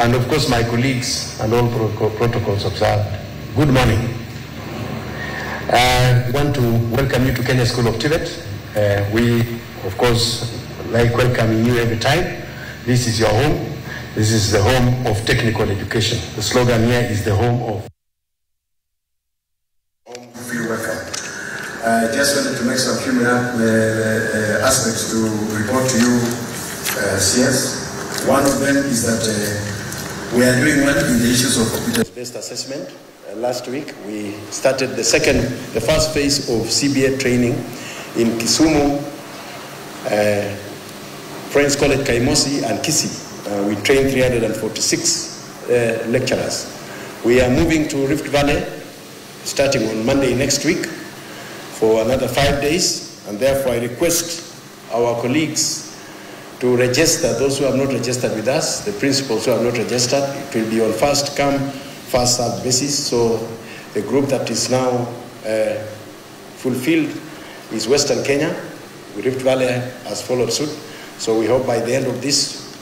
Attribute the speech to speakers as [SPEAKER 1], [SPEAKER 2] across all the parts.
[SPEAKER 1] and of course my colleagues and all protocols observed, good morning. I want to welcome you to Kenya School of TVET. We, of course, like welcoming you every time. This is your home. This is the home of technical education. The slogan here is the home of.
[SPEAKER 2] Feel welcome. I just wanted to make some few aspects to report to you, CS. One of them is that we are doing well in the issues of computer-based assessment. Last week we started the first phase of CBA training in Kisumu, Friends College Kaimosi and Kisii. We trained 346 lecturers. We are moving to Rift Valley starting on Monday next week for another 5 days, and therefore I request our colleagues to register, those who have not registered with us, the principals who have not registered. It will be on first come, first served basis. So the group that is now fulfilled is Western Kenya. Rift Valley has followed suit. So we hope by the end of this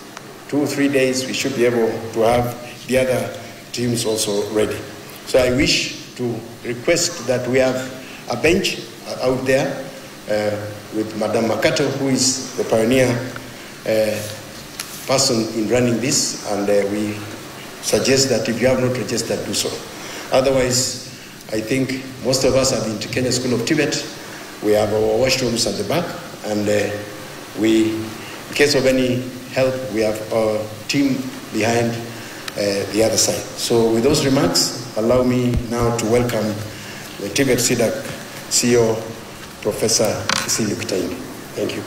[SPEAKER 2] 2 or 3 days, we should be able to have the other teams also ready. So I wish to request that we have a bench out there with Madam Makato, who is the pioneer person in running this, and we suggest that if you have not registered, do so. Otherwise, I think most of us have been to Kenya School of TVET. We have our washrooms at the back, and in case of any help, we have our team behind the other side. So with those remarks, allow me now to welcome the TVET SIDAC CEO, Professor Cecilia Kitaini. Thank you.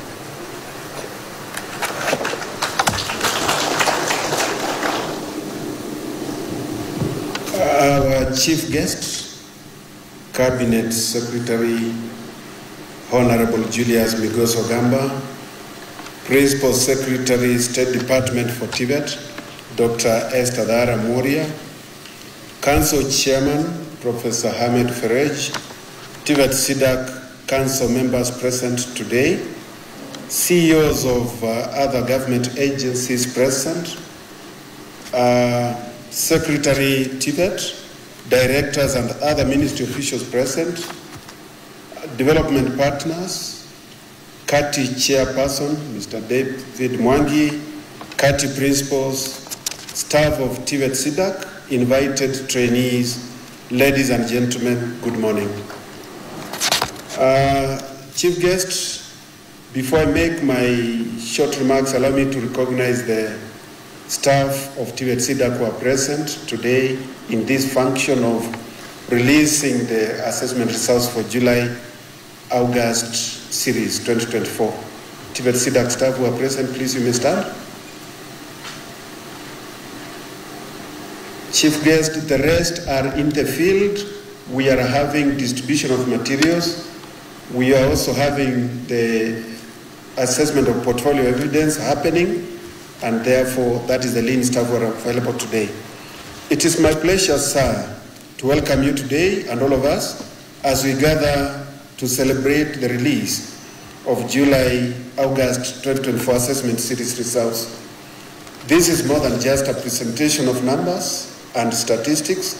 [SPEAKER 2] Our chief guest, Cabinet Secretary, Honorable Julius Migos Ogamba, Principal Secretary, State Department for TVET, Dr. Esther Dara Moria, Council Chairman, Professor Hamed Ferej, TVET SIDAC Council members present today, CEOs of other government agencies present, Secretary TVET, directors and other ministry officials present, development partners, CATI chairperson, Mr. David Mwangi, CATI principals, staff of TVET SIDAC, invited trainees, ladies and gentlemen, good morning. Chief guest, before I make my short remarks, allow me to recognize the staff of TVET SIDAC who are present today in this function of releasing the assessment results for July-August series 2024. TVET SIDAC staff who are present, please, you may stand. Chief guest, the rest are in the field. We are having distribution of materials. We are also having the assessment of portfolio evidence happening, and therefore that is the lean staff who are available today. It is my pleasure, sir, to welcome you today and all of us as we gather to celebrate the release of July-August 2024 assessment series results. This is more than just a presentation of numbers and statistics.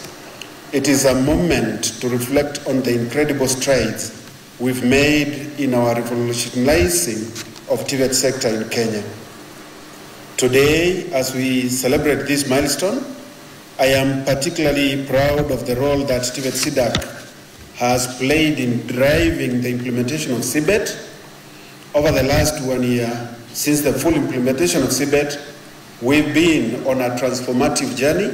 [SPEAKER 2] It is a moment to reflect on the incredible strides we've made in our revolutionizing of TVET sector in Kenya. Today, as we celebrate this milestone, I am particularly proud of the role that TVET SIDAC has played in driving the implementation of CBET. Over the last 1 year, since the full implementation of CBET, we've been on a transformative journey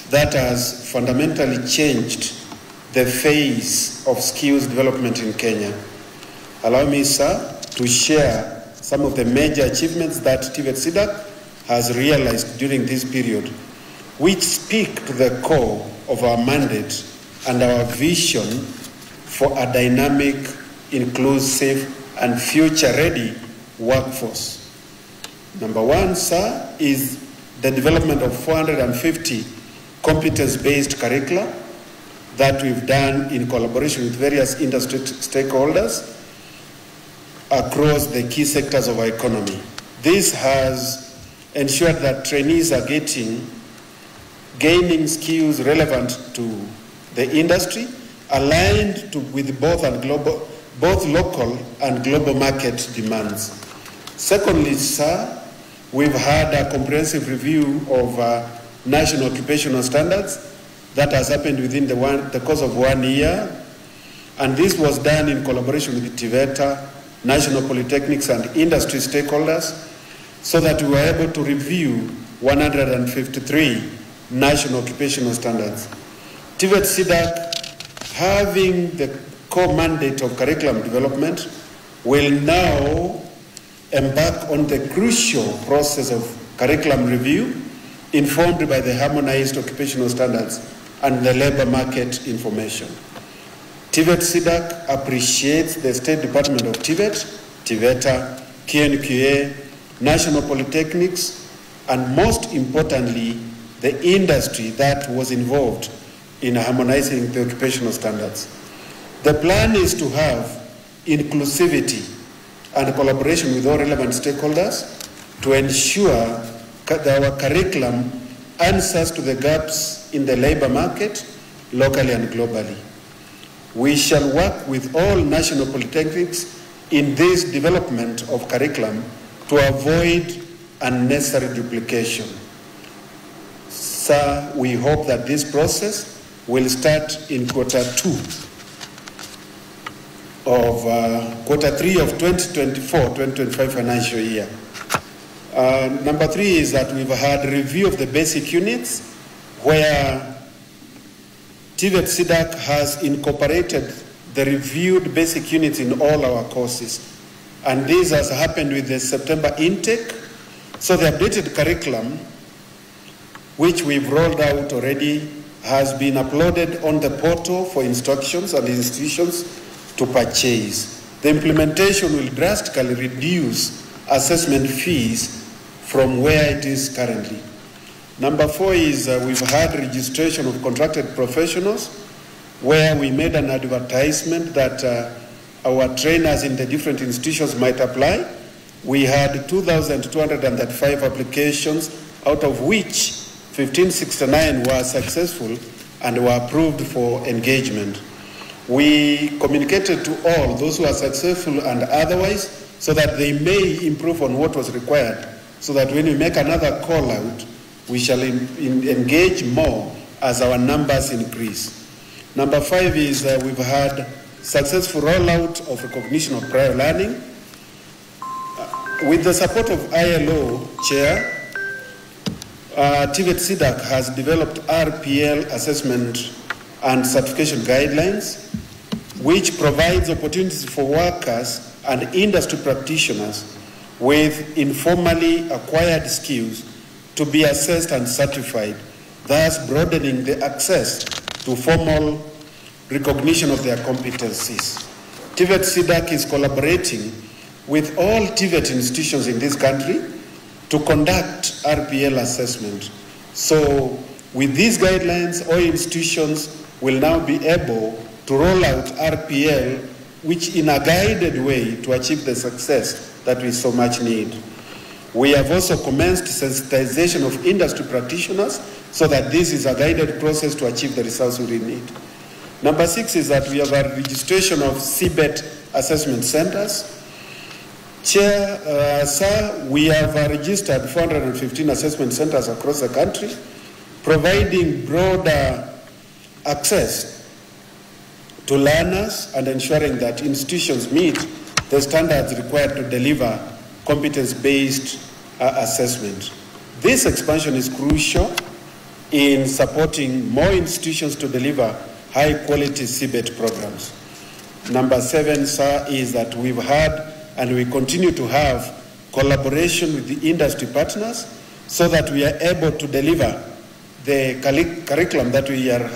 [SPEAKER 2] that has fundamentally changed the face of skills development in Kenya. Allow me, sir, to share some of the major achievements that TVET SIDAC has realized during this period, which speak to the core of our mandate and our vision for a dynamic, inclusive, and future-ready workforce. Number one, sir, is the development of 450 competence-based curricula that we've done in collaboration with various industry stakeholders across the key sectors of our economy. This has ensured that trainees are getting gaining skills relevant to the industry, aligned with both local and global market demands. Secondly, sir, we've had a comprehensive review of national occupational standards that has happened within the course of 1 year, and this was done in collaboration with TVETA, national polytechnics and industry stakeholders, so that we were able to review 153 national occupational standards. TVET SIDAC, having the core mandate of curriculum development, will now embark on the crucial process of curriculum review, informed by the harmonized occupational standards and the labor market information. TVET SIDAC appreciates the State Department of TVET, TVETA, KNQA, national polytechnics, and most importantly, the industry that was involved in harmonizing the occupational standards. The plan is to have inclusivity and collaboration with all relevant stakeholders to ensure that our curriculum answers to the gaps in the labor market, locally and globally. We shall work with all national polytechnics in this development of curriculum to avoid unnecessary duplication. Sir, we hope that this process will start in Q3 of 2024-2025 financial year. Number 3 is that we've had review of the basic units, where TVET SIDAC has incorporated the reviewed basic units in all our courses. And this has happened with the September intake. So the updated curriculum, which we've rolled out already, has been uploaded on the portal for instructions and institutions to purchase. The implementation will drastically reduce assessment fees from where it is currently. Number 4 is we've had registration of contracted professionals, where we made an advertisement that our trainers in the different institutions might apply. We had 2,235 applications, out of which 1,569 were successful and were approved for engagement. We communicated to all those who are successful and otherwise, so that they may improve on what was required, so that when we make another call out, we shall engage more as our numbers increase. Number 5 is we've had successful rollout of recognition of prior learning. With the support of ILO Chair, TVET SIDAC has developed RPL assessment and certification guidelines, which provides opportunities for workers and industry practitioners with informally acquired skills to be assessed and certified, thus broadening the access to formal recognition of their competencies. TVET SIDAC is collaborating with all TVET institutions in this country to conduct RPL assessment. So with these guidelines, all institutions will now be able to roll out RPL, which in a guided way to achieve the success that we so much need. We have also commenced sensitization of industry practitioners, so that this is a guided process to achieve the results we need. Number 6 is that we have a registration of CBET assessment centers. Chair, sir, we have registered 415 assessment centers across the country, providing broader access to learners and ensuring that institutions meet the standards required to deliver competence-based assessment. This expansion is crucial in supporting more institutions to deliver high-quality CBET programs. Number 7, sir, is that we've had and we continue to have collaboration with the industry partners, so that we are able to deliver the curriculum that we are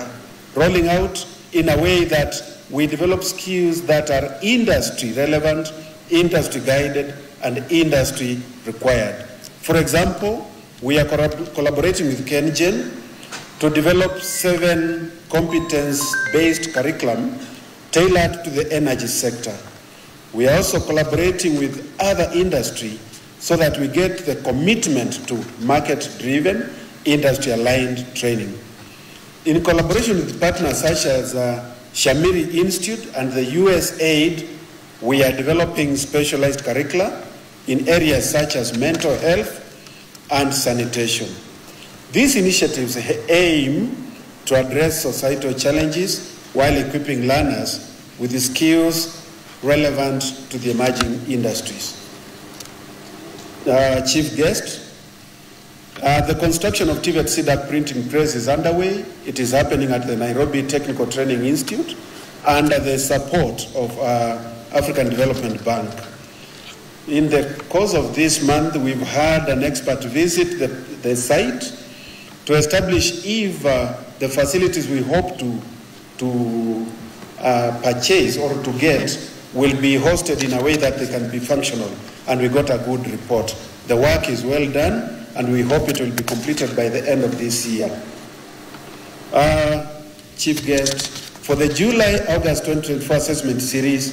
[SPEAKER 2] rolling out in a way that we develop skills that are industry relevant, industry guided, and industry required. For example, we are collaborating with KenGen to develop 7 competence-based curriculum tailored to the energy sector. We are also collaborating with other industry so that we get the commitment to market-driven industry-aligned training. In collaboration with partners such as Shamiri Institute and the USAID, we are developing specialized curricula in areas such as mental health and sanitation. These initiatives aim to address societal challenges while equipping learners with the skills relevant to the emerging industries. Chief guest, the construction of TVET CDAC printing press is underway. It is happening at the Nairobi Technical Training Institute under the support of African Development Bank. In the course of this month, we've had an expert visit the site to establish if the facilities we hope to purchase or to get will be hosted in a way that they can be functional. And we got a good report. The work is well done, and we hope it will be completed by the end of this year. Chief guest, for the July-August 2024 assessment series,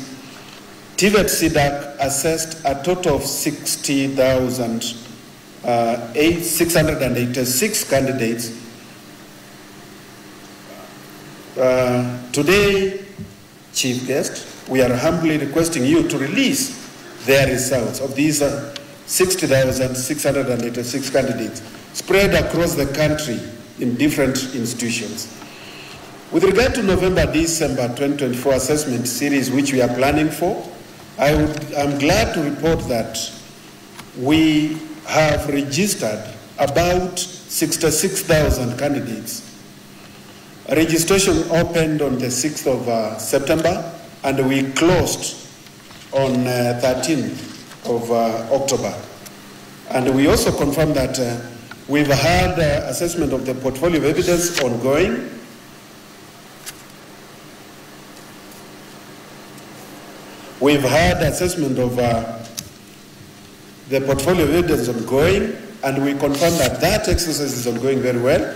[SPEAKER 2] TVET CDAC assessed a total of 60,686 candidates. Today, Chief guest, we are humbly requesting you to release their results of these 60,686 candidates spread across the country in different institutions. With regard to November-December 2024 assessment series, which we are planning for, I'm glad to report that we have registered about 66,000 candidates. Registration opened on the 6th of September, and we closed on 13th of October. And we also confirmed that we've had assessment of the portfolio of evidence ongoing. We've had assessment of the portfolio of evidence ongoing, and we confirm that that exercise is ongoing very well.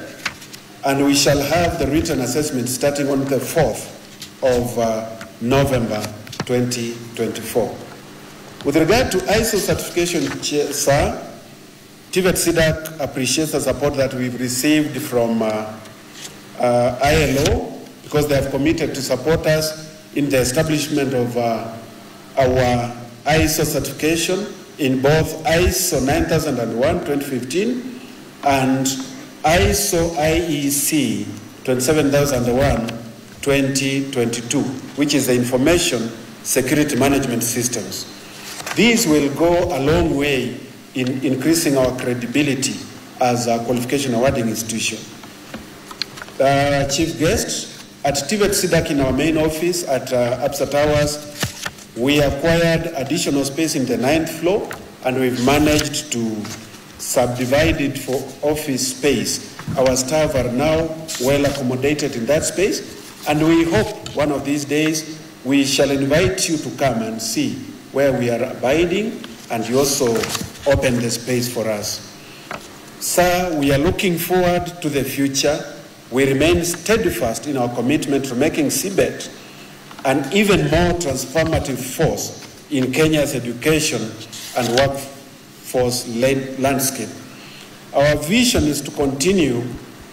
[SPEAKER 2] And we shall have the written assessment starting on the 4th of November 2024. With regard to ISO certification, sir, TVET CDAC appreciates the support that we've received from ILO, because they have committed to support us in the establishment of our ISO certification in both ISO 9001-2015 and ISO IEC 27001-2022, which is the Information Security Management Systems. These will go a long way in increasing our credibility as a qualification awarding institution. Chief guest, at TVET CDAC in our main office at APSA Towers, we acquired additional space in the 9th floor, and we've managed to subdivide it for office space. Our staff are now well accommodated in that space, and we hope one of these days we shall invite you to come and see where we are abiding, and you also open the space for us. Sir, we are looking forward to the future. We remain steadfast in our commitment to making CBET an even more transformative force in Kenya's education and workforce landscape. Our vision is to continue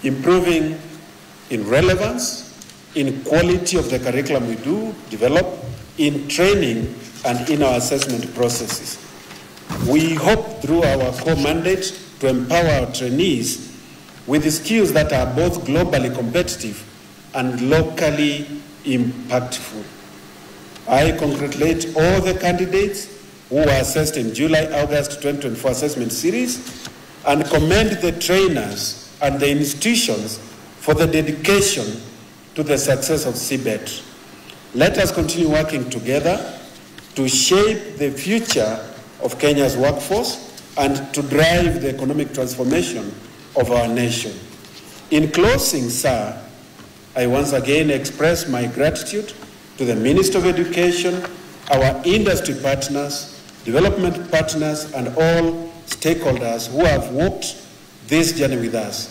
[SPEAKER 2] improving in relevance, in quality of the curriculum we do develop, in training, and in our assessment processes. We hope through our core mandate to empower our trainees with the skills that are both globally competitive and locally impactful. I congratulate all the candidates who were assessed in July-August 2024 assessment series and commend the trainers and the institutions for the dedication to the success of CBET. Let us continue working together to shape the future of Kenya's workforce and to drive the economic transformation of our nation. In closing, sir, I once again express my gratitude to the Minister of Education, our industry partners, development partners, and all stakeholders who have walked this journey with us.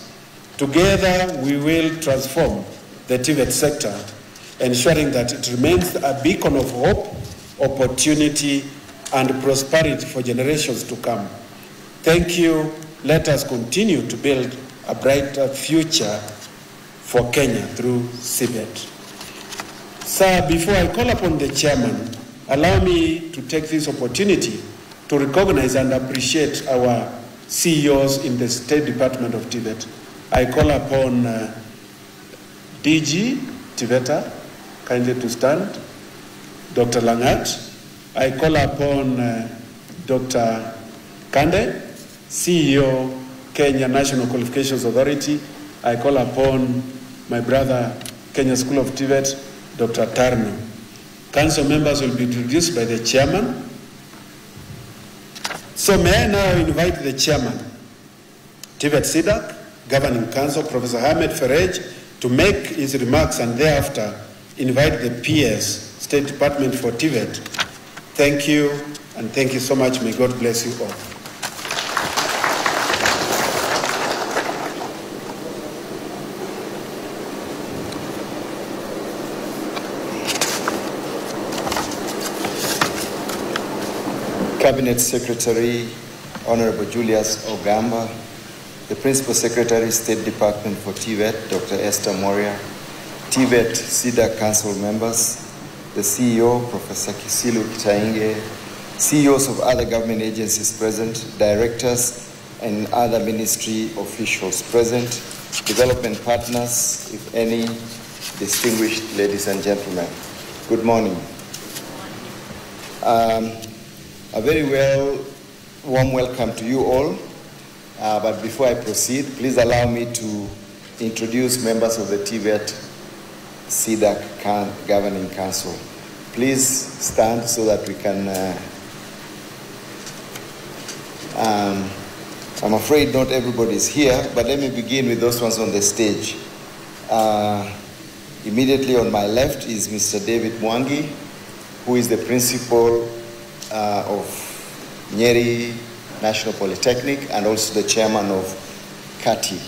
[SPEAKER 2] Together, we will transform the TVET sector, ensuring that it remains a beacon of hope, opportunity, and prosperity for generations to come. Thank you. Let us continue to build a brighter future for Kenya through CBET. Sir, before I call upon the chairman, allow me to take this opportunity to recognize and appreciate our CEOs in the State Department of TVET. I call upon DG TVETA, kindly to stand, Dr. Langat. I call upon Dr. Kande, CEO, Kenya National Qualifications Authority. I call upon my brother, Kenya School of TVET, Dr. Tarno. Council members will be introduced by the chairman. So may I now invite the chairman, TVET SIDAC, Governing Council, Professor Ahmed Ferej, to make his remarks, and thereafter invite the PS, State Department for TVET. Thank you, and thank you so much. May God bless you all.
[SPEAKER 3] Cabinet Secretary, Honorable Julius Ogamba, the Principal Secretary, State Department for TVET, Dr. Esther Moria, TVET SIDAC Council members, the CEO, Professor Kisilu Kitainge, CEOs of other government agencies present, directors and other ministry officials present, development partners, if any, distinguished ladies and gentlemen. Good morning. A very warm welcome to you all. But before I proceed, please allow me to introduce members of the TVET SIDAC Governing Council. Please stand so that we can, I'm afraid not everybody is here, but let me begin with those ones on the stage. Immediately on my left is Mr. David Mwangi, who is the principal of Nyeri National Polytechnic and also the chairman of CATI.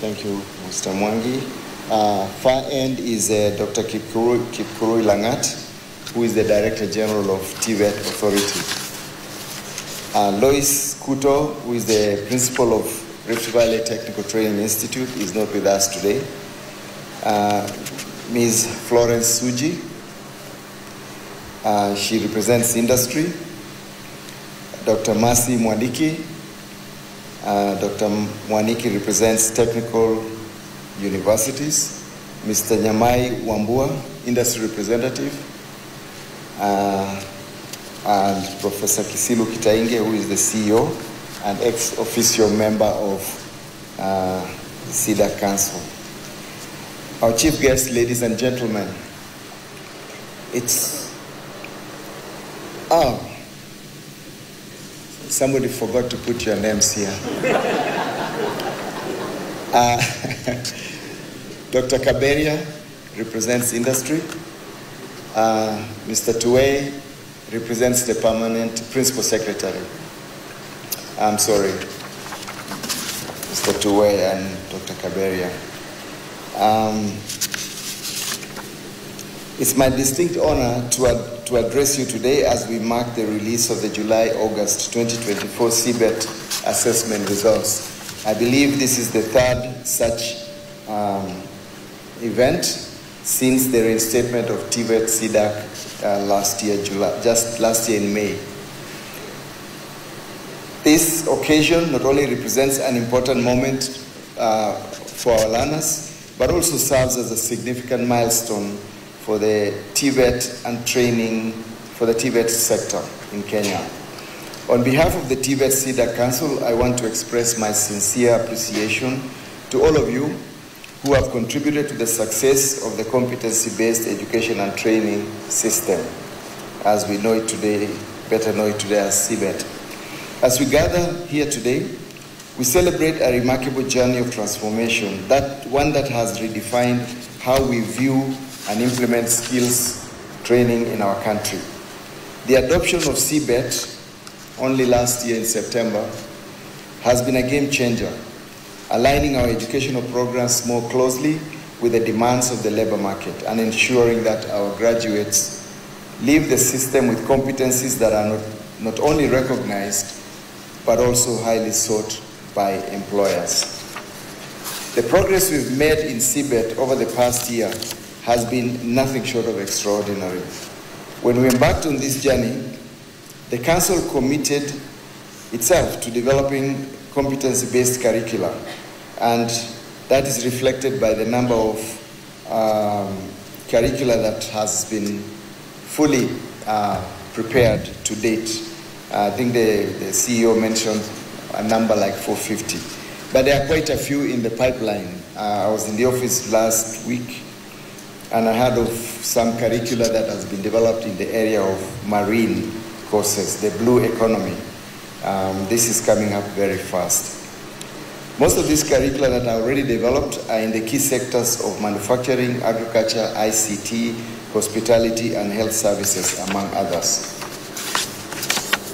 [SPEAKER 3] Thank you, Mr. Mwangi. Far end is Dr. Kipkurui Langat, who is the Director General of TVET Authority. Lois Kuto, who is the principal of Rift Valley Technical Training Institute, is not with us today. Ms. Florence Suji, she represents industry. Dr. Masi Mwaniki. Dr. Mwaniki represents technical universities. Mr. Nyamai Wambua, industry representative. And Professor Kisilu Kitainge, who is the CEO and ex-officio member of the SIDAC Council. Our chief guest, ladies and gentlemen, somebody forgot to put your names here. Dr. Kaberia represents industry. Mr. Tuwe represents the permanent principal secretary. I'm sorry, Mr. Tuwe and Dr. Kaberia. It's my distinct honor to address you today as we mark the release of the July-August 2024 CBET assessment results. I believe this is the third such event since the reinstatement of TVET SIDAC just last year in May. This occasion not only represents an important moment for our learners, but also serves as a significant milestone for the TVET and training for the TVET sector in Kenya. On behalf of the TVET SIDAC Council, I want to express my sincere appreciation to all of you who have contributed to the success of the competency-based education and training system, as we know it today, better know it today as CBET. As we gather here today, we celebrate a remarkable journey of transformation, one that has redefined how we view and implement skills training in our country. The adoption of CBET only last year in September has been a game changer, aligning our educational programs more closely with the demands of the labor market and ensuring that our graduates leave the system with competencies that are not only recognized, but also highly sought by employers. The progress we've made in CBET over the past year has been nothing short of extraordinary. When we embarked on this journey, the Council committed itself to developing competency-based curricula, and that is reflected by the number of curricula that has been fully prepared to date. I think the CEO mentioned a number like 450. But there are quite a few in the pipeline. I was in the office last week, and I heard of some curricula that has been developed in the area of marine courses, the blue economy. This is coming up very fast. Most of these curricula that are already developed are in the key sectors of manufacturing, agriculture, ICT, hospitality, and health services, among others.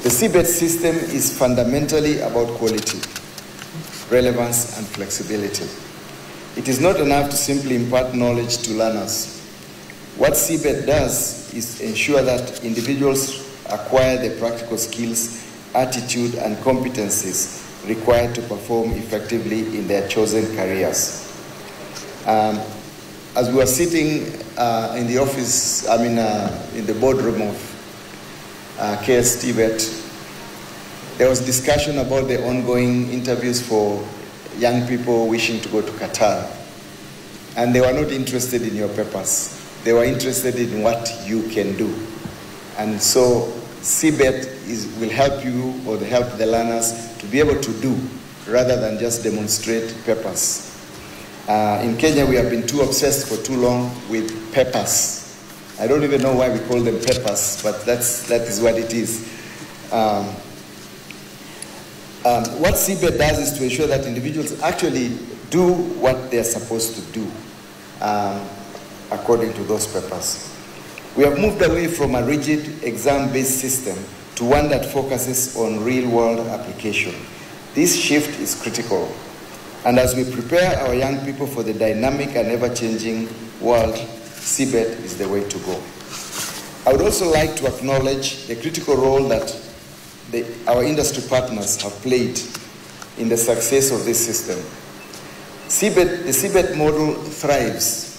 [SPEAKER 3] The CBET system is fundamentally about quality, relevance, and flexibility. It is not enough to simply impart knowledge to learners. What CBET does is ensure that individuals acquire the practical skills, attitude, and competencies required to perform effectively in their chosen careers. As we were sitting in the office, in the boardroom of KS TVET, there was discussion about the ongoing interviews for young people wishing to go to Qatar. And they were not interested in your papers. They were interested in what you can do. And so CBET will help you, or help the learners to be able to do rather than just demonstrate papers. In Kenya, we have been too obsessed for too long with papers. I don't even know why we call them papers, but that is what it is. What CBET does is to ensure that individuals actually do what they're supposed to do according to those papers. We have moved away from a rigid exam-based system to one that focuses on real-world application. This shift is critical. And as we prepare our young people for the dynamic and ever-changing world, CBET is the way to go. I would also like to acknowledge the critical role that our industry partners have played in the success of this system. The CBET model thrives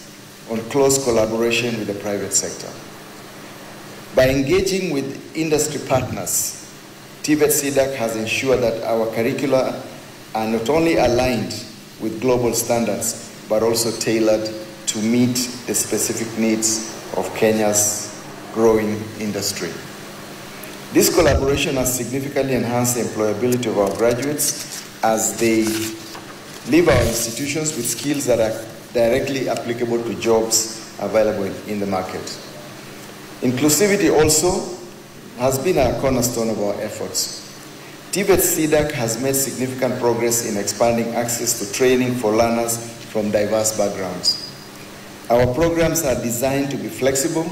[SPEAKER 3] on close collaboration with the private sector. By engaging with industry partners, TVET CDAC has ensured that our curricula are not only aligned with global standards, but also tailored to meet the specific needs of Kenya's growing industry. This collaboration has significantly enhanced the employability of our graduates as they leave our institutions with skills that are directly applicable to jobs available in the market. Inclusivity also has been a cornerstone of our efforts. TVET CDAC has made significant progress in expanding access to training for learners from diverse backgrounds. Our programs are designed to be flexible,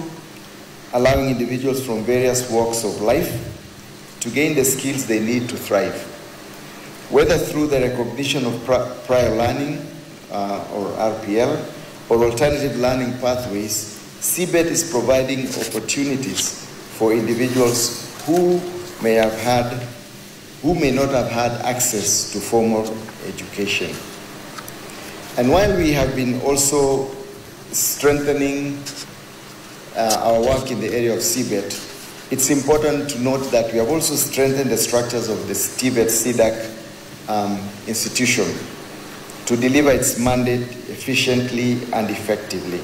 [SPEAKER 3] allowing individuals from various walks of life to gain the skills they need to thrive. Whether through the recognition of prior learning, or RPL, or alternative learning pathways, CBET is providing opportunities for individuals who may not have had access to formal education. And while we have been also strengthening our work in the area of CBET, it's important to note that we have also strengthened the structures of the TVET CDAC institution to deliver its mandate efficiently and effectively.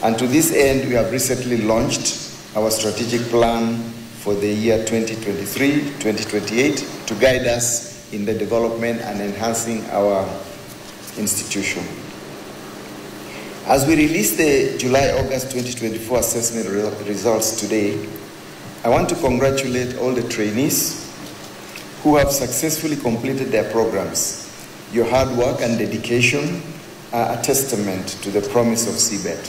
[SPEAKER 3] And to this end, we have recently launched our strategic plan for the year 2023-2028 to guide us in the development and enhancing our institution. As we release the July-August 2024 assessment results today, I want to congratulate all the trainees who have successfully completed their programs. Your hard work and dedication are a testament to the promise of CBET.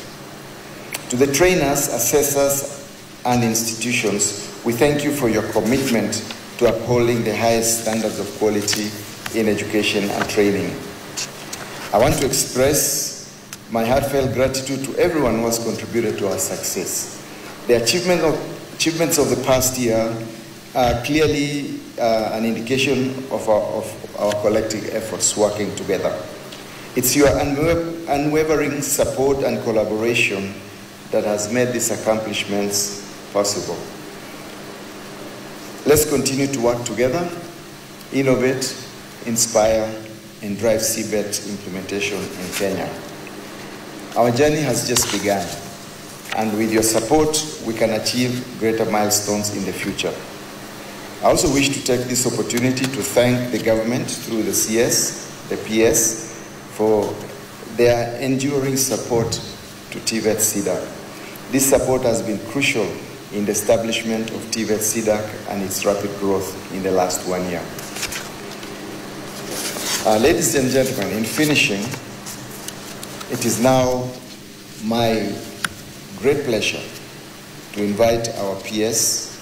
[SPEAKER 3] To the trainers, assessors, and institutions, we thank you for your commitment to upholding the highest standards of quality in education and training. I want to express my heartfelt gratitude to everyone who has contributed to our success. The achievements of the past year are clearly an indication of our collective efforts working together. It's your unwavering support and collaboration that has made these accomplishments possible. Let's continue to work together, innovate, inspire, and drive CBET implementation in Kenya. Our journey has just begun, and with your support, we can achieve greater milestones in the future. I also wish to take this opportunity to thank the government through the CS, the PS, for their enduring support to TVET CDAC. This support has been crucial in the establishment of TVET CDAC and its rapid growth in the last 1 year. Ladies and gentlemen, in finishing, it is now my great pleasure to invite our PS,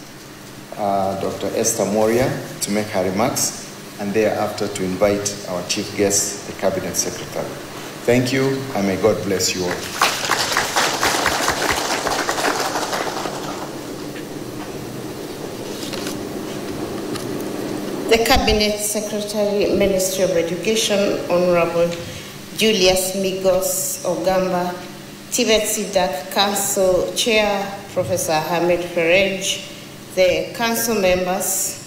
[SPEAKER 3] Dr. Esther Moria, to make her remarks, and thereafter to invite our chief guest, the Cabinet Secretary. Thank you, and may God bless you all.
[SPEAKER 4] The Cabinet Secretary, Ministry of Education, Honorable Julius Migos Ogamba, TVET CDAC Council Chair, Professor Hamid Ferej, the Council members,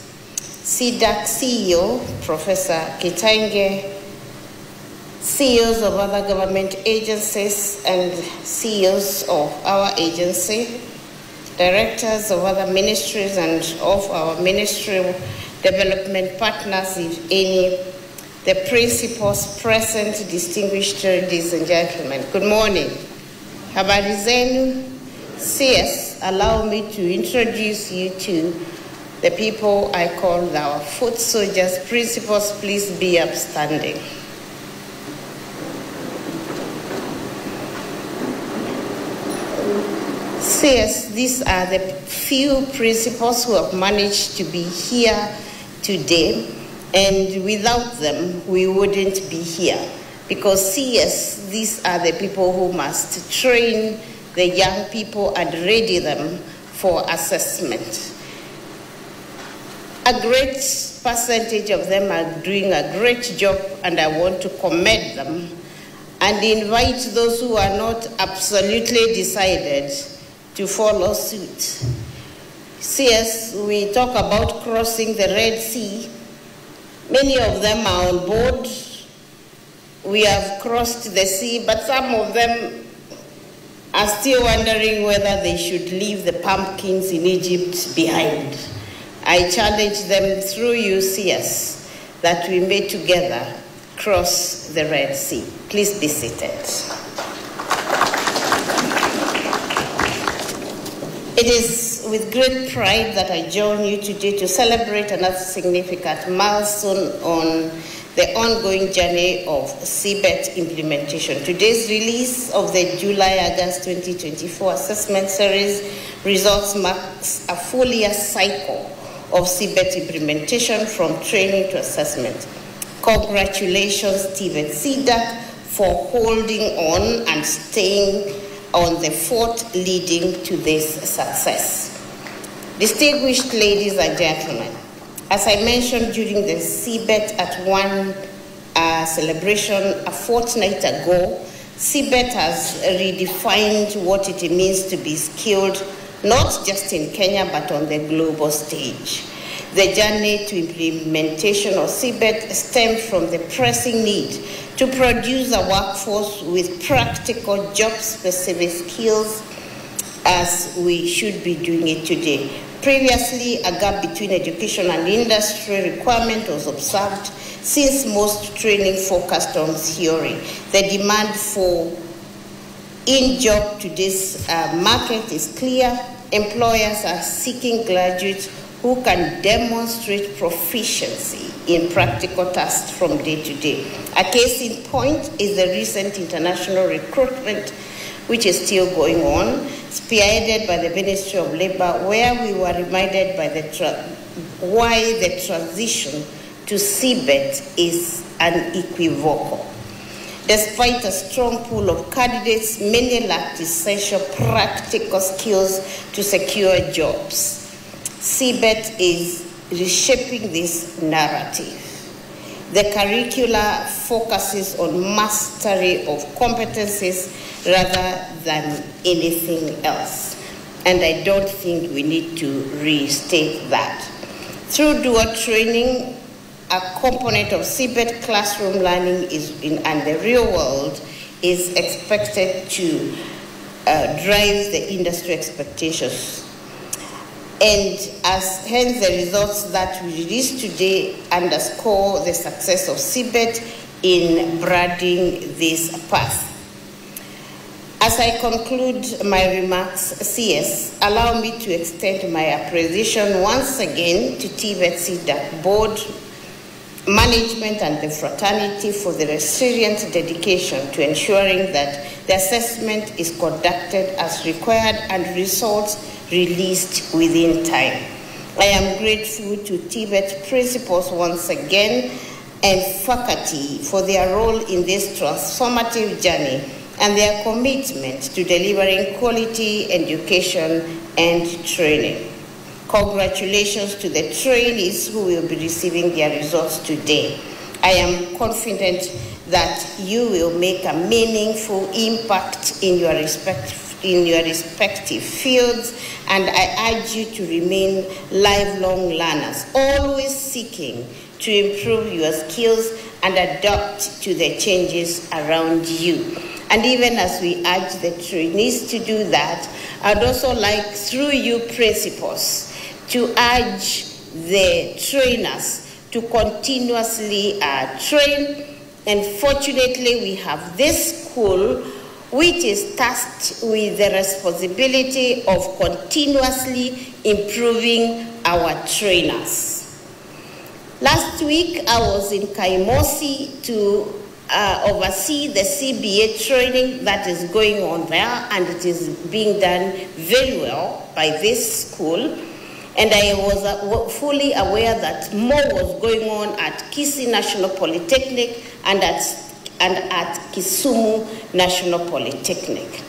[SPEAKER 4] CDAC CEO, Professor Kitainge, CEOs of other government agencies and CEOs of our agency, directors of other ministries and of our ministry development partners, if any, the principals present, distinguished ladies and gentlemen. Good morning. Habari zenu. CS, allow me to introduce you to the people I call our foot soldiers. Principals, please be upstanding. CS, these are the few principals who have managed to be here today, and without them, we wouldn't be here. Because CS, these are the people who must train the young people and ready them for assessment. A great percentage of them are doing a great job, and I want to commend them and invite those who are not absolutely decided to follow suit. CS, we talk about crossing the Red Sea. Many of them are on board. We have crossed the sea, but some of them are still wondering whether they should leave the pumpkins in Egypt behind. I challenge them through you, CS, that we may together cross the Red Sea. Please be seated. It is with great pride that I join you today to celebrate another significant milestone on the ongoing journey of CBET implementation. Today's release of the July-August 2024 assessment series results marks a full year cycle of CBET implementation from training to assessment. Congratulations, TVET CDAC, for holding on and staying on the fort leading to this success. Distinguished ladies and gentlemen, as I mentioned during the CBET at One celebration a fortnight ago, CBET has redefined what it means to be skilled, not just in Kenya, but on the global stage. The journey to implementation of CBET stemmed from the pressing need to produce a workforce with practical job-specific skills as we should be doing it today. Previously, a gap between education and industry requirement was observed since most training focused on theory. The demand for in-job today's market is clear. Employers are seeking graduates who can demonstrate proficiency in practical tasks from day to day. A case in point is the recent international recruitment, which is still going on, spearheaded by the Ministry of Labor, where we were reminded by why the transition to CBET is unequivocal. Despite a strong pool of candidates, many lacked essential practical skills to secure jobs. CBET is reshaping this narrative. The curricula focuses on mastery of competencies rather than anything else. And I don't think we need to restate that. Through dual training, a component of CBET classroom learning and the real world is expected to drive the industry expectations. And hence the results that we released today underscore the success of CBET in broadening this path. As I conclude my remarks, CS, allow me to extend my appreciation once again to TVET CDAC board, management and the fraternity for the resilient dedication to ensuring that the assessment is conducted as required and results released within time. I am grateful to TVET principals once again and faculty for their role in this transformative journey and their commitment to delivering quality education and training. Congratulations to the trainees who will be receiving their results today. I am confident that you will make a meaningful impact in your respective fields, and I urge you to remain lifelong learners, always seeking to improve your skills and adapt to the changes around you. And even as we urge the trainees to do that, I'd also like, through you principals, to urge the trainers to continuously train. And fortunately, we have this school which is tasked with the responsibility of continuously improving our trainers. Last week, I was in Kaimosi to oversee the CBA training that is going on there, and it is being done very well by this school. And I was fully aware that more was going on at Kisii National Polytechnic and at Kisumu National Polytechnic.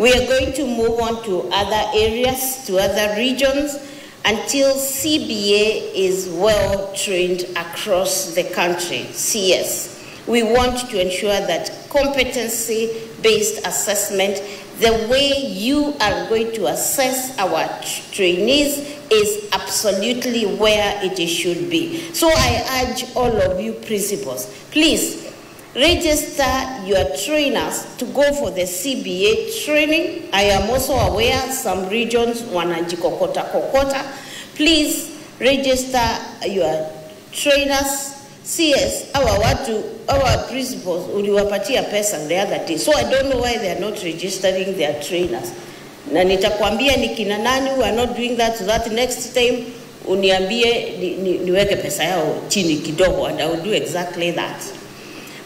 [SPEAKER 4] We are going to move on to other areas, to other regions, until CBA is well trained across the country, CS. We want to ensure that competency-based assessment, the way you are going to assess our trainees, is absolutely where it should be. So I urge all of you principals, please register your trainers to go for the CBA training. I am also aware some regions wanajikokota. Please register your trainers. CS, our principals uliwapatia pesa the other day. So I don't know why they are not registering their trainers. Na nitakwambia ni kina nani who are not doing that, so that next time uniambie niweke pesa yao chini kidogo, and I will do exactly that.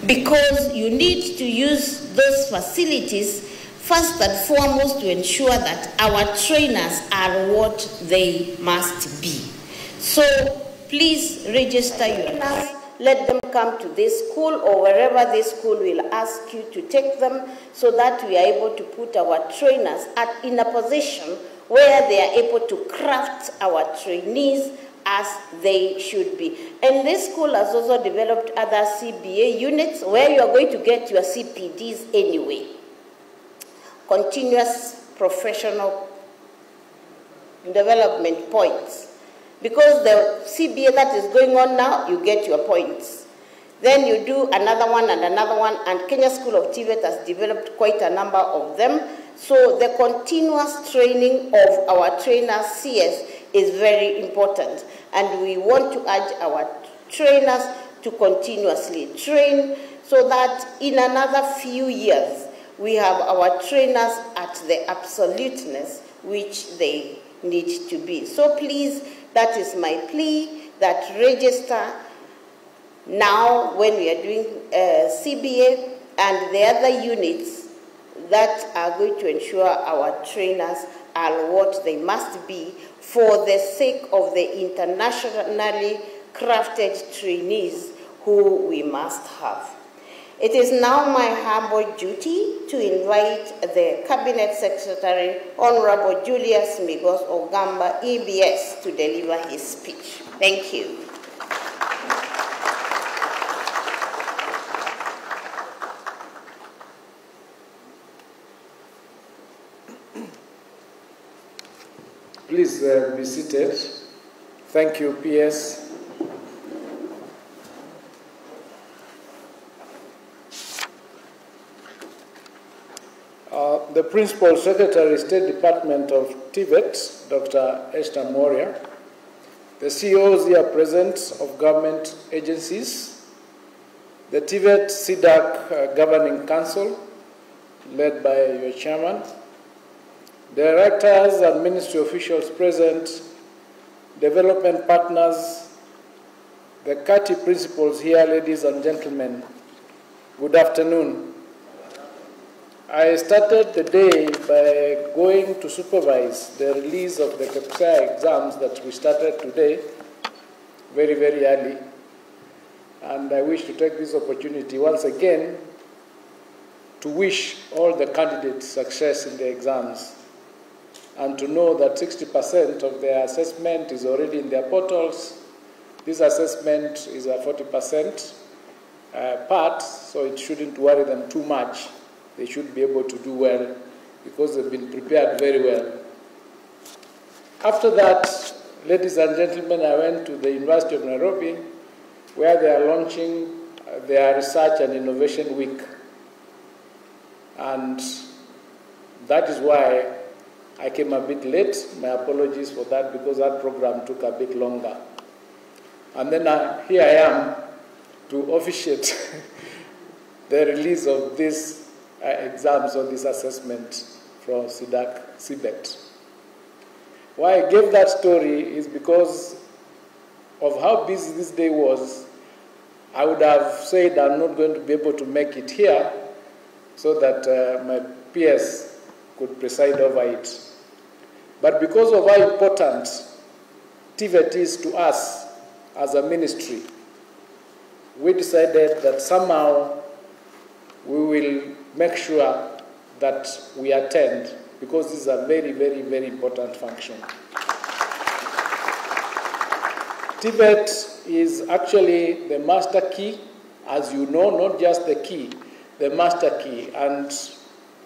[SPEAKER 4] Because you need to use those facilities first and foremost to ensure that our trainers are what they must be. So please register your trainers. Let them come to this school or wherever this school will ask you to take them, so that we are able to put our trainers in a position where they are able to craft our trainees as they should be. And this school has also developed other CBA units where you are going to get your CPDs anyway. Continuous professional development points. Because the CBA that is going on now, you get your points. Then you do another one and another one, and Kenya School of TVET has developed quite a number of them. So the continuous training of our trainers, CS, is very important. And we want to urge our trainers to continuously train so that in another few years, we have our trainers at the absoluteness which they need to be. So please, that is my plea, that register now when we are doing CBA and the other units that are going to ensure our trainers are what they must be for the sake of the internationally crafted trainees who we must have. It is now my humble duty to invite the Cabinet Secretary, Honorable Julius Migos Ogamba, EBS, to deliver his speech. Thank you.
[SPEAKER 5] Please be seated. Thank you, PS. The Principal Secretary, State Department of TVET, Dr. Esther Moria, the CEOs here present of government agencies, the TVET SIDAC Governing Council, led by your chairman, directors and ministry officials present, development partners, the CATI principals here, ladies and gentlemen, good afternoon. I started the day by going to supervise the release of the KPSI exams that we started today, very, very early. And I wish to take this opportunity once again to wish all the candidates success in the exams and to know that 60% of their assessment is already in their portals. This assessment is a 40% part, so it shouldn't worry them too much. They should be able to do well because they've been prepared very well. After that, ladies and gentlemen, I went to the University of Nairobi where they are launching their Research and Innovation Week. And that is why I came a bit late. My apologies for that because that program took a bit longer. And then here I am to officiate the release of this exams or this assessment from SIDAC, CBET. Why I gave that story is because of how busy this day was. I would have said I'm not going to be able to make it here so that my peers could preside over it. But because of how important TVET is to us as a ministry, we decided that somehow we will make sure that we attend because this is a very, very, very important function. TVET is actually the master key, as you know, not just the key, the master key. And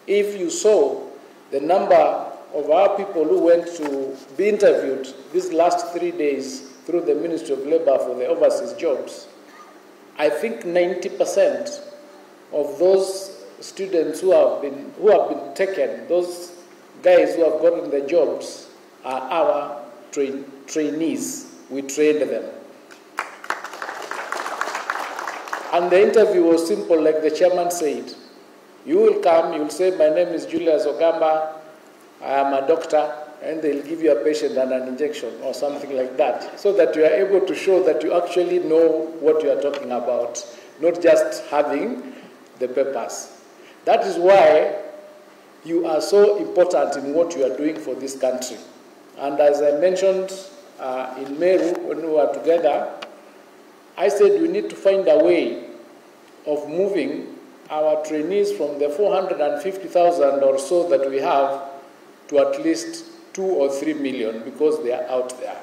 [SPEAKER 5] if you saw the number of our people who went to be interviewed these last 3 days through the Ministry of Labor for the overseas jobs, I think 90% of those students who have been taken, those guys who have gotten the jobs, are our trainees. We trained them. And the interview was simple, like the chairman said. You will come, you will say, my name is Julius Ogamba, I am a doctor, and they'll give you a patient and an injection or something like that, so that you are able to show that you actually know what you are talking about, not just having the papers. That is why you are so important in what you are doing for this country. And as I mentioned in Meru, when we were together, I said we need to find a way of moving our trainees from the 450,000 or so that we have to at least 2 or 3 million because they are out there.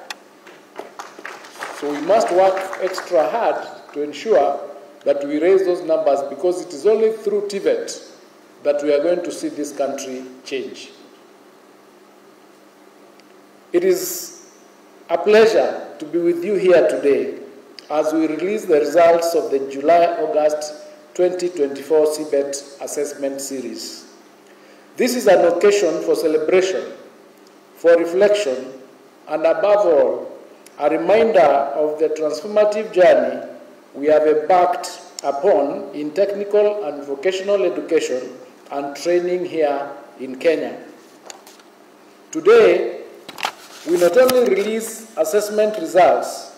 [SPEAKER 5] So we must work extra hard to ensure that we raise those numbers because it is only through TVET that we are going to see this country change. It is a pleasure to be with you here today as we release the results of the July-August 2024 CBET assessment series. This is an occasion for celebration, for reflection, and above all, a reminder of the transformative journey we have embarked upon in technical and vocational education and training here in Kenya. Today, we not only release assessment results,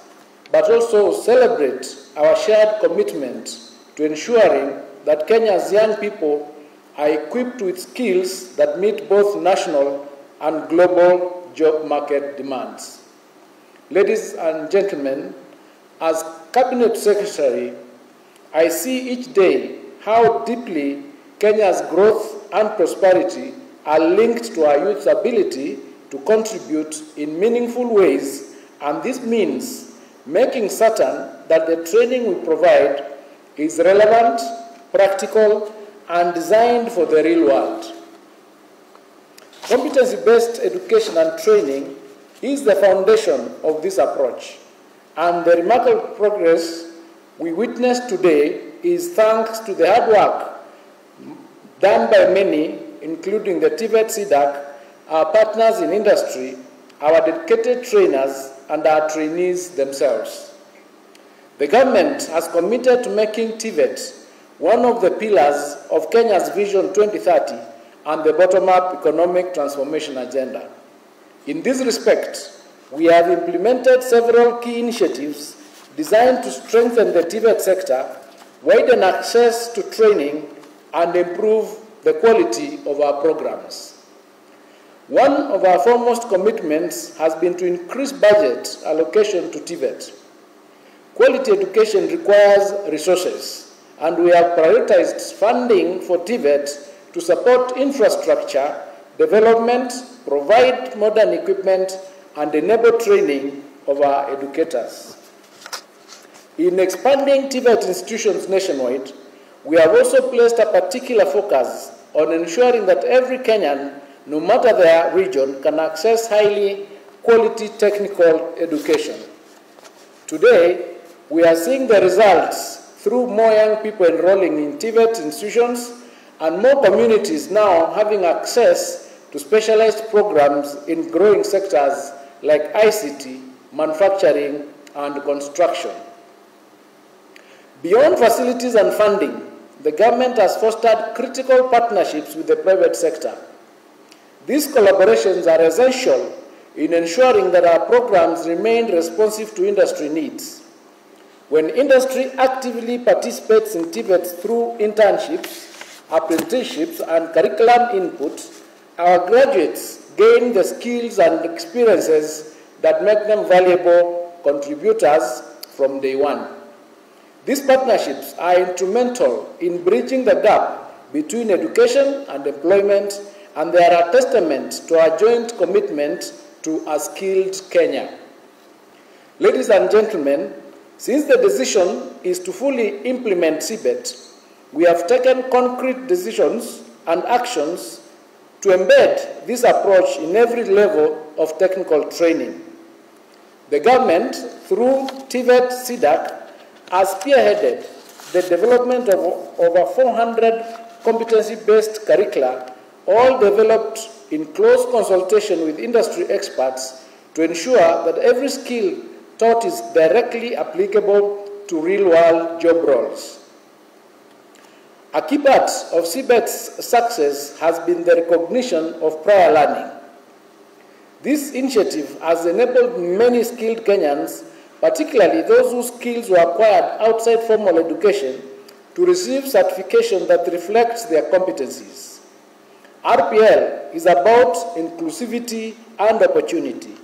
[SPEAKER 5] but also celebrate our shared commitment to ensuring that Kenya's young people are equipped with skills that meet both national and global job market demands. Ladies and gentlemen, as Cabinet Secretary, I see each day how deeply Kenya's growth and prosperity are linked to our youth's ability to contribute in meaningful ways, and this means making certain that the training we provide is relevant, practical, and designed for the real world. Competency-based education and training is the foundation of this approach, and the remarkable progress we witness today is thanks to the hard work done by many, including the TVET SIDAC, our partners in industry, our dedicated trainers, and our trainees themselves. The government has committed to making TVET one of the pillars of Kenya's Vision 2030 and the bottom-up economic transformation agenda. In this respect, we have implemented several key initiatives designed to strengthen the TVET sector, widen access to training, and improve the quality of our programs. One of our foremost commitments has been to increase budget allocation to TVET. Quality education requires resources, and we have prioritized funding for TVET to support infrastructure development, provide modern equipment, and enable training of our educators. In expanding TVET institutions nationwide, we have also placed a particular focus on ensuring that every Kenyan, no matter their region, can access highly quality technical education. Today, we are seeing the results through more young people enrolling in TVET institutions and more communities now having access to specialized programs in growing sectors like ICT, manufacturing, and construction. Beyond facilities and funding, the government has fostered critical partnerships with the private sector. These collaborations are essential in ensuring that our programs remain responsive to industry needs. When industry actively participates in TVET through internships, apprenticeships, and curriculum input, our graduates gain the skills and experiences that make them valuable contributors from day one. These partnerships are instrumental in bridging the gap between education and employment, and they are a testament to our joint commitment to a skilled Kenya. Ladies and gentlemen, since the decision is to fully implement CBET, we have taken concrete decisions and actions to embed this approach in every level of technical training. The government, through TVET SIDAC, has spearheaded the development of over 400 competency-based curricula, all developed in close consultation with industry experts to ensure that every skill taught is directly applicable to real-world job roles. A key part of CBET's success has been the recognition of prior learning. This initiative has enabled many skilled Kenyans, particularly those whose skills were acquired outside formal education, to receive certification that reflects their competencies. RPL is about inclusivity and opportunity.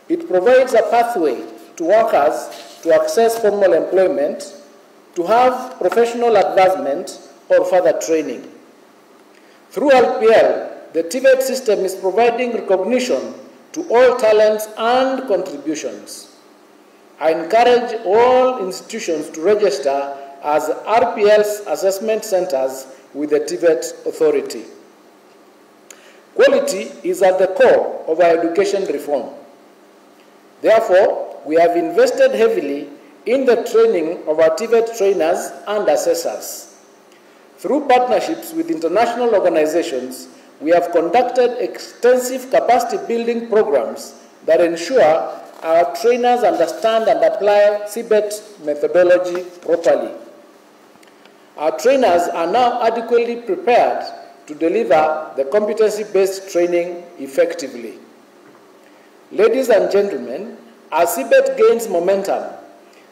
[SPEAKER 5] It provides a pathway to workers to access formal employment, to have professional advancement, or further training. Through RPL, the TVET system is providing recognition to all talents and contributions. I encourage all institutions to register as RPL's assessment centers with the TVET authority. Quality is at the core of our education reform. Therefore, we have invested heavily in the training of our TVET trainers and assessors. Through partnerships with international organizations, we have conducted extensive capacity building programs that ensure our trainers understand and apply CBET methodology properly. Our trainers are now adequately prepared to deliver the competency-based training effectively. Ladies and gentlemen, as CBET gains momentum,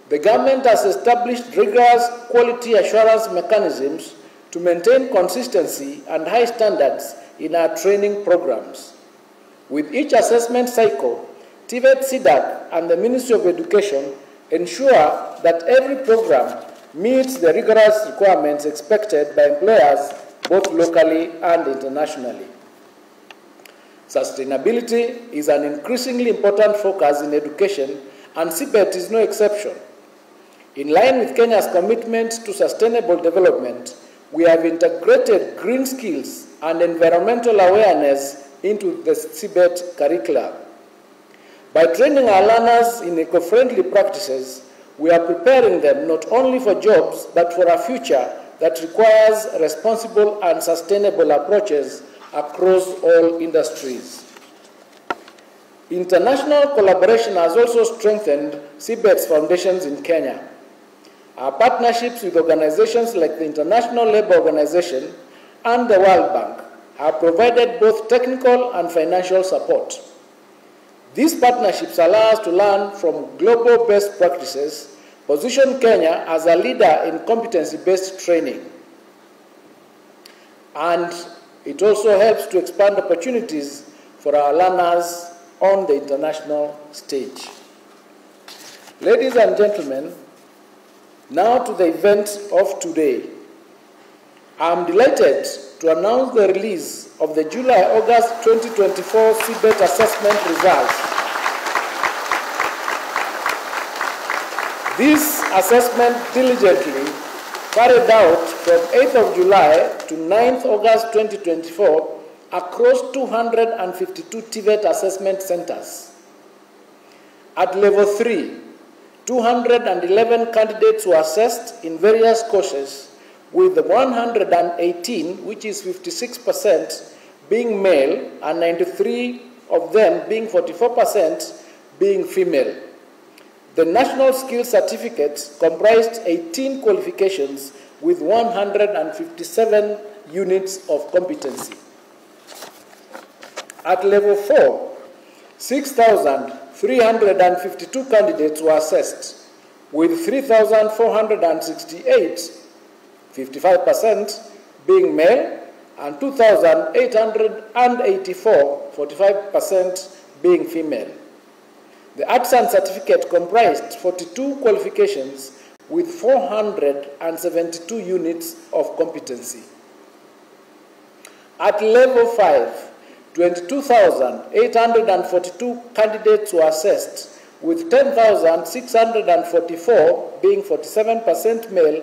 [SPEAKER 5] the government has established rigorous quality assurance mechanisms to maintain consistency and high standards in our training programs. With each assessment cycle, TVET SIDAC and the Ministry of Education ensure that every program meets the rigorous requirements expected by employers both locally and internationally. Sustainability is an increasingly important focus in education, and CBET is no exception. In line with Kenya's commitment to sustainable development, we have integrated green skills and environmental awareness into the CBET curricula. By training our learners in eco-friendly practices, we are preparing them not only for jobs, but for a future that requires responsible and sustainable approaches across all industries. International collaboration has also strengthened CBET's foundations in Kenya. Our partnerships with organizations like the International Labour Organization and the World Bank have provided both technical and financial support. These partnerships allow us to learn from global best practices, position Kenya as a leader in competency-based training, and it also helps to expand opportunities for our learners on the international stage. Ladies and gentlemen, now to the event of today. I am delighted to announce the release of the July-August 2024 CBET assessment results. This assessment diligently carried out from 8th of July to 9th August 2024 across 252 TVET assessment centers. At level 3, 211 candidates were assessed in various courses, with 118, which is 56%, being male and 93 of them, being 44%, being female. The National Skills Certificates comprised 18 qualifications with 157 units of competency. At level 4, 6,352 candidates were assessed, with 3,468, 55%, being male, and 2,884, 45%, being female. The Artisan Certificate comprised 42 qualifications with 472 units of competency. At level 5, 22,842 candidates were assessed, with 10,644 being 47% male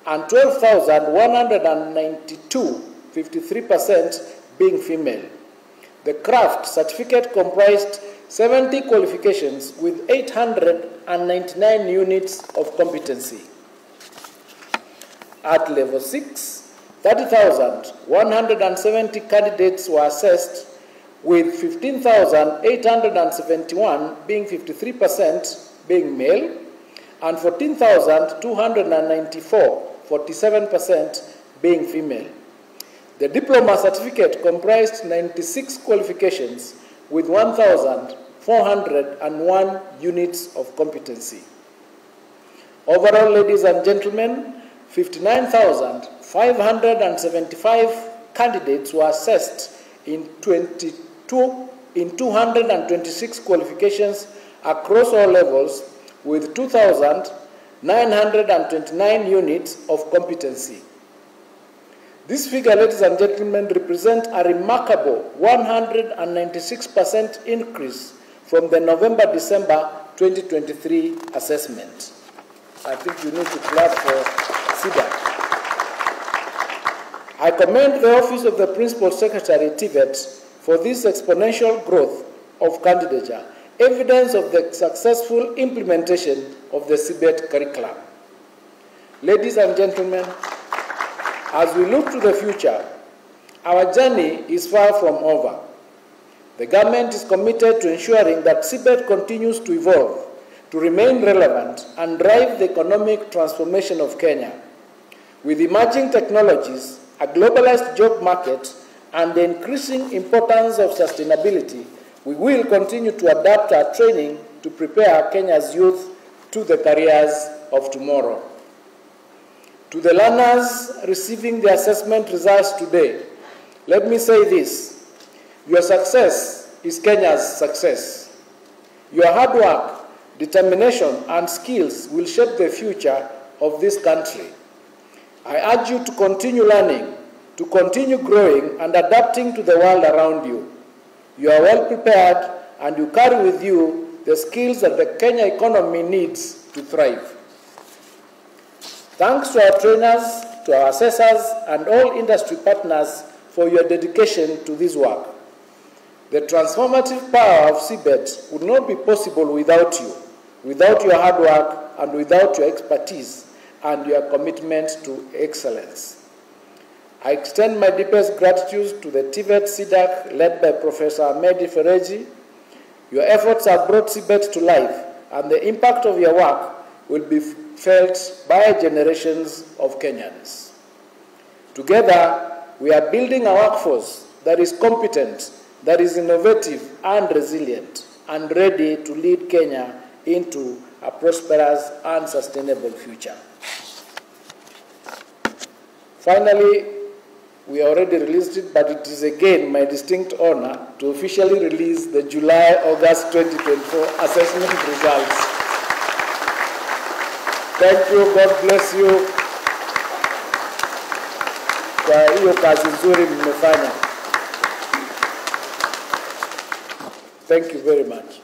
[SPEAKER 5] and 12,192, 53%, being female. The Craft Certificate comprised 70 qualifications with 899 units of competency. At level 6, 30,170 candidates were assessed, with 15,871 being 53% being male and 14,294, 47% being female. The Diploma Certificate comprised 96 qualifications with 1,401 units of competency. Overall, ladies and gentlemen, 59,575 candidates were assessed in 226 qualifications across all levels, with 2,929 units of competency. This figure, ladies and gentlemen, represents a remarkable 196% increase from the November-December 2023 assessment. I think you need to clap for CBET. I commend the Office of the Principal Secretary, TVET, for this exponential growth of candidature, evidence of the successful implementation of the CBET curriculum. Ladies and gentlemen, as we look to the future, our journey is far from over. The government is committed to ensuring that CBET continues to evolve, to remain relevant, and drive the economic transformation of Kenya. With emerging technologies, a globalized job market, and the increasing importance of sustainability, we will continue to adapt our training to prepare Kenya's youth to the careers of tomorrow. To the learners receiving the assessment results today, let me say this: your success is Kenya's success. Your hard work, determination, and skills will shape the future of this country. I urge you to continue learning, to continue growing and adapting to the world around you. You are well prepared and you carry with you the skills that the Kenya economy needs to thrive. Thanks to our trainers, to our assessors, and all industry partners for your dedication to this work. The transformative power of CBET would not be possible without you, without your hard work, and without your expertise and your commitment to excellence. I extend my deepest gratitude to the TVET CDAC led by Professor Ahmedi Fereji. Your efforts have brought CBET to life, and the impact of your work will be felt by generations of Kenyans. Together, we are building a workforce that is competent, that is innovative and resilient, and ready to lead Kenya into a prosperous and sustainable future. Finally, we already released it, but it is again my distinct honor to officially release the July-August 2024 assessment results. Thank you, God bless you kwa hiyo kazi nzuri mmefanya. Thank you very much.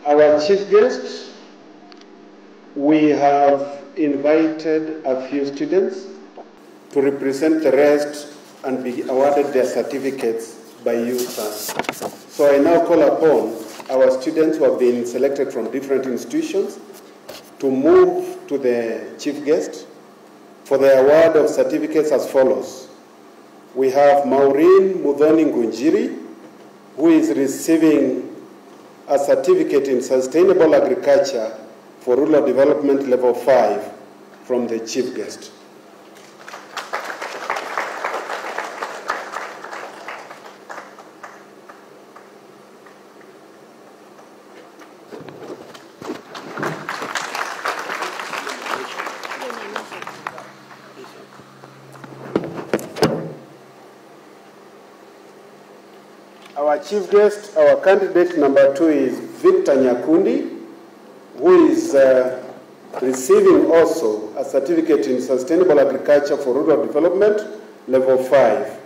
[SPEAKER 2] Our chief guest, we have invited a few students to represent the rest and be awarded their certificates by you, sir. So I now call upon our students who have been selected from different institutions to move to the chief guest for the award of certificates as follows. We have Maureen Mudhoni Ngunjiri, who is receiving a certificate in sustainable agriculture for rural development level 5 from the chief guest. Our chief guest, our candidate number 2 is Victor Nyakundi, who is receiving also a certificate in sustainable agriculture for rural development, level 5.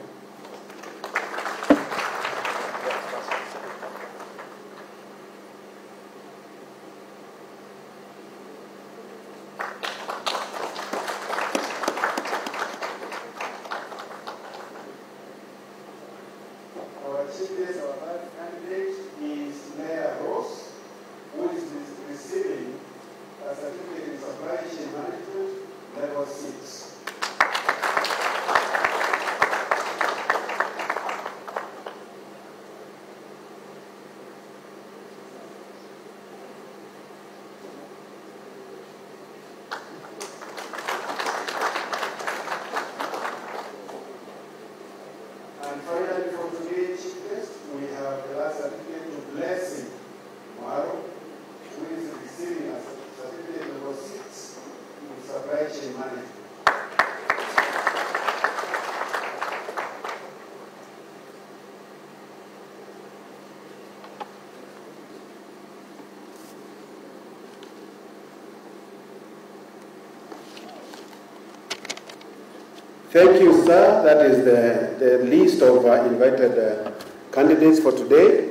[SPEAKER 2] Thank you, sir. That is the list of invited candidates for today.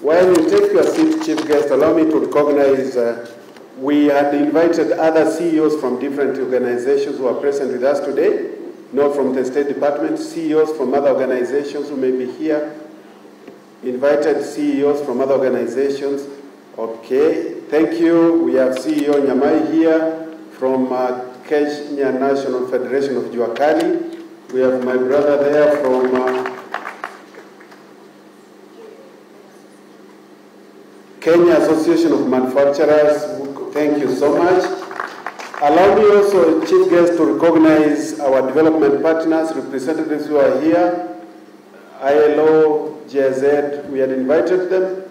[SPEAKER 2] While you take your seat, Chief Guest, allow me to recognize we had invited other CEOs from different organizations who are present with us today, not from the State Department, CEOs from other organizations who may be here, invited CEOs from other organizations. Okay, thank you. We have CEO Nyamai here from Kenya National Federation of Juakali. We have my brother there from Kenya Association of Manufacturers. Thank you so much. Allow me also, Chief Guest, to recognize our development partners, representatives who are here. ILO, GIZ, we had invited them.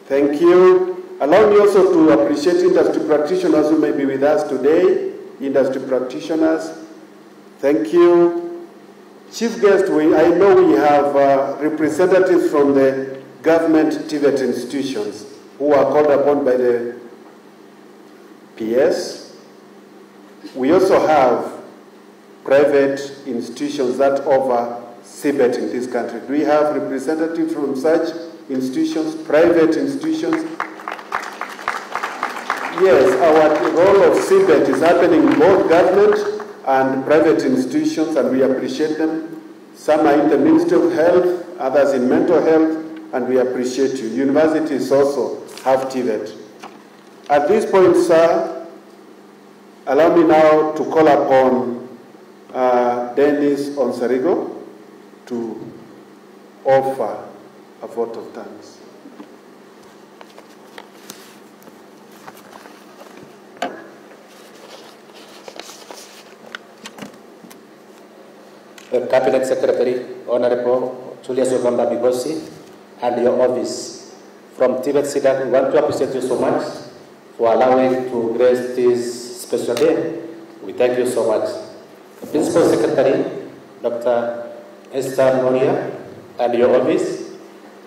[SPEAKER 2] Thank you. Allow me also to appreciate industry practitioners who may be with us today. Industry practitioners, thank you. Chief Guest, I know we have representatives from the government TVET institutions who are called upon by the PS. We also have private institutions that offer CBET in this country. Do we have representatives from such institutions, private institutions? Yes, our role of CBET is happening in both government and private institutions, and we appreciate them. Some are in the Ministry of Health, others in mental health, and we appreciate you. Universities also have TVET. At this point, sir, allow me now to call upon Dennis Onsarigo to offer a vote of thanks.
[SPEAKER 6] The Cabinet Secretary, Honorable Julius Ogamba Bigosi, and your office. From TVET SIDAC, we want to appreciate you so much for allowing to grace this special day. We thank you so much. The Principal Secretary, Dr. Esther Moria, and your office,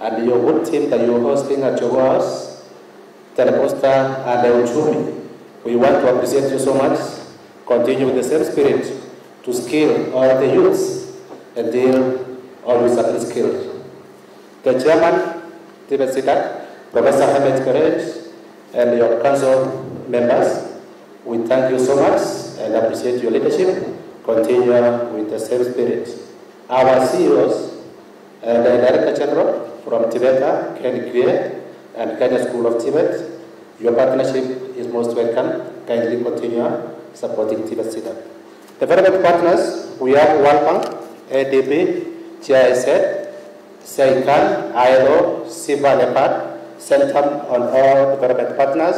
[SPEAKER 6] and your good team that you're hosting at your house, Teleposta and Uchumi. We want to appreciate you so much. Continue with the same spirit to skill all the youths until always are skilled. The Chairman, TVET SIDAC, Professor Ahmed Courage, and your council members, we thank you so much and appreciate your leadership. Continue with the same spirit. Our CEOs, the Director General from TVET, Ken Kwe, and Kenya School of TVET, your partnership is most welcome. Kindly continue supporting TVET SIDAC. Development partners, we have Walpang, ADB, GIZ, Saikan, ILO, SIVA, Nepal, Centum on all development partners.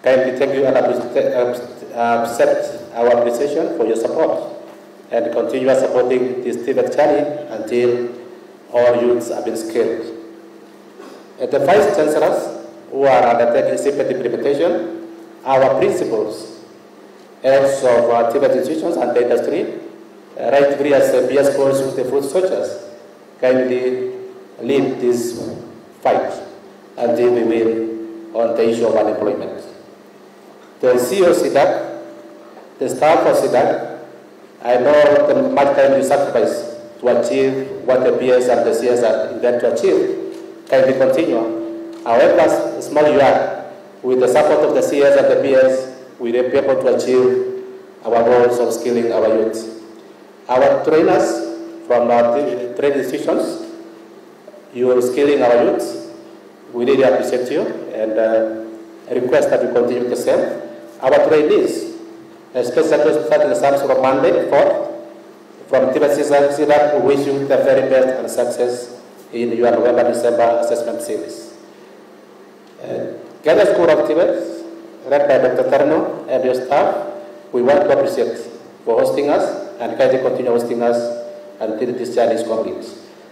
[SPEAKER 6] Kindly thank you and accept our appreciation for your support and continue supporting this TVET journey until all youths have been skilled. At the Vice Chancellors who are undertaking CBET implementation, our principals, heads of TVET institutions and the industry, right through as BS course with the food soldiers, kindly lead this fight until we win on the issue of unemployment. The CEO of SIDAC, the staff of SIDAC, I know the much time you sacrifice to achieve what the PS and the CS are intended to achieve. Kindly continue. However small you are, with the support of the CS and the PS, we will be able to achieve our goals of skilling our youth. Our trainers from our training institutions, you are skilling our youth. We really appreciate you and request that you continue the same. Our trainees, especially starting some sort of mandate from TVET SIDAC, we wish you the very best and success in your November-December assessment series. Kenya School of TVET, led by Dr. Terno and your staff, we want to appreciate for hosting us and kindly continue hosting us until this journey is complete.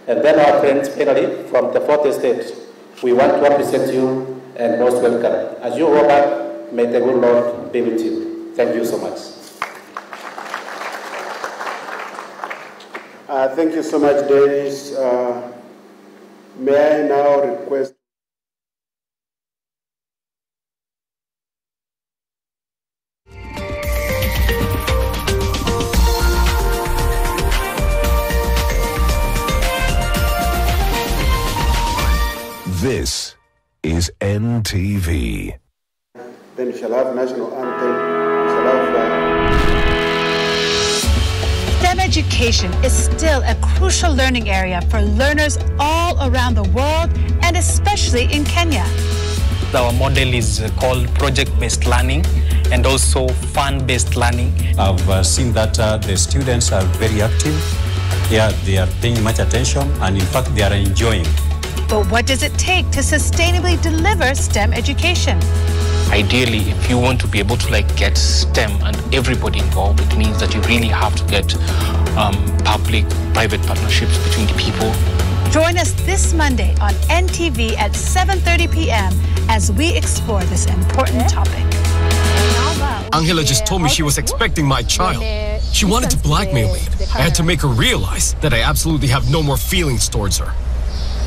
[SPEAKER 6] And then our friends finally from the fourth estate, we want to appreciate you and most welcome. As you go back, may the good Lord be with you. Thank you so much.
[SPEAKER 2] Thank you so much, Dennis. May I now request
[SPEAKER 7] is NTV.
[SPEAKER 2] Then we shall have national anthem. We shall have...
[SPEAKER 8] STEM education is still a crucial learning area for learners all around the world and especially in Kenya.
[SPEAKER 9] Our model is called project-based learning and also fun-based learning.
[SPEAKER 10] I've seen that the students are very active. Yeah, they are paying much attention and in fact they are enjoying.
[SPEAKER 8] But what does it take to sustainably deliver STEM education?
[SPEAKER 9] Ideally, if you want to be able to get STEM and everybody involved, it means that you really have to get public-private partnerships between the people.
[SPEAKER 8] Join us this Monday on NTV at 7:30 p.m. as we explore this important topic.
[SPEAKER 11] Angela just told me she was expecting my child. She wanted to blackmail me. I had to make her realize that I absolutely have no more feelings towards her.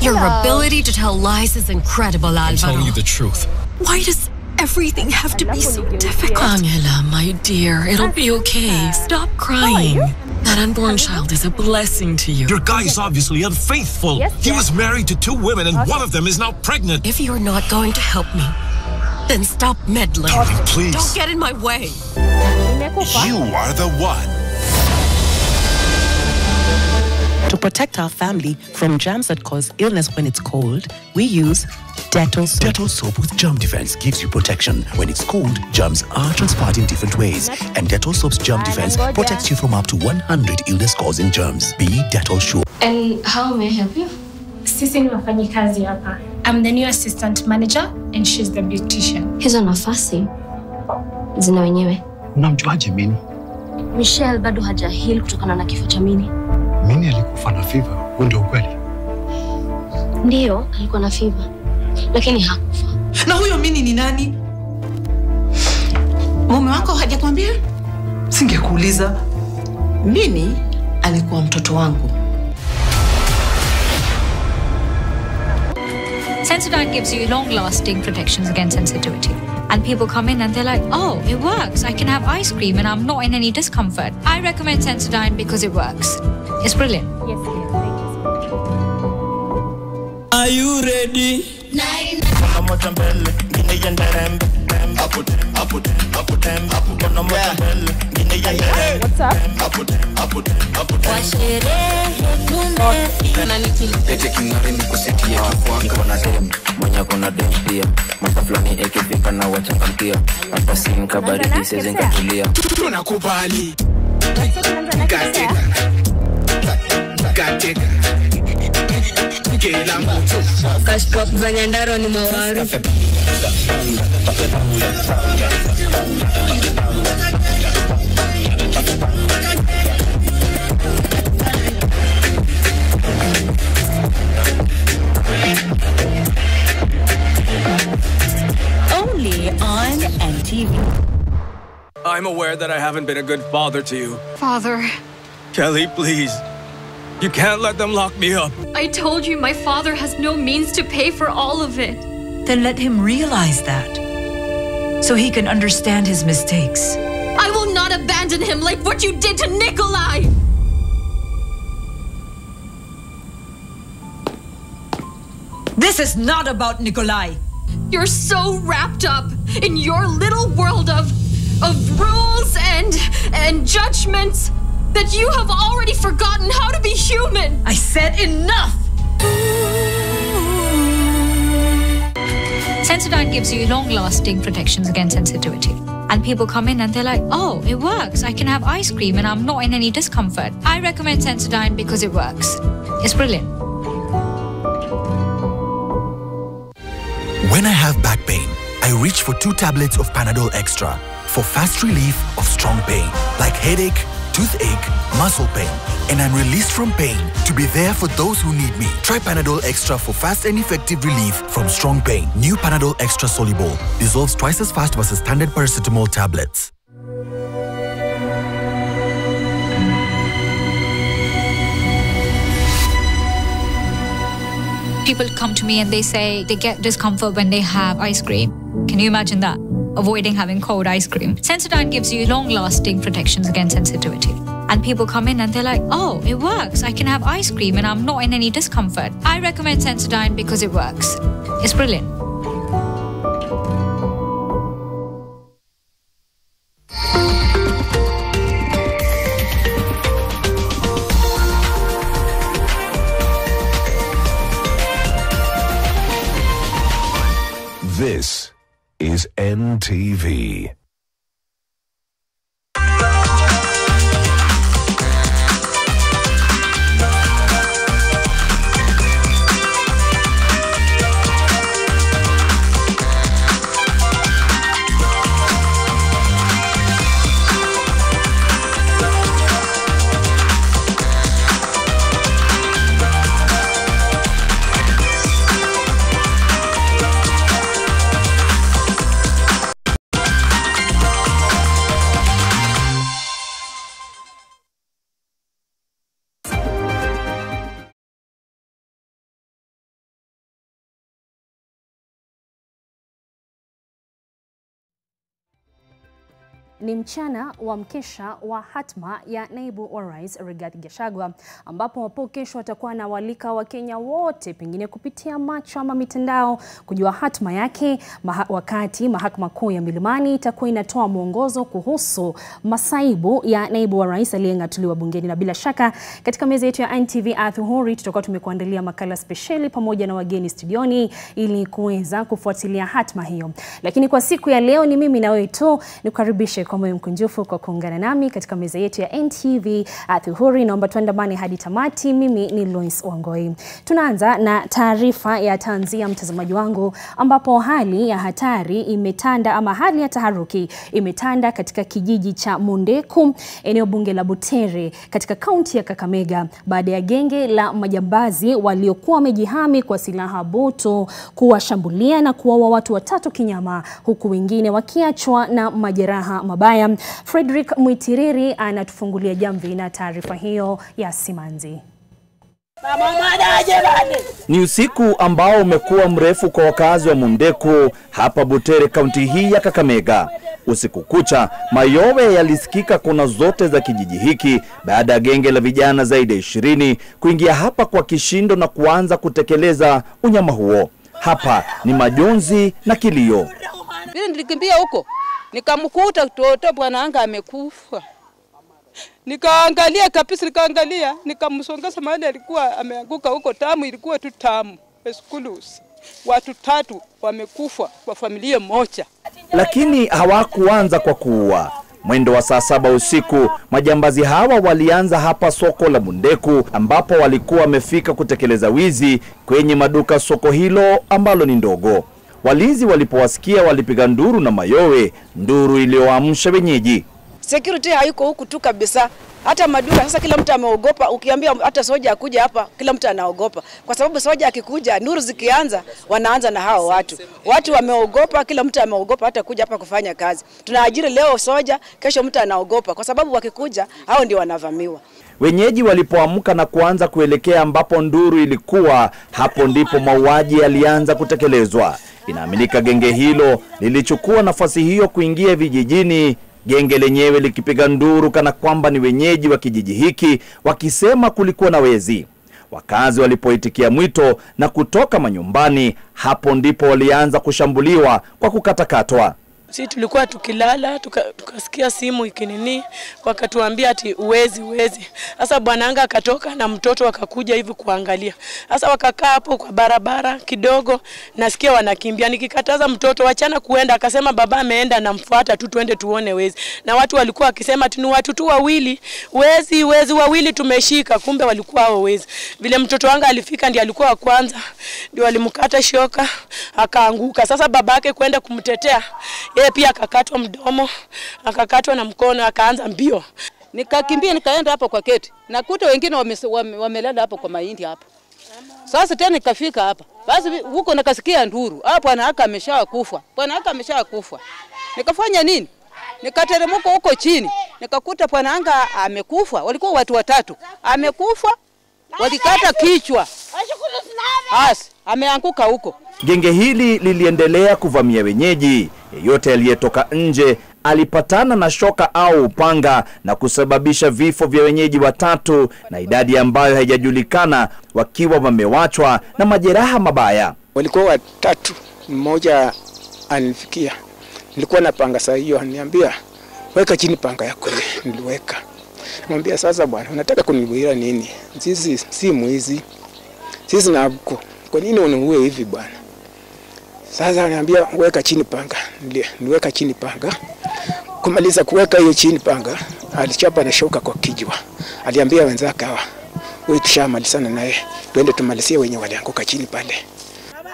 [SPEAKER 12] Your ability to tell lies is incredible, Alvaro.
[SPEAKER 11] I'm telling you the truth.
[SPEAKER 12] Why does everything have to be so difficult? Angela, my dear, it'll be okay. Stop crying. That unborn child is a blessing to you.
[SPEAKER 13] Your guy is obviously unfaithful. He was married to 2 women and one of them is now pregnant.
[SPEAKER 12] If you're not going to help me, then stop meddling.
[SPEAKER 13] Darling, please.
[SPEAKER 12] Don't get in my way.
[SPEAKER 13] You are the one.
[SPEAKER 14] To protect our family from germs that cause illness when it's cold, we use Dettol soap.
[SPEAKER 15] Dettol soap with germ defense gives you protection. When it's cold, germs are transferred in different ways. And Dettol soap's germ defense protects you from up to 100 illness-causing germs. Be Dettol sure.
[SPEAKER 16] And how may I help you?
[SPEAKER 17] Sisi ni wafanyikazi hapa. I'm the new assistant manager and she's the beautician.
[SPEAKER 16] Hizo nafasi zina wenyewe.
[SPEAKER 15] Unamjuaje Mini?
[SPEAKER 16] Michelle bado hajahili kutokana na kifo cha Mini.
[SPEAKER 15] Mini alikufa na fever, huo ndio ukweli?
[SPEAKER 16] Ndio, alikuwa na fever. Lakini hakufa.
[SPEAKER 18] Na huyo Mini ni nani? Mume wako hajakwambia? Singekuuliza. Mini alikuwa mtoto wangu.
[SPEAKER 19] Sensodyne gives you long-lasting protections against sensitivity. And people come in and they're like, oh, it works. I can have ice cream and I'm not in any discomfort. I recommend Sensodyne because it works. It's brilliant.
[SPEAKER 17] Yes, thank you.
[SPEAKER 20] Are you ready?
[SPEAKER 17] What's up?
[SPEAKER 20] Kashpop Vanyandaro ni mawaru.
[SPEAKER 8] Only on NTV.
[SPEAKER 11] I'm aware that I haven't been a good father to you.
[SPEAKER 12] Father.
[SPEAKER 11] Kelly, please. You can't let them lock me up.
[SPEAKER 12] I told you my father has no means to pay for all of it.
[SPEAKER 21] Then let him realize that, so he can understand his mistakes.
[SPEAKER 12] I will not abandon him like what you did to Nikolai!
[SPEAKER 21] This is not about Nikolai.
[SPEAKER 12] You're so wrapped up in your little world of rules and judgments that you have already forgotten how to be human.
[SPEAKER 21] I said enough!
[SPEAKER 19] Sensodyne gives you long-lasting protections against sensitivity. And people come in and they're like, oh, it works. I can have ice cream and I'm not in any discomfort. I recommend Sensodyne because it works. It's brilliant.
[SPEAKER 15] When I have back pain, I reach for 2 tablets of Panadol Extra for fast relief of strong pain, like headache, toothache, muscle pain, and I'm released from pain to be there for those who need me. Try Panadol Extra for fast and effective relief from strong pain. New Panadol Extra Soluble dissolves twice as fast versus standard paracetamol tablets.
[SPEAKER 19] People come to me and they say they get discomfort when they have ice cream. Can you imagine that? Avoiding having cold ice cream. Sensodyne gives you long-lasting protections against sensitivity. And people come in and they're like, oh, it works. I can have ice cream and I'm not in any discomfort. I recommend Sensodyne because it works. It's brilliant.
[SPEAKER 7] NTV.
[SPEAKER 1] Ni mchana wa mkesha wa hatma ya naibu wa rais Rigathi Gachagua, ambapo hapo kesho watakuwa na walika wa Kenya wote pengine kupitia macho ama mitandao kujua hatma yake, wakati mahakama kuu ya Milimani itakuwa inatoa mwongozo kuhusu masaibu ya naibu wa rais aliyeng'atuliwa bungeni. Na bila shaka katika meza yetu ya NTV Adhuhuri tutakuwa tumekuandalia makala speciali pamoja na wageni studioni ili kuweza kufuatilia hatma hiyo. Lakini kwa siku ya leo ni mimi na wewe tu, nikukaribishe kwa moyo mkunjufu kwa kuungana nami katika meza yetu ya NTV Adhuhuri. Naomba tuandamane hadi tamati. Mimi ni Lois Wangoi. Tunaanza na taarifa ya tanzia, mtazamaji wangu, ambapo hali ya hatari imetanda ama hali ya taharuki imetanda katika kijiji cha Mundeku, eneo bunge la Butere katika kaunti ya Kakamega, baada ya genge la majambazi waliokuwa wamejihami kwa silaha butu kuwashambulia na kuwaua watu 3 kinyama, huku wengine wakiachwa na majeraha mabaya. Frederick Mwitiriri anatufungulia jamvi na taarifa hiyo ya simanzi.
[SPEAKER 22] Ni usiku ambao umekuwa mrefu kwa wakazi wa Mundeku hapa Butere, kaunti hii ya Kakamega. Usiku kucha mayowe yalisikika kona zote za kijiji hiki baada ya genge la vijana zaidi ya 20 kuingia hapa kwa kishindo na kuanza kutekeleza unyama huo. Hapa ni majonzi na kilio.
[SPEAKER 23] Mimi nilikimbia huko, nikamkuta mtoto bwananga amekufa. Nikaangalia kabisa, nikamsongeza mahali alikuwa ameanguka huko. Tamu ilikuwa tu tamu. Eskulus. Watu 3 wamekufa kwa familia moja.
[SPEAKER 22] Lakini hawakuanza kwa kuua. Mwendo wa saa 7 usiku, majambazi hawa walianza hapa soko la Mundeku, ambapo walikuwa wamefika kutekeleza wizi kwenye maduka soko hilo ambalo ni ndogo. Walinzi walipowasikia walipiga nduru na mayowe, nduru iliyoamsha wenyeji.
[SPEAKER 23] Security hayuko huku tu kabisa. Hata maduka sasa kila mtu ameogopa. Ukiambia hata soja akuja hapa, kila mtu anaogopa. Kwa sababu soja akikuja, nduru zikianza, wanaanza na hao watu. Watu wameogopa, kila mtu ameogopa hata kuja hapa kufanya kazi. Tunaajiri leo soja, kesho mtu anaogopa kwa sababu wakikuja hao ndio wanavamiwa.
[SPEAKER 22] Wenyeji walipoamka na kuanza kuelekea ambapo nduru ilikuwa, hapo ndipo mauaji yalianza kutekelezwa. Inaaminika genge hilo lilichukua nafasi hiyo kuingia vijijini, genge lenyewe likipiga nduru kana kwamba ni wenyeji wa kijiji hiki, wakisema kulikuwa na wezi. Wakazi walipoitikia mwito na kutoka manyumbani, hapo ndipo walianza kushambuliwa kwa kukatakatwa.
[SPEAKER 24] Sisi tulikuwa tukilala, tukasikia simu ikinini, wakatuambia ati uwezi. Sasa bwananga akatoka na mtoto wakakuja hivi kuangalia. Sasa wakakaa hapo kwa barabara kidogo, nasikia wanakimbia. Nikikataza mtoto wachana kuenda, akasema baba ameenda na mfuata tu twende tuone wezi. Na watu walikuwa wakisema ati ni watu tu wawili, wezi wawili tumeshika, kumbe walikuwa hao wezi. Vile mtoto wangu alifika ndiye alikuwa wa kwanza, ndio walimkata shoka akaanguka. Sasa babake kwenda kumtetea, yeye pia akakatwa mdomo, akakatwa na mkono, akaanza mbio. Nikakimbia nikaenda hapo kwa keti. Nakuta wengine wamelala hapo kwa mahindi hapo. Sasa tena nikafika hapa. Basi huko nikasikia nduru. Hapo anaka ameshakufa. Bwananga ameshakufa. Nikafanya nini? Nikateremka huko chini. Nikakuta bwananga amekufa. Walikuwa watu 3. Amekufa. Walikata kichwa. Basi ameanguka huko.
[SPEAKER 22] Genge hili liliendelea kuvamia wenyeji. Yeyote aliyetoka nje alipatana na shoka au upanga na kusababisha vifo vya wenyeji 3 na idadi ambayo haijajulikana, wakiwa wamewachwa na majeraha mabaya.
[SPEAKER 25] Walikuwa 3, mmoja anifikia. Nilikuwa na panga saa hiyo, ananiambia weka chini panga yako. Niliweka. Namwambia sasa bwana, unataka kunibuira nini? Sisi si mwizi. Sisi na kwa nini unaue hivi bwana? Sasa ananiambia weka chini panga. Niweka chini panga. Kumaliza kuweka hiyo chini panga, alichapa na shoka kwa kijwa. Aliambia wenzake hawa, wewe tushamalizana naye, twende tumalizie wenye walianguka chini pale.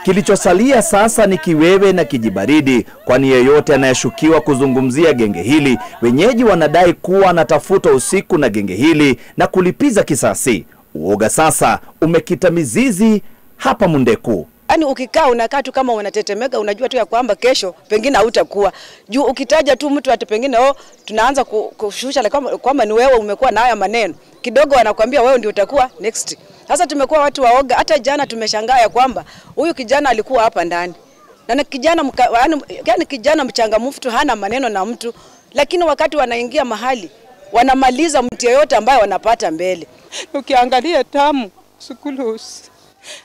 [SPEAKER 22] Kilichosalia sasa ni kiwewe na kijibaridi, kwani yeyote anayeshukiwa kuzungumzia genge hili, wenyeji wanadai kuwa anatafuta usiku na genge hili na kulipiza kisasi. Uoga sasa umekita mizizi hapa Mundeku.
[SPEAKER 23] Yaani ukikaa unakaa tu kama unatetemeka, unajua tu ya kwamba kesho pengine hautakuwa. Juu ukitaja tu mtu ati pengine tunaanza kushusha kwamba ni wewe umekuwa na haya maneno. Kidogo wanakuambia wewe ndio utakuwa next. Sasa tumekuwa watu waoga. Hata jana tumeshangaa ya kwamba huyu kijana alikuwa hapa ndani. Na kijana mchangamfu tu, hana maneno na mtu, lakini wakati wanaingia mahali wanamaliza mtu yeyote ambaye wanapata mbele.
[SPEAKER 24] Ukiangalia tamu sukulusi.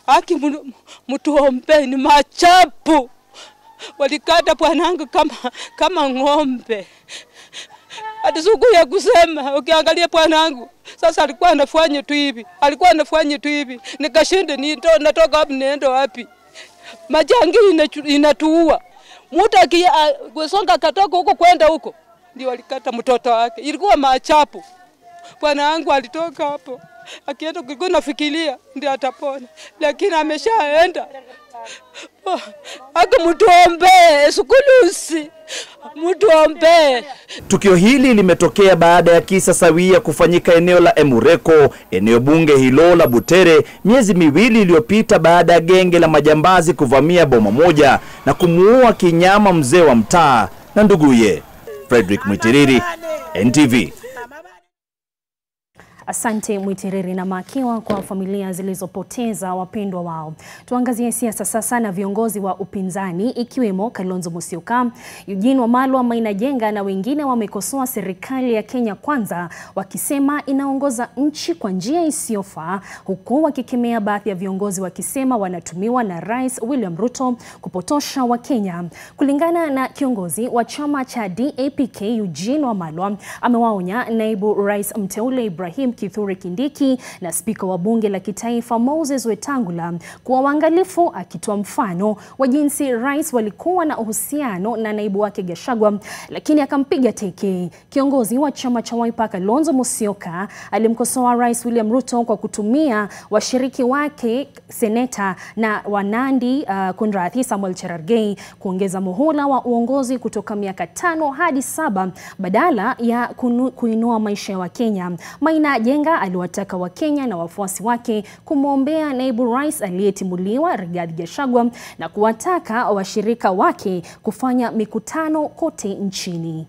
[SPEAKER 24] Haki mtuombe ni machapu. Walikata bwanangu kama ng'ombe. Hata siku ya kusema ukiangalia bwanangu sasa alikuwa anafanya tu hivi. Nikashinde natoka hapo niende wapi? Majangi inatuua. Mtu akisonga katoka huko kwenda huko ndio walikata mtoto wake. Ilikuwa machapu. Bwanangu alitoka hapo. Akienda kulikuwa nafikiria ndio atapona, lakini ameshaenda. Mtuombe sukulusi, mtuombe.
[SPEAKER 22] Tukio hili limetokea baada ya kisa sawia kufanyika eneo la Emureko, eneo bunge hilo la Butere, miezi miwili iliyopita baada ya genge la majambazi kuvamia boma moja na kumuua kinyama mzee wa mtaa na nduguye. Frederick Mwitiriri, NTV.
[SPEAKER 1] Asante Mwitiriri na Makiwa kwa familia zilizopoteza wapendwa wao. Tuangazie siasa sasa na viongozi wa upinzani ikiwemo Kalonzo Musyoka, Eugene Wamalwa, Maina Jenga na wengine wamekosoa serikali ya Kenya Kwanza wakisema inaongoza nchi kwa njia isiyofaa, huku wakikemea baadhi ya viongozi wakisema wanatumiwa na Rais William Ruto kupotosha Wakenya. Kulingana na kiongozi wa chama cha DAP-K Eugene Wamalwa, amewaonya naibu rais mteule Ibrahim Kithure Kindiki na spika wa bunge la kitaifa Moses Wetangula kuwa waangalifu, akitoa mfano wa jinsi rais walikuwa na uhusiano na naibu wake Gachagua lakini akampiga teke. Kiongozi wa chama cha Wiper Kalonzo Musyoka alimkosoa Rais William Ruto kwa kutumia washiriki wake seneta na wanandi Kunrathi Samuel Cherargei kuongeza muhula wa uongozi kutoka miaka 5 hadi 7 badala ya kuinua maisha ya Wakenya. Maina Jenga aliwataka Wakenya na wafuasi wake kumwombea naibu rais aliyetimuliwa Rigathi Gachagua na kuwataka washirika wake kufanya mikutano kote nchini.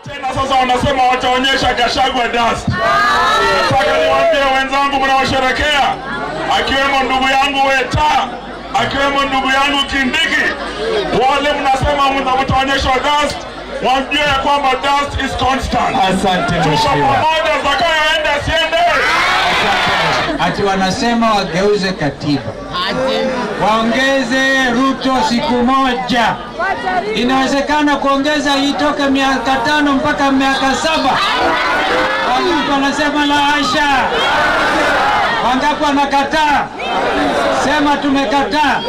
[SPEAKER 2] Tena sasa wanasema wataonyesha Gachagua dust. Nataka niwaambie wenzangu mnaosherekea, akiwemo ndugu yangu Weta, akiwemo ndugu yangu Kindiki, wale mnasema mtaonyesha dust, wajue ya kwamba dust is constant.
[SPEAKER 3] Asante mheshimiwa.
[SPEAKER 2] Pamoja zakayoenda siende.
[SPEAKER 3] Ati wanasema wageuze katiba. Waongeze Ruto siku moja. Inawezekana kuongeza itoke miaka 5 mpaka miaka 7. Wangapi wanasema la hasha? Wangapi wanakataa? Sema tumekataa.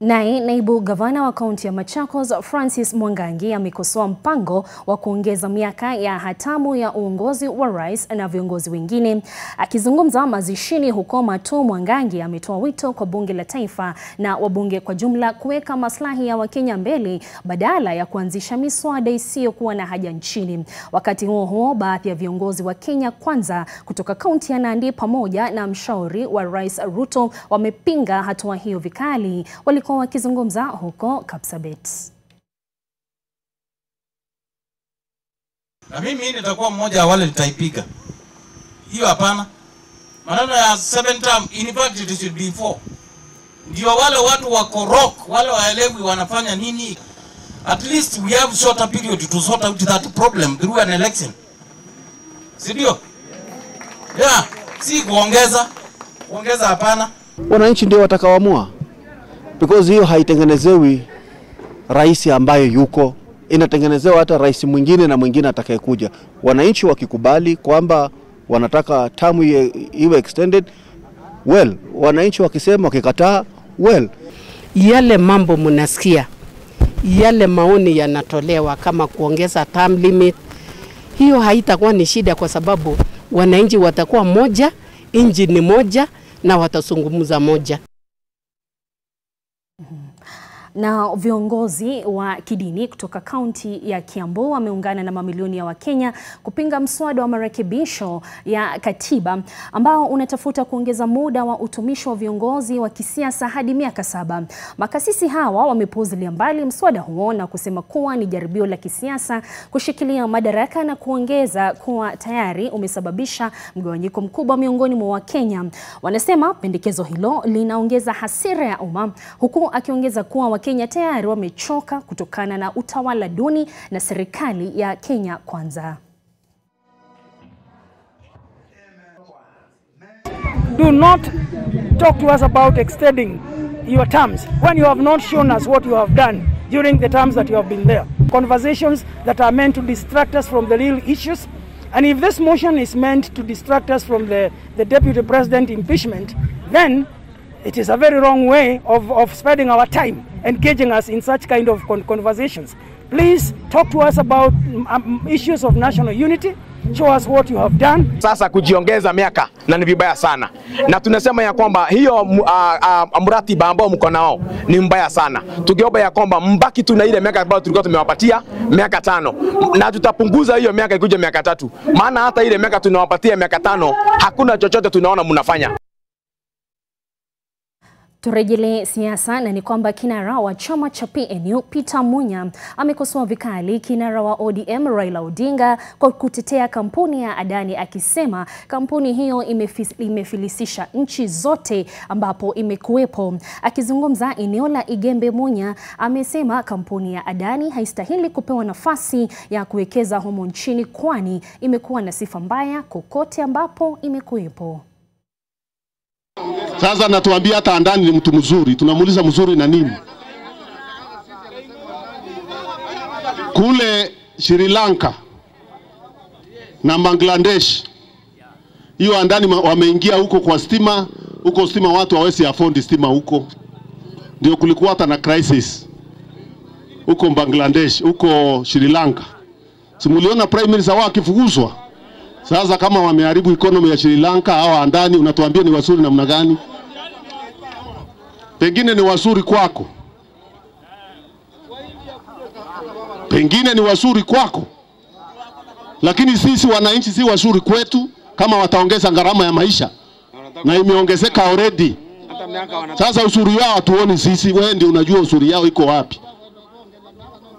[SPEAKER 1] Naye naibu gavana wa kaunti ya Machakos Francis Mwangangi amekosoa mpango wa kuongeza miaka ya hatamu ya uongozi wa rais na viongozi wengine. Akizungumza mazishini huko Matu, Mwangangi ametoa wito kwa bunge la taifa na wabunge kwa jumla kuweka maslahi ya Wakenya mbele badala ya kuanzisha miswada isiyokuwa na haja nchini. Wakati huo huo, baadhi ya viongozi wa Kenya Kwanza kutoka kaunti ya Nandi pamoja na mshauri wa Rais Ruto wamepinga hatua hiyo vikali. Wakizungumza huko Kapsabet.
[SPEAKER 3] Na mimi nitakuwa mmoja wale nitaipiga. Hiyo hapana. Maneno ya 7 term, in fact it should be 4. Ndio wale watu wa korok, wale waelewi wanafanya nini. At least we have shorter period to sort out that problem through an election. Sidio? Yeah, si kuongeza hapana.
[SPEAKER 4] Wananchi ndio watakaoamua. Because hiyo haitengenezewi rais ambaye yuko, inatengenezewa hata rais mwingine na mwingine atakayekuja. Wananchi wakikubali kwamba wanataka tamu iwe extended, well, wananchi wakisema, wakikataa, well.
[SPEAKER 5] Yale mambo mnasikia, yale maoni yanatolewa kama kuongeza term limit, hiyo haitakuwa ni shida kwa sababu wananchi watakuwa moja, nchi ni moja na watazungumza moja.
[SPEAKER 1] Na viongozi wa kidini kutoka kaunti ya Kiambu wameungana na mamilioni ya Wakenya kupinga mswada wa marekebisho ya katiba ambao unatafuta kuongeza muda wa utumishi wa viongozi wa kisiasa hadi miaka 7. Makasisi hawa wamepuuzilia mbali mswada huo na kusema kuwa ni jaribio la kisiasa kushikilia madaraka na kuongeza kuwa tayari umesababisha mgawanyiko mkubwa miongoni mwa Wakenya. Wanasema pendekezo hilo linaongeza hasira ya umma, huku akiongeza kuwa Wakenya tayari wamechoka kutokana na utawala duni na serikali ya Kenya Kwanza.
[SPEAKER 6] Do not talk to us about extending your terms when you have not shown us what you have done during the terms that you have been there. Conversations that are meant to distract us from the real issues. And if this motion is meant to distract us from the Deputy President impeachment, then it is a very wrong way of spending our time, engaging us in such kind of conversations. Please talk to us about issues of national unity. Show us what you have done.
[SPEAKER 9] Sasa kujiongeza miaka na ni vibaya sana. Na tunasema ya kwamba hiyo mratiba ambao mko nao ni mbaya sana. Tukiomba ya kwamba mbaki tu na ile miaka ambayo tulikuwa tumewapatia miaka 5. Na tutapunguza hiyo miaka ikuje miaka 3. Maana hata ile miaka tunawapatia miaka 5 hakuna chochote tunaona mnafanya.
[SPEAKER 1] Turejelee siasa na ni kwamba kinara wa chama cha PNU Peter Munya amekosoa vikali kinara wa ODM Raila Odinga kwa kutetea kampuni ya Adani, akisema kampuni hiyo imefilisisha nchi zote ambapo imekuwepo. Akizungumza eneo la Igembe, Munya amesema kampuni ya Adani haistahili kupewa nafasi ya kuwekeza humo nchini, kwani imekuwa na sifa mbaya kokote ambapo imekuwepo.
[SPEAKER 10] Sasa natuambia hata Adani ni mtu mzuri. Tunamuuliza mzuri na nini? Kule Sri Lanka na Bangladesh, hiyo Adani wameingia huko kwa stima. Huko stima watu hawezi afford stima huko. Ndio kulikuwa hata na crisis huko Bangladesh, huko Sri Lanka. Simuliona prime minister wao akifukuzwa. Sasa kama wameharibu economy ya Sri Lanka au Adani, unatuambia ni wazuri namna gani? Pengine ni wazuri kwako. Pengine ni wazuri kwako. Lakini sisi wananchi si wazuri kwetu kama wataongeza gharama ya maisha. Na imeongezeka already. Sasa usuri wao hatuoni sisi, wewe ndio unajua usuri yao iko wapi.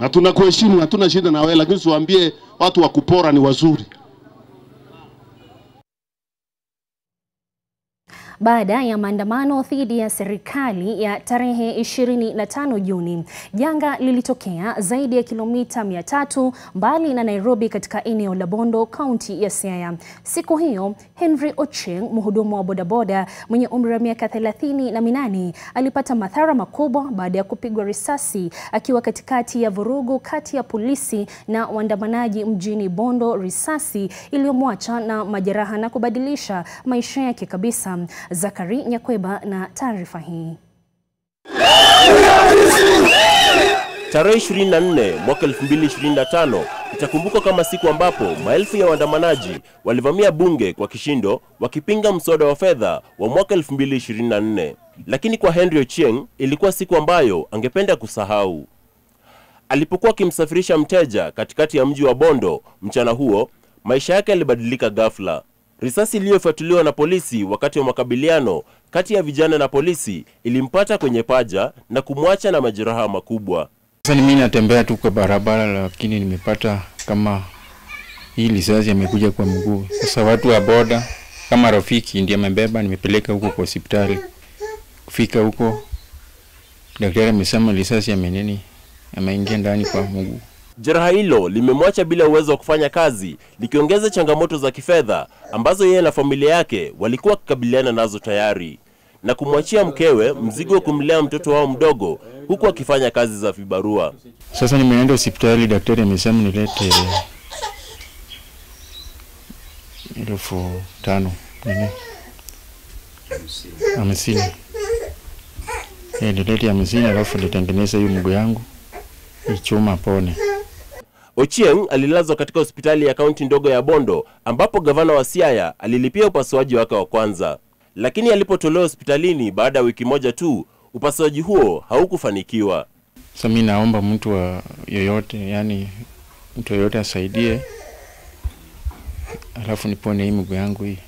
[SPEAKER 10] Na tunakuheshimu, hatuna shida na wewe, lakini usiwaambie watu wa kupora ni wazuri.
[SPEAKER 1] Baada ya maandamano dhidi ya serikali ya tarehe 25 Juni, janga lilitokea zaidi ya kilomita 300 mbali na Nairobi katika eneo la Bondo, kaunti ya Siaya. Siku hiyo, Henry Ochieng, mhudumu wa bodaboda mwenye umri wa miaka 38, alipata madhara makubwa baada ya kupigwa risasi akiwa katikati ya vurugu kati ya polisi na waandamanaji mjini Bondo, risasi iliyomwacha na majeraha na kubadilisha maisha yake kabisa. Zakari Nyakweba na taarifa hii.
[SPEAKER 13] Tarehe 24 mwaka 2025 itakumbuka kama siku ambapo maelfu ya waandamanaji walivamia bunge kwa kishindo wakipinga mswada wa fedha wa mwaka 2024. Lakini kwa Henry Ochieng ilikuwa siku ambayo angependa kusahau. Alipokuwa akimsafirisha mteja katikati ya mji wa Bondo mchana huo, maisha yake yalibadilika ghafla. Risasi iliyofuatiliwa na polisi wakati wa makabiliano kati ya vijana na polisi ilimpata kwenye paja na kumwacha na majeraha makubwa.
[SPEAKER 26] Sasa mimi natembea tu kwa barabara, lakini nimepata kama hii risasi imekuja kwa mguu. Sasa watu wa boda kama rafiki ndiye amebeba, nimepeleka huko kwa hospitali. Kufika huko daktari amesema risasi ameingia ndani kwa mguu.
[SPEAKER 13] Jeraha hilo limemwacha bila uwezo wa kufanya kazi, likiongeza changamoto za kifedha ambazo yeye na familia yake walikuwa kukabiliana nazo tayari, na kumwachia mkewe mzigo wa kumlea mtoto wao mdogo huku akifanya kazi za vibarua.
[SPEAKER 26] Sasa nimeenda hospitali, daktari amesema nilete 5,000. hamsini. Nilete hamsini alafu nitengeneze hiyo mguu yangu ichuma pone.
[SPEAKER 13] Ochieng alilazwa katika hospitali ya kaunti ndogo ya Bondo ambapo gavana wa Siaya alilipia upasuaji wake wa kwanza. Lakini alipotolewa hospitalini baada ya wiki moja tu, upasuaji huo haukufanikiwa.
[SPEAKER 26] Sasa mimi naomba mtu wa yoyote, yani mtu yoyote asaidie alafu nipone hii mguu yangu hii.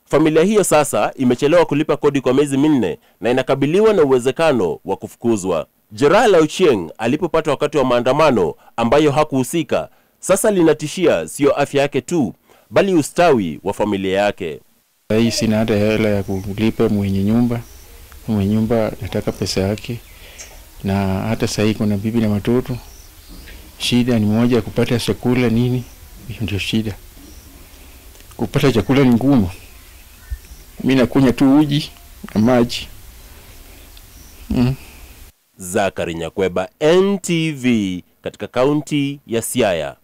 [SPEAKER 13] Familia hiyo sasa imechelewa kulipa kodi kwa miezi 4 na inakabiliwa na uwezekano wa kufukuzwa. Jeraha la Ochieng alipopata wakati wa maandamano ambayo hakuhusika, sasa linatishia sio afya yake tu, bali ustawi wa familia yake.
[SPEAKER 26] Hii sina hata hela ya kulipa mwenye nyumba. Mwenye nyumba nataka pesa yake. Na hata sasa kuna bibi na watoto. Shida ni moja, kupata chakula nini? Hiyo ndio shida. Kupata chakula ni ngumu. Mimi nakunywa tu uji na maji.
[SPEAKER 13] Zakari Nyakweba, NTV, katika kaunti ya Siaya.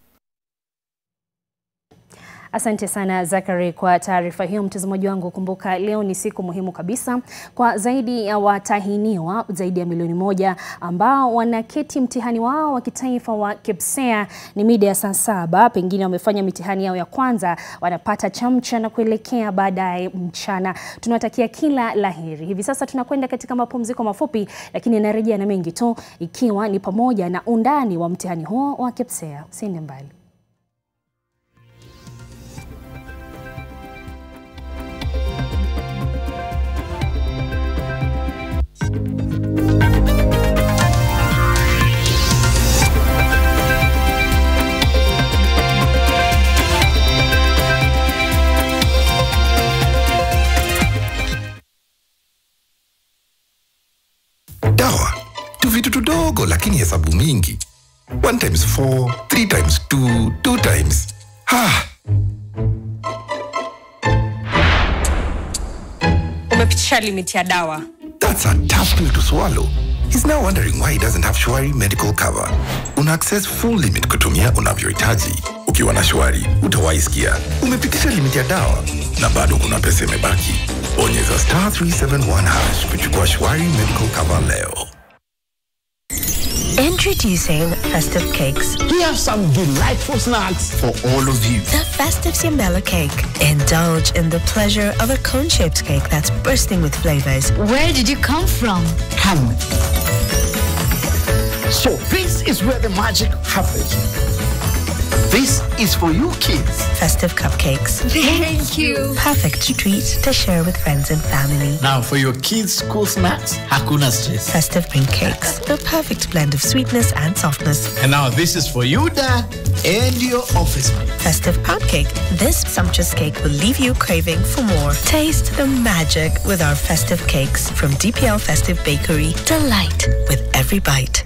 [SPEAKER 1] Asante sana Zakari kwa taarifa hiyo. Mtazamaji wangu, kumbuka leo ni siku muhimu kabisa kwa zaidi ya watahiniwa zaidi ya milioni 1 ambao wanaketi mtihani wao wa kitaifa wa KPSEA. Ni mida ya saa 7, pengine wamefanya mitihani yao ya kwanza, wanapata chamcha na kuelekea baadaye mchana. Tunawatakia kila laheri. Hivi sasa tunakwenda katika mapumziko mafupi, lakini narejea na mengi tu, ikiwa ni pamoja na undani wa mtihani huo wa KPSEA. Usiende mbali.
[SPEAKER 8] Dawa, tu vitu tudogo lakini hesabu mingi. 1 times 4, 3 times 2, 2 times.
[SPEAKER 14] Umepitisha limit ya dawa.
[SPEAKER 8] That's a tough pill to swallow. He's now wondering why he doesn't have Shwari medical cover. Una access full limit kutumia unavyohitaji. Ukiwa na Shwari, utawaisikia umepitisha limit ya dawa na bado kuna pesa imebaki. Bonyeza *371# kuchukua Shwari medical cover leo.
[SPEAKER 16] Introducing Festive Cakes.
[SPEAKER 8] We have some delightful snacks for all of you.
[SPEAKER 16] The Festive Simbella Cake. Indulge in the pleasure of a cone-shaped cake that's bursting with flavors. Where did you come from?
[SPEAKER 8] Come. So this is where the magic happens. This is for you kids.
[SPEAKER 16] Festive cupcakes. Thank you. Perfect treat to share with friends and family.
[SPEAKER 8] Now for your kids' school snacks, hakuna stress.
[SPEAKER 16] Festive pink cakes. The perfect blend of sweetness and softness.
[SPEAKER 8] And now this is for you, Dad, and your office mate.
[SPEAKER 16] Festive pound cake. This sumptuous cake will leave you craving for more. Taste the magic with our festive cakes from DPL Festive Bakery. Delight with every bite.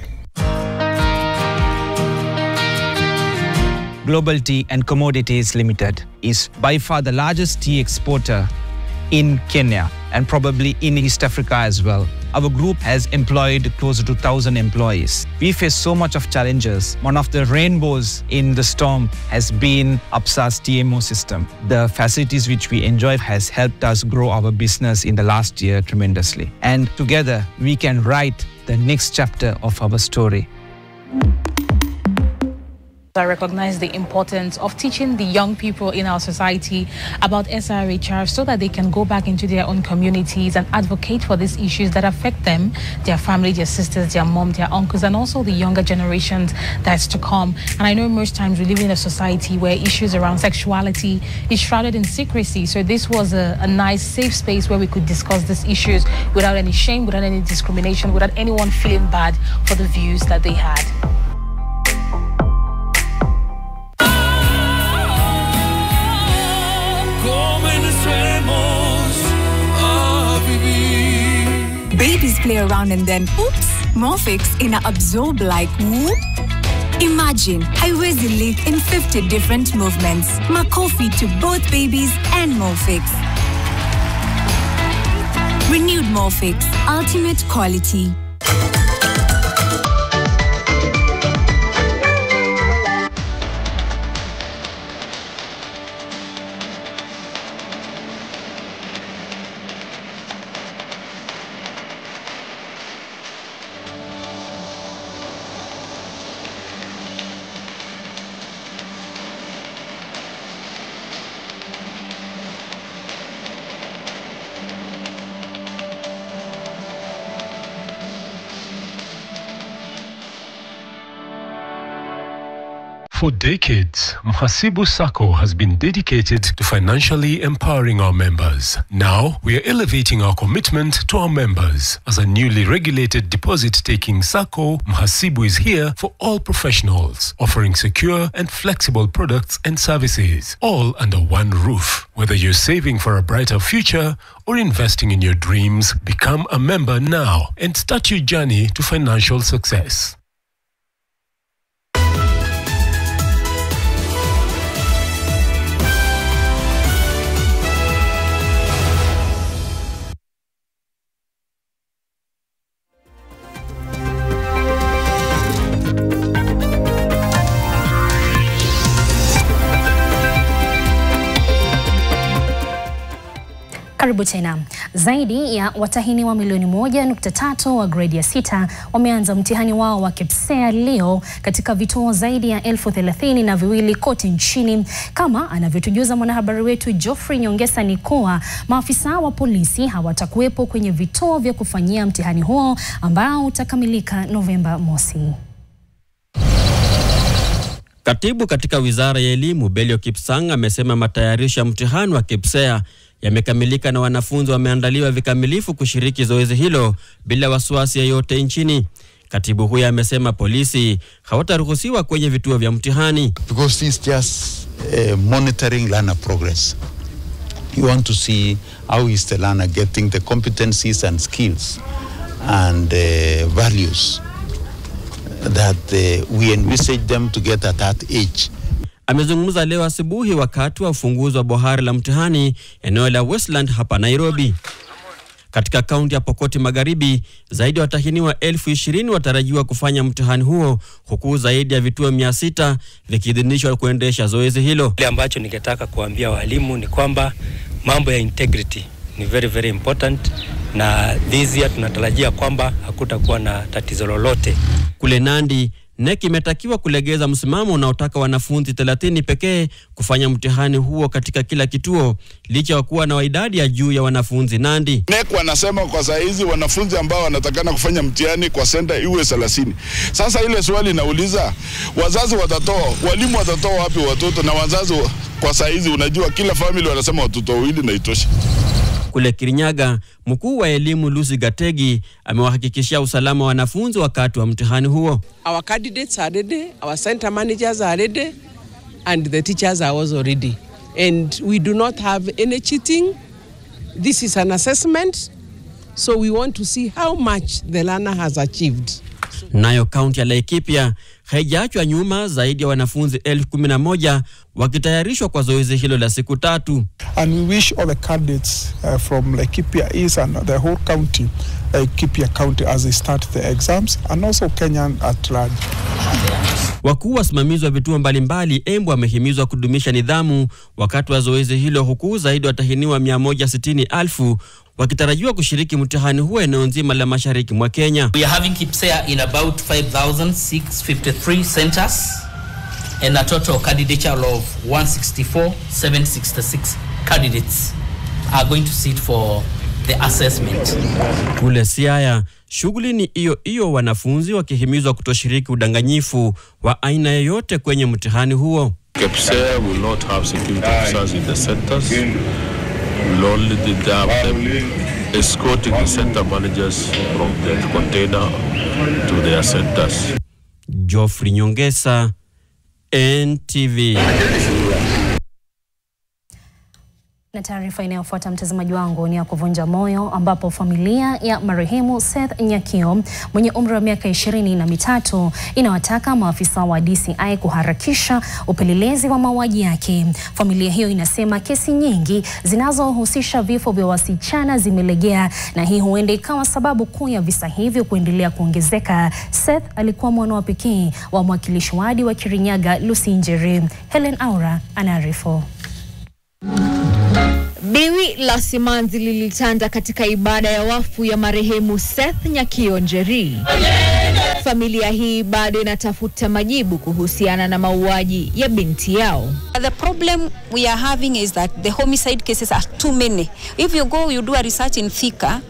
[SPEAKER 17] Global Tea and Commodities Limited is by far the largest tea exporter in Kenya and probably in East Africa as well. Our group has employed close to 1,000 employees. We face so much of challenges. One of the rainbows in the storm has been Apsa's TMO system. The facilities which we enjoy has helped us grow our business in the last year tremendously. And together we can write the next chapter of our story.
[SPEAKER 18] I recognize the importance of teaching the young people in our society about SRHR so that they can go back into their own communities and advocate for these issues that affect them, their family, their sisters, their mom, their uncles, and also the younger generations that's to come. And I know most times we live in a society where issues around sexuality is shrouded in secrecy. So this was a nice, safe space where we could discuss these issues without any shame, without any discrimination, without anyone feeling bad for the views that they had.
[SPEAKER 20] Babies play around and then, oops, Morphix absorb like whoop. Imagine, haiwezi live in 50 different movements. Makofi to both babies and Morphix. Renewed Morphix, ultimate quality.
[SPEAKER 7] For decades, Mhasibu Sacco has been dedicated to financially empowering our members. Now, we are elevating our commitment to our members. As a newly regulated deposit-taking Sacco, Mhasibu is here for all professionals, offering secure and flexible products and services, all under one roof. Whether you're saving for a brighter future or investing in your dreams, become a member now and start your journey to financial success.
[SPEAKER 1] Karibu tena. Zaidi ya watahiniwa milioni 1.3 wa grade ya 6 wameanza mtihani wao wa KPSEA leo katika vituo zaidi ya 32,000 kote nchini. Kama anavyotujuza mwanahabari wetu Geoffrey Nyongesa ni kuwa maafisa wa polisi hawatakuwepo kwenye vituo vya kufanyia mtihani huo ambao utakamilika Novemba mosi.
[SPEAKER 11] Katibu katika Wizara ya Elimu Belio Kipsang amesema matayarisho ya mtihani wa KPSEA yamekamilika na wanafunzi wameandaliwa vikamilifu kushiriki zoezi hilo bila wasiwasi yoyote nchini. Katibu huyo amesema polisi hawataruhusiwa kwenye vituo vya mtihani.
[SPEAKER 12] Because it's just monitoring learner progress. You want to see how is the learner getting the competencies and skills and values that we envisage them to get at that age.
[SPEAKER 11] Amezungumza leo asubuhi wakati wa ufunguzi wa bohari la mtihani eneo la Westland hapa Nairobi. Katika kaunti ya Pokoti Magharibi, zaidi ya watahiniwa 20,000 watarajiwa kufanya mtihani huo, huku zaidi ya vituo 600 vikiidhinishwa kuendesha zoezi hilo.
[SPEAKER 15] Kile ambacho ningetaka kuambia walimu ni kwamba mambo ya integrity ni very very important, na this year tunatarajia kwamba hakutakuwa na tatizo lolote.
[SPEAKER 11] Kule Nandi, NEC imetakiwa kulegeza msimamo unaotaka wanafunzi 30 pekee kufanya mtihani huo katika kila kituo, licha ya kuwa na idadi ya juu ya wanafunzi Nandi.
[SPEAKER 2] NEC wanasema kwa saa hizi wanafunzi ambao wanatakana kufanya mtihani kwa senda iwe 30. Sasa ile swali nauliza, wazazi watatoa, walimu watatoa wapi watoto? Na wazazi kwa saa hizi unajua kila family wanasema watoto wawili na itosha.
[SPEAKER 11] Kule Kirinyaga, mkuu wa elimu Lucy Gategi amewahakikishia usalama wa wanafunzi wakati wa mtihani huo.
[SPEAKER 19] Our candidates are ready, our center managers are ready, and the teachers are also ready. And we do not have any cheating. This is an assessment, so we want to see how much the learner has achieved.
[SPEAKER 11] Nayo kaunti ya Laikipia haijaachwa nyuma, zaidi ya wanafunzi 11,000 wakitayarishwa kwa zoezi hilo la siku 3.
[SPEAKER 21] And we wish all the candidates from Laikipia East and the whole county, Laikipia County, as they start the exams, and also Kenyan at large.
[SPEAKER 11] Wakuu wasimamizi wa vituo mbalimbali Embu wamehimizwa kudumisha nidhamu wakati wa zoezi hilo, huku zaidi watahiniwa 160,000 wakitarajiwa kushiriki mtihani huo eneo nzima la mashariki mwa Kenya.
[SPEAKER 27] We are having KPSEA in about 5,653 centers and a total candidature of 164,766 candidates are going to sit for the assessment.
[SPEAKER 11] Kule Siaya, shughuli ni iyo wanafunzi wakihimizwa kutoshiriki udanganyifu wa aina yoyote kwenye mtihani huo.
[SPEAKER 28] KPSEA will not have security officers in the centers. Will only them escorting the center managers from the container to their centers.
[SPEAKER 11] Geoffrey Nyongesa, NTV.
[SPEAKER 1] Na taarifa inayofuata mtazamaji wangu ni ya kuvunja moyo, ambapo familia ya marehemu Seth Nyakio mwenye umri wa miaka 23 inawataka maafisa wa DCI kuharakisha upelelezi wa mauaji yake. Familia hiyo inasema kesi nyingi zinazohusisha vifo vya wasichana zimelegea, na hii huenda ikawa sababu kuu ya visa hivyo kuendelea kuongezeka. Seth alikuwa mwana wa pekee wa mwakilishi wadi wa Kirinyaga Lucy Njeri. Helen Aura anaarifu.
[SPEAKER 29] Biwi la simanzi lilitanda katika ibada ya wafu ya marehemu Seth Nyakio Njeri. Familia hii bado inatafuta majibu kuhusiana na mauaji ya binti yao.
[SPEAKER 30] The problem we are having is that the homicide cases are too many. If you go, you do a research in Thika,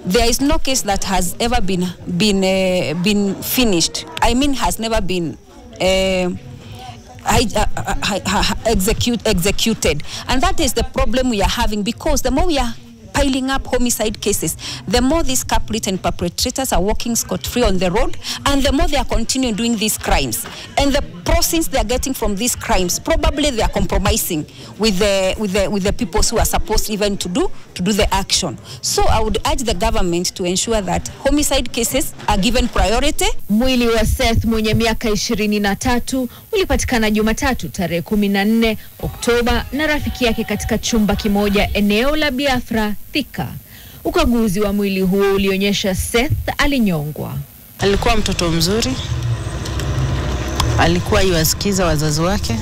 [SPEAKER 30] there is no case that has ever been finished. I mean, has never been executed. And that is the problem we are having, because the more we are piling up homicide cases, the more these culprits and perpetrators are walking scot-free on the road, and the more they are continuing doing these crimes. And the proceeds they are getting from these crimes, probably they are compromising with the people who are supposed even to do the action. So I would urge the government to ensure that homicide cases are given priority.
[SPEAKER 29] Mwili wa Seth mwenye miaka 23 ulipatikana Jumatatu tarehe 14 Oktoba na rafiki yake katika chumba kimoja eneo la Biafra, Thika. Ukaguzi wa mwili huo ulionyesha Seth alinyongwa.
[SPEAKER 3] Alikuwa mtoto mzuri. Alikuwa yuasikiza wazazi wake.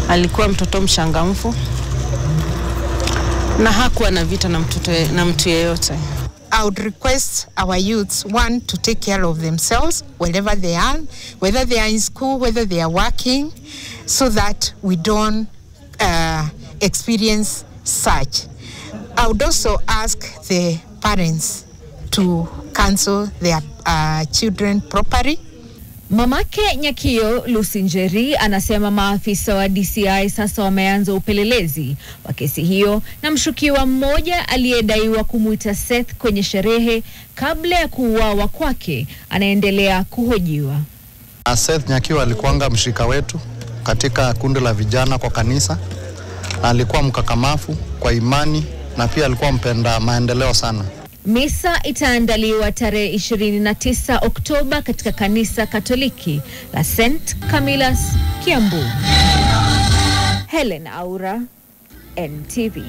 [SPEAKER 3] Alikuwa mtoto mshangamfu. Na hakuwa na vita na mtu yeyote.
[SPEAKER 4] I would request our youths, one, to take care of themselves wherever they are, whether they are in school, whether they are working, so that we don't experience such. I would also ask the parents to counsel their children properly.
[SPEAKER 29] Mamake Nyakio Lucy Njeri anasema maafisa wa DCI sasa wameanza upelelezi wa kesi hiyo, na mshukiwa mmoja aliyedaiwa kumuita Seth kwenye sherehe kabla ya kuuawa kwake anaendelea kuhojiwa.
[SPEAKER 5] Seth Nyakio alikuanga mshirika wetu katika kundi la vijana kwa kanisa, na alikuwa mkakamafu kwa imani, na pia alikuwa mpenda maendeleo sana.
[SPEAKER 29] Misa itaandaliwa tarehe 29 Oktoba katika kanisa Katoliki la St. Camillus, Kiambu. Helen Aura, NTV.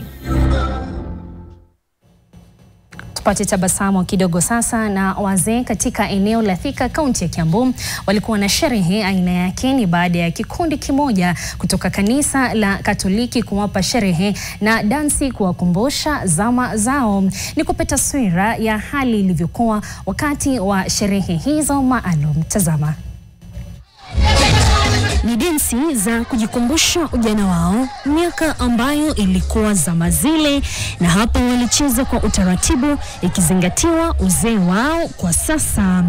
[SPEAKER 1] Tupate tabasamu kidogo sasa. Na wazee katika eneo la Thika, kaunti ya Kiambu, walikuwa na sherehe aina yake. Ni baada ya kikundi kimoja kutoka kanisa la Katoliki kuwapa sherehe na dansi kuwakumbusha zama zao. Ni kupe taswira ya hali ilivyokuwa wakati wa sherehe hizo maalum. Tazama. Ni densi za kujikumbusha ujana wao, miaka ambayo ilikuwa zama zile, na hapa walicheza kwa utaratibu ikizingatiwa uzee wao kwa sasa.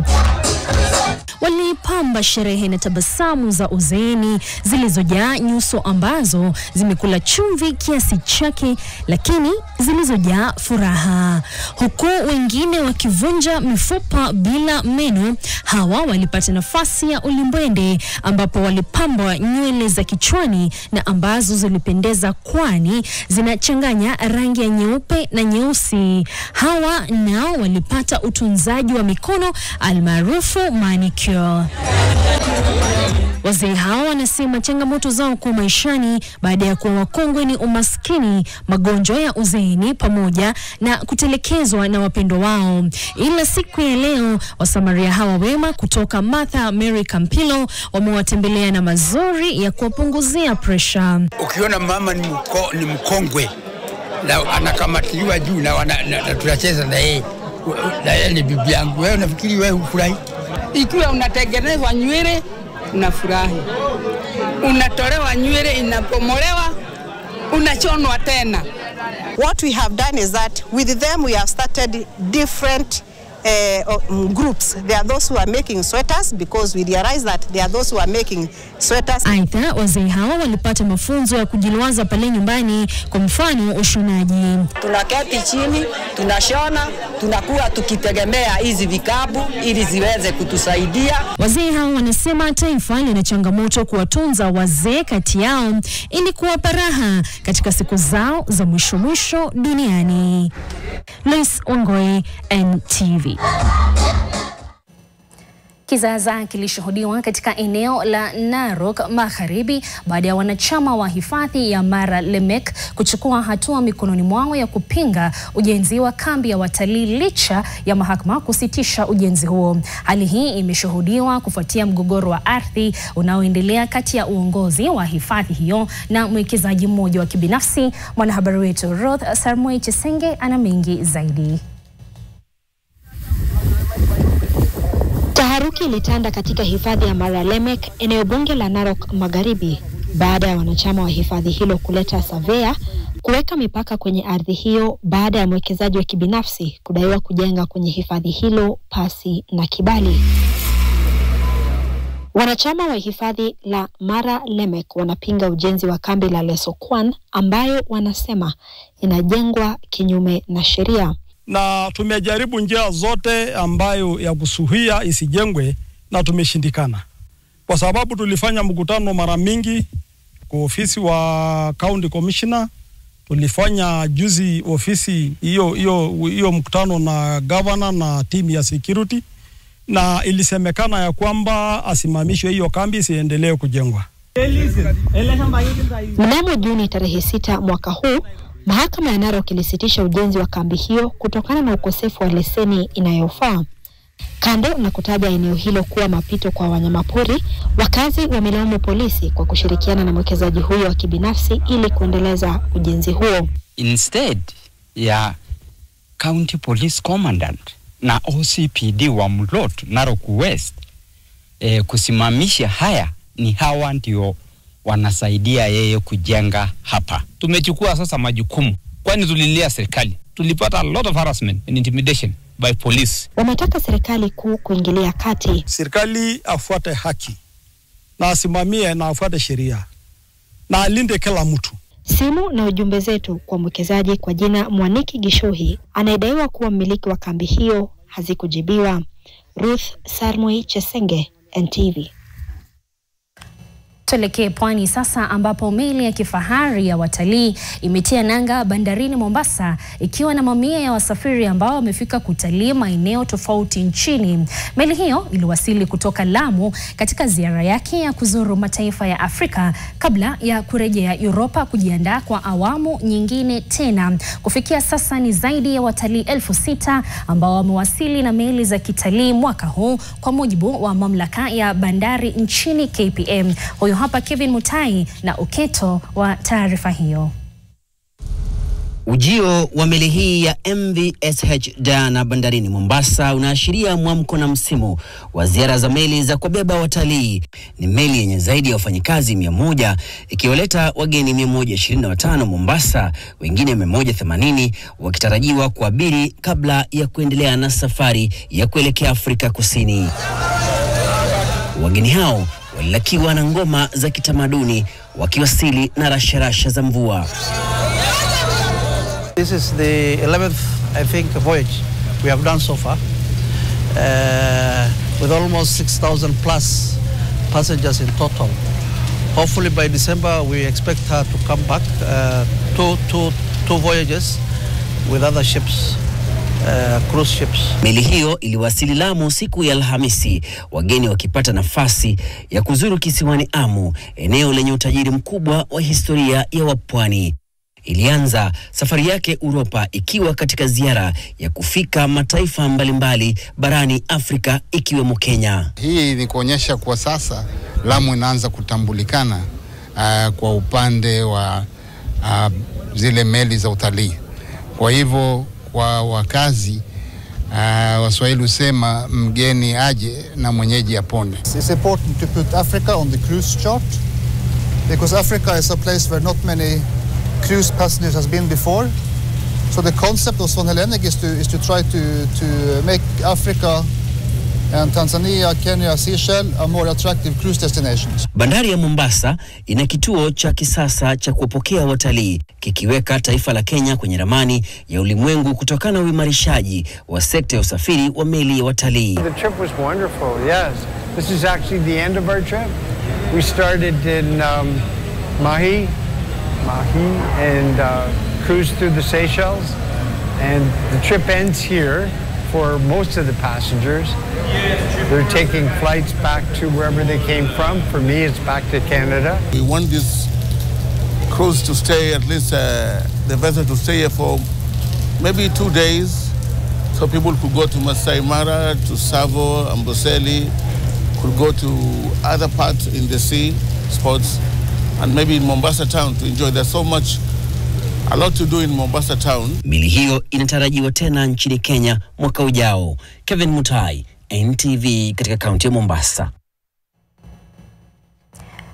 [SPEAKER 1] Walipamba sherehe na tabasamu za uzeeni zilizojaa nyuso ambazo zimekula chumvi kiasi chake, lakini zilizojaa furaha, huku wengine wakivunja mifupa bila meno. Hawa walipata nafasi ya ulimbwende ambapo walipambwa nywele za kichwani na ambazo zilipendeza, kwani zinachanganya rangi ya nyeupe na nyeusi. Hawa nao walipata utunzaji wa mikono almaarufu manicure. Wazee hao wanasema changamoto zao kwa maishani baada ya kuwa wakongwe ni umaskini, magonjwa ya uzeeni pamoja na kutelekezwa na wapendo wao. Ila siku ya leo wasamaria hawa wema kutoka Martha Mary Campilo wamewatembelea na mazuri ya kuwapunguzia pressure.
[SPEAKER 6] Ukiona mama ni mkongwe na anakamatiwa juu na tunacheza na yeye, na yeye ni bibi yangu, wewe unafikiri wewe hufurahi?
[SPEAKER 19] Ikiwa unatengenezwa nywele unafurahi, unatolewa nywele inapomolewa unachonwa tena.
[SPEAKER 4] What we have done is that with them we have started different groups. There are those who are making sweaters, because we realize that there are those who are making sweaters.
[SPEAKER 1] Aidha, wazee hawa walipata mafunzo ya kujiliwaza pale nyumbani, kwa mfano ushonaji.
[SPEAKER 9] Tunaketi chini, tunashona, tunakuwa tukitegemea hizi vikabu ili ziweze kutusaidia.
[SPEAKER 1] Wazee hawa wanasema taifa lina changamoto kuwatunza wazee kati yao ili kuwapa raha katika siku zao za mwisho duniani. Lois Ongoi, NTV. Kizaazaa kilishuhudiwa katika eneo la Narok Magharibi baada ya wanachama wa hifadhi ya Mara Lemek kuchukua hatua mikononi mwao ya kupinga ujenzi wa kambi ya watalii licha ya mahakama kusitisha ujenzi huo. Hali hii imeshuhudiwa kufuatia mgogoro wa ardhi unaoendelea kati ya uongozi wa hifadhi hiyo na mwekezaji mmoja wa kibinafsi. Mwanahabari wetu Roth Sarmoi Chesenge ana mengi zaidi.
[SPEAKER 10] Taharuki ilitanda katika hifadhi ya Mara Lemek, eneo bunge la Narok Magharibi, baada ya wanachama wa hifadhi hilo kuleta surveyor kuweka mipaka kwenye ardhi hiyo baada ya mwekezaji wa kibinafsi kudaiwa kujenga kwenye hifadhi hilo pasi na kibali. Wanachama wa hifadhi la Mara Lemek wanapinga ujenzi wa kambi la Lesokwan ambayo wanasema inajengwa kinyume na sheria.
[SPEAKER 8] Na tumejaribu njia zote ambayo ya kusuhia isijengwe na tumeshindikana. Kwa sababu tulifanya mkutano mara mingi kwa ofisi wa County Commissioner, tulifanya juzi ofisi hiyo mkutano na governor na team ya security, na ilisemekana ya kwamba asimamishwe hiyo kambi isiendelee kujengwa.
[SPEAKER 10] Mnamo Juni tarehe 6 mwaka huu, mahakama ya Narok ilisitisha ujenzi wa kambi hiyo kutokana na ukosefu wa leseni inayofaa. Kando na kutaja eneo hilo kuwa mapito kwa wanyamapori, wakazi wamelaumu polisi kwa kushirikiana na mwekezaji huyo wa kibinafsi ili kuendeleza ujenzi huo.
[SPEAKER 13] Instead ya County Police Commandant na OCPD wa Mlot, Narok West, kusimamisha haya, ni hawa ndio wanasaidia yeye kujenga hapa.
[SPEAKER 14] Tumechukua sasa majukumu, kwani tulilia serikali. Tulipata a lot of harassment and intimidation by police.
[SPEAKER 10] Wametaka serikali kuu kuingilia kati.
[SPEAKER 8] Serikali afuate haki na asimamie na afuate sheria na alinde kila mtu.
[SPEAKER 10] Simu na ujumbe zetu kwa mwekezaji kwa jina Mwaniki Gishohi anayedaiwa kuwa mmiliki wa kambi hiyo hazikujibiwa. Ruth Sarmoi Chesenge, NTV.
[SPEAKER 1] Tuelekee pwani sasa ambapo meli ya kifahari ya watalii imetia nanga bandarini Mombasa ikiwa na mamia ya wasafiri ambao wamefika kutalii maeneo tofauti nchini. Meli hiyo iliwasili kutoka Lamu katika ziara yake ya kuzuru mataifa ya Afrika kabla ya kurejea Europa kujiandaa kwa awamu nyingine tena. Kufikia sasa ni zaidi ya watalii 6,000 ambao wamewasili na meli za kitalii mwaka huu kwa mujibu wa mamlaka ya bandari nchini KPM. Huyo hapa Kevin Mutai na uketo wa taarifa hiyo.
[SPEAKER 16] Ujio wa meli hii ya MVSH Diana bandarini Mombasa unaashiria mwamko na msimu wa ziara za meli za kubeba watalii. Ni meli yenye zaidi ya wafanyikazi 100 ikiwaleta wageni 125 Mombasa, wengine 180 wakitarajiwa kuabiri kabla ya kuendelea na safari ya kuelekea Afrika Kusini. Wageni hao walilakiwa na ngoma za kitamaduni wakiwasili na rasharasha za mvua.
[SPEAKER 17] This is the 11th, I think, voyage we have done so far, with almost 6,000 plus passengers in total. Hopefully by December we expect her to come back, two voyages with other ships. Cruise ships.
[SPEAKER 16] Meli hiyo iliwasili Lamu siku ya Alhamisi, wageni wakipata nafasi ya kuzuru kisiwani Amu, eneo lenye utajiri mkubwa wa historia ya wapwani. Ilianza safari yake Europa ikiwa katika ziara ya kufika mataifa mbalimbali barani Afrika ikiwemo Kenya.
[SPEAKER 22] Hii ni kuonyesha kwa sasa Lamu inaanza kutambulikana kwa upande wa zile meli za utalii. Kwa hivyo kwa wakazi Waswahili husema mgeni aje na mwenyeji apone.
[SPEAKER 23] It's important to put Africa on the cruise chart because Africa is a place where not many cruise passengers has been before. So the concept of Swan Hellenic is to try to make Africa and Tanzania, Kenya, Seychelles are more attractive cruise destinations.
[SPEAKER 16] Bandari ya Mombasa ina kituo cha kisasa cha kupokea watalii, kikiweka taifa la Kenya kwenye ramani ya ulimwengu kutokana na uimarishaji wa sekta ya usafiri wa meli ya watalii.
[SPEAKER 24] The trip was wonderful. Yes. This is actually the end of our trip. We started in Mahi and cruised through the Seychelles, and the trip ends here. For most of the passengers, they're taking flights back to wherever they came from. For me, it's back to Canada.
[SPEAKER 25] We want this cruise to stay, at least the vessel to stay here for maybe 2 days, so people could go to Masai Mara, to Savo, Amboseli, could go to other parts in the sea spots, and maybe in Mombasa town to enjoy. There's so much, a lot to do in Mombasa town.
[SPEAKER 16] Meli hiyo inatarajiwa tena nchini Kenya mwaka ujao. Kevin Mutai, NTV katika kaunti ya Mombasa.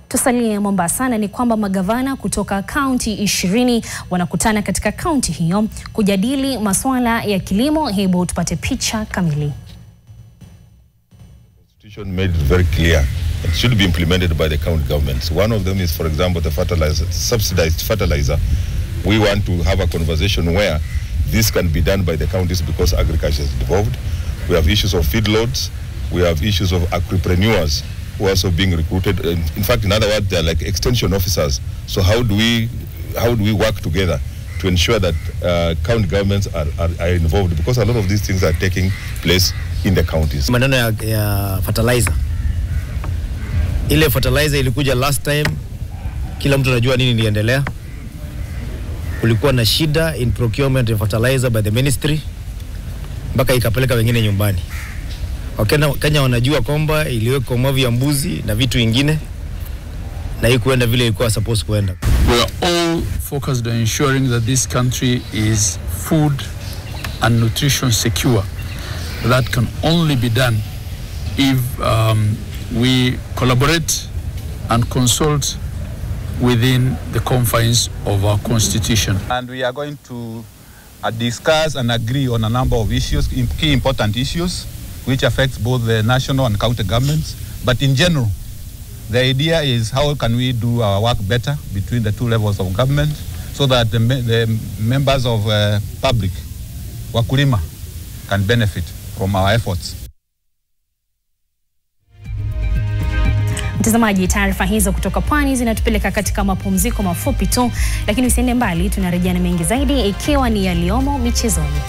[SPEAKER 1] Tusalie Mombasa na ni kwamba magavana kutoka kaunti 20 wanakutana katika kaunti hiyo kujadili masuala ya kilimo. Hebu tupate picha kamili.
[SPEAKER 26] Constitution made it very clear
[SPEAKER 2] It should be implemented by the county governments. One of them is, for example, the fertilizer, subsidized fertilizer. We want to have a conversation where this can be done by the counties because agriculture is involved. We have issues of feedlots. We have issues of agripreneurs who are also being recruited. In fact, in other words, they're like extension officers. So how do we work together to ensure that county governments are involved, because a lot of these things are taking place in the counties.
[SPEAKER 7] Maneno ya fertilizer. Ile fertilizer ilikuja last time, kila mtu anajua nini iliendelea. Kulikuwa na shida in procurement of fertilizer by the ministry, mpaka ikapeleka wengine nyumbani. Wakenya wanajua kwamba iliwekwa mavi ya mbuzi na vitu vingine na haikuenda vile ilikuwa supposed kuenda.
[SPEAKER 12] We are all focused on ensuring that this country is food and nutrition secure. That can only be done if we collaborate and consult within the confines of our constitution.
[SPEAKER 15] And we are going to discuss and agree on a number of issues, key important issues, which affects both the national and county governments. But in general, the idea is how can we do our work better between the two levels of government so that the members of public, wakulima, can benefit from our efforts.
[SPEAKER 1] Mtazamaji, taarifa hizo kutoka Pwani zinatupeleka katika mapumziko mafupi tu, lakini usiende mbali, tunarejea na mengi zaidi ikiwa ni yaliomo michezoni.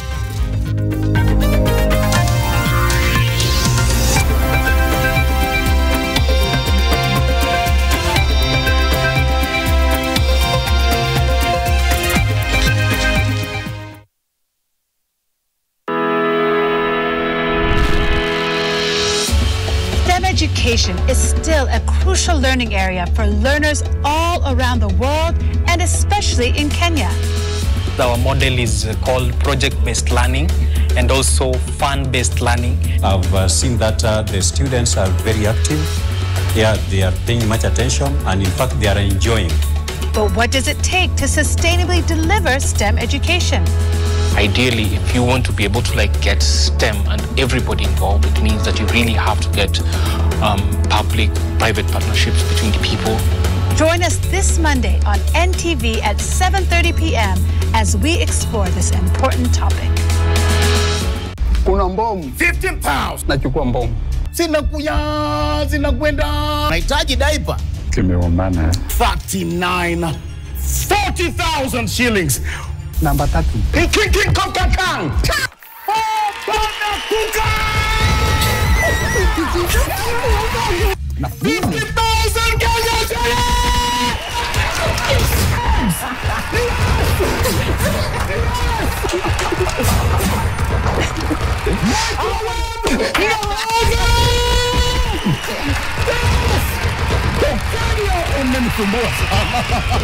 [SPEAKER 18] Education is still a crucial learning area for learners all around the world and especially in Kenya.
[SPEAKER 20] Our model is called project-based learning and also fun-based learning.
[SPEAKER 21] I've seen that the students are very active. Yeah, they are paying much attention and in fact they are enjoying.
[SPEAKER 18] But what does it take to sustainably deliver STEM education?
[SPEAKER 26] Ideally, if you want to be able to get STEM and everybody involved, it means that you really have to get public-private partnerships between the people.
[SPEAKER 18] Join us this Monday on NTV at 7:30 p.m. as we explore this important topic.
[SPEAKER 27] Kuna mbomu 15 pounds. Nachukua mbomu. Zinakwenda. Nahitaji diaper.
[SPEAKER 15] Kimeumana.
[SPEAKER 27] 39. 40,000 shillings. Namba 3. King Kong. Oh, bana kuka! Na 50,000 Kenya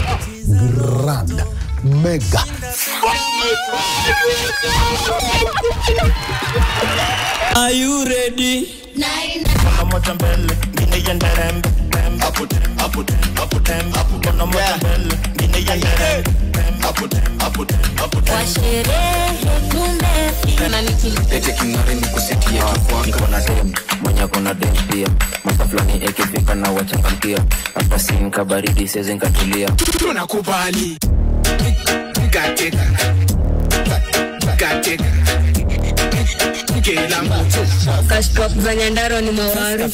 [SPEAKER 27] Grand Mega
[SPEAKER 28] Are you ready?
[SPEAKER 31] Mwenye kona dem pia masaflani ekifika na wachangamkia hapa sinka baridi sezi nkatulia
[SPEAKER 27] tunakubali katika kila mtu
[SPEAKER 18] Kashpop za Nyandaro ni mawaru.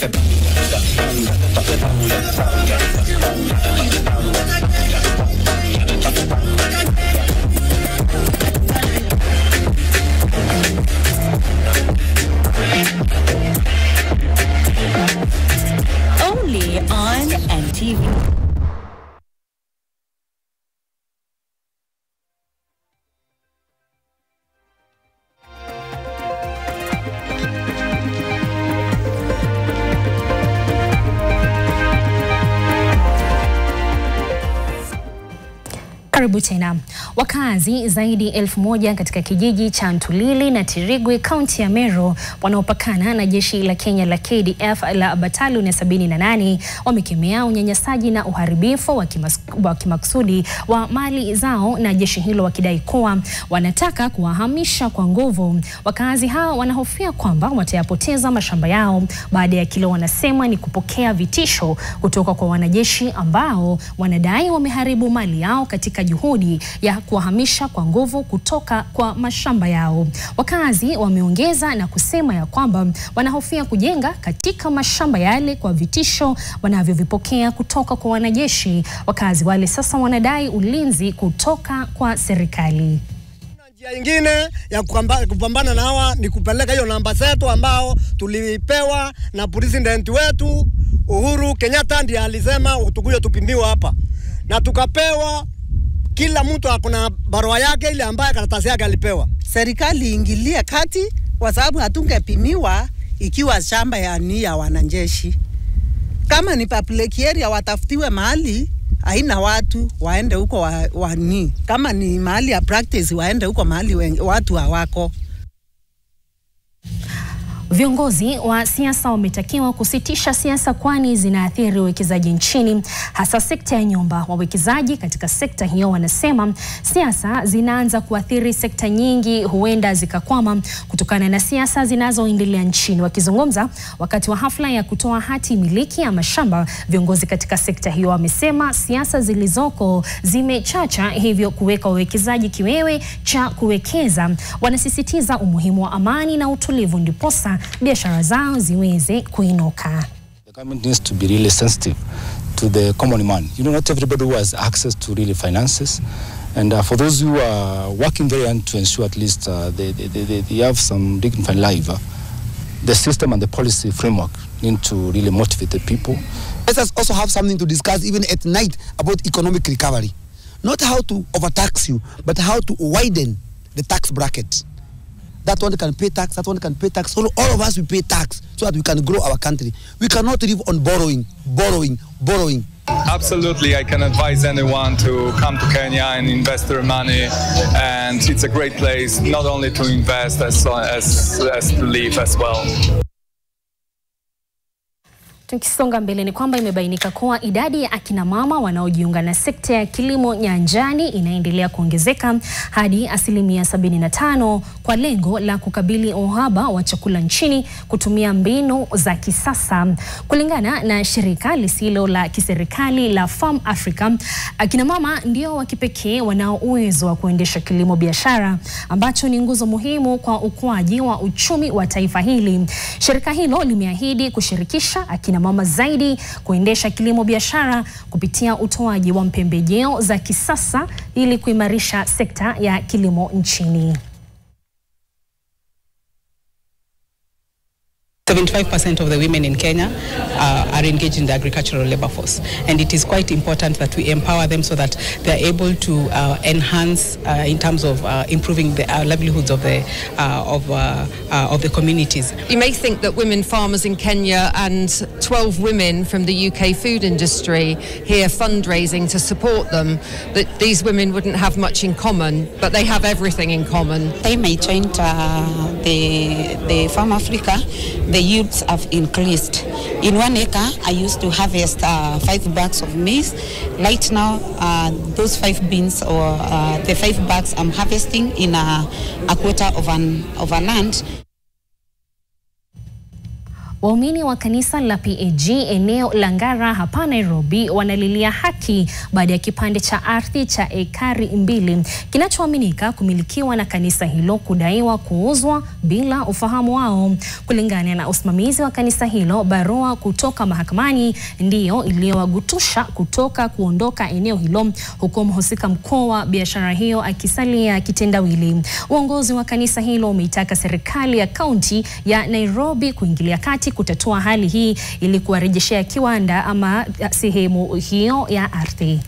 [SPEAKER 18] Only on NTV.
[SPEAKER 1] Karibu tena. Wakazi zaidi 1000 katika kijiji cha Ntulili na Tirigwe, kaunti ya Meru, wanaopakana na jeshi la Kenya la KDF la Batalion ya 78 wamekemea unyanyasaji na uharibifu wa kimakusudi wa mali zao na jeshi hilo, wakidai kuwa wanataka kuwahamisha kwa nguvu. Wakazi hao wanahofia kwamba watayapoteza mashamba yao baada ya kile wanasema ni kupokea vitisho kutoka kwa wanajeshi ambao wanadai wameharibu mali yao katika juhudi ya kuwahamisha kwa nguvu kutoka kwa mashamba yao. Wakazi wameongeza na kusema ya kwamba wanahofia kujenga katika mashamba yale kwa vitisho wanavyovipokea kutoka kwa wanajeshi. Wakazi wale sasa wanadai ulinzi kutoka kwa serikali.
[SPEAKER 3] Njia nyingine ya kupambana na hawa ni kupeleka hiyo namba zetu ambao tulipewa na president wetu Uhuru Kenyatta, ndiye alisema tukuje tupimiwa hapa, na tukapewa. Kila mtu akona barua yake ile ambaye karatasi yake alipewa.
[SPEAKER 4] Serikali ingilia kati kwa sababu hatungepimiwa ikiwa shamba ya wanajeshi. Kama ni public area watafutiwe mahali haina watu, waende huko wani. Kama ni mahali ya practice waende huko mahali watu hawako.
[SPEAKER 1] Viongozi wa siasa wametakiwa kusitisha siasa kwani zinaathiri uwekezaji nchini, hasa sekta ya nyumba. Wawekezaji katika sekta hiyo wanasema siasa zinaanza kuathiri sekta nyingi, huenda zikakwama kutokana na siasa zinazoendelea nchini. Wakizungumza wakati wa hafla ya kutoa hati miliki ya mashamba, viongozi katika sekta hiyo wamesema siasa zilizoko zimechacha, hivyo kuweka wawekezaji kiwewe cha kuwekeza. Wanasisitiza umuhimu wa amani na utulivu ndiposa biashara zao ziweze kuinuka.
[SPEAKER 31] The government needs to be really sensitive to the common man. You know, not everybody who has access to really finances, and for those who are working very hard to ensure at least they have some dignified life, the system and the policy framework need to really motivate the people.
[SPEAKER 5] Let us also have something to discuss even at night about economic recovery. Not how to overtax you, but how to widen the tax bracket. That one can pay tax, that one can pay tax. All of us, we pay tax so that we can grow our country. We cannot live on borrowing.
[SPEAKER 6] Absolutely, I can advise anyone to come to Kenya and invest their money, and it's a great place not only to invest as to live as well.
[SPEAKER 1] Tukisonga mbele ni kwamba imebainika kuwa idadi ya akina mama wanaojiunga na sekta ya kilimo nyanjani inaendelea kuongezeka hadi 75% kwa lengo la kukabili uhaba wa chakula nchini kutumia mbinu za kisasa. Kulingana na shirika lisilo la kiserikali la Farm Africa, akina mama ndio wa kipekee wanao uwezo wa kuendesha kilimo biashara ambacho ni nguzo muhimu kwa ukuaji wa uchumi wa taifa hili. Shirika hilo limeahidi kushirikisha akina mama zaidi kuendesha kilimo biashara kupitia utoaji wa pembejeo za kisasa ili kuimarisha sekta ya kilimo nchini.
[SPEAKER 9] 75% of the women in Kenya are engaged in the agricultural labor force, and it is quite important that we empower them so that they are able to enhance in terms of improving the livelihoods of the communities.
[SPEAKER 11] You may think that women farmers in Kenya and 12 women from the UK food industry here fundraising to support them, that these women wouldn't have much in common, but they have everything in common.
[SPEAKER 13] Time I joined the Farm Africa, the yields have increased. In 1 acre, I used to harvest 5 bags of maize. Right now, those 5 bins or the 5 bags I'm harvesting in a quarter of a land.
[SPEAKER 1] Waumini wa kanisa la PAG eneo la Ngara hapa Nairobi wanalilia haki baada ya kipande cha ardhi cha ekari 2 kinachoaminika kumilikiwa na kanisa hilo kudaiwa kuuzwa bila ufahamu wao. Kulingana na usimamizi wa kanisa hilo, barua kutoka mahakamani ndiyo iliyowagutusha kutoka kuondoka eneo hilo, huku mhusika mkuu wa biashara hiyo akisalia kitendawili. Uongozi wa kanisa hilo umeitaka serikali ya kaunti ya Nairobi kuingilia kati kutatua hali hii ili kuwarejeshea kiwanda ama sehemu hiyo ya ardhi.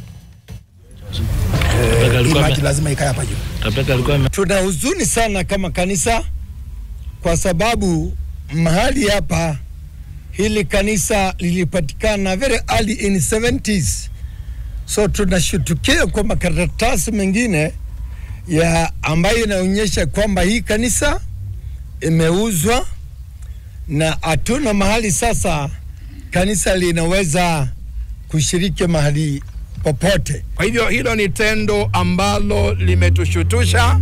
[SPEAKER 3] Lazima ikae hapa juu. Tuna huzuni sana kama kanisa kwa sababu mahali hapa hili kanisa lilipatikana very early in 70s
[SPEAKER 8] So tunashutukia kwa makaratasi mengine ya ambayo inaonyesha kwamba hii kanisa imeuzwa na hatuna mahali sasa kanisa linaweza kushiriki mahali popote.
[SPEAKER 10] Kwa hivyo hilo ni tendo ambalo limetushutusha,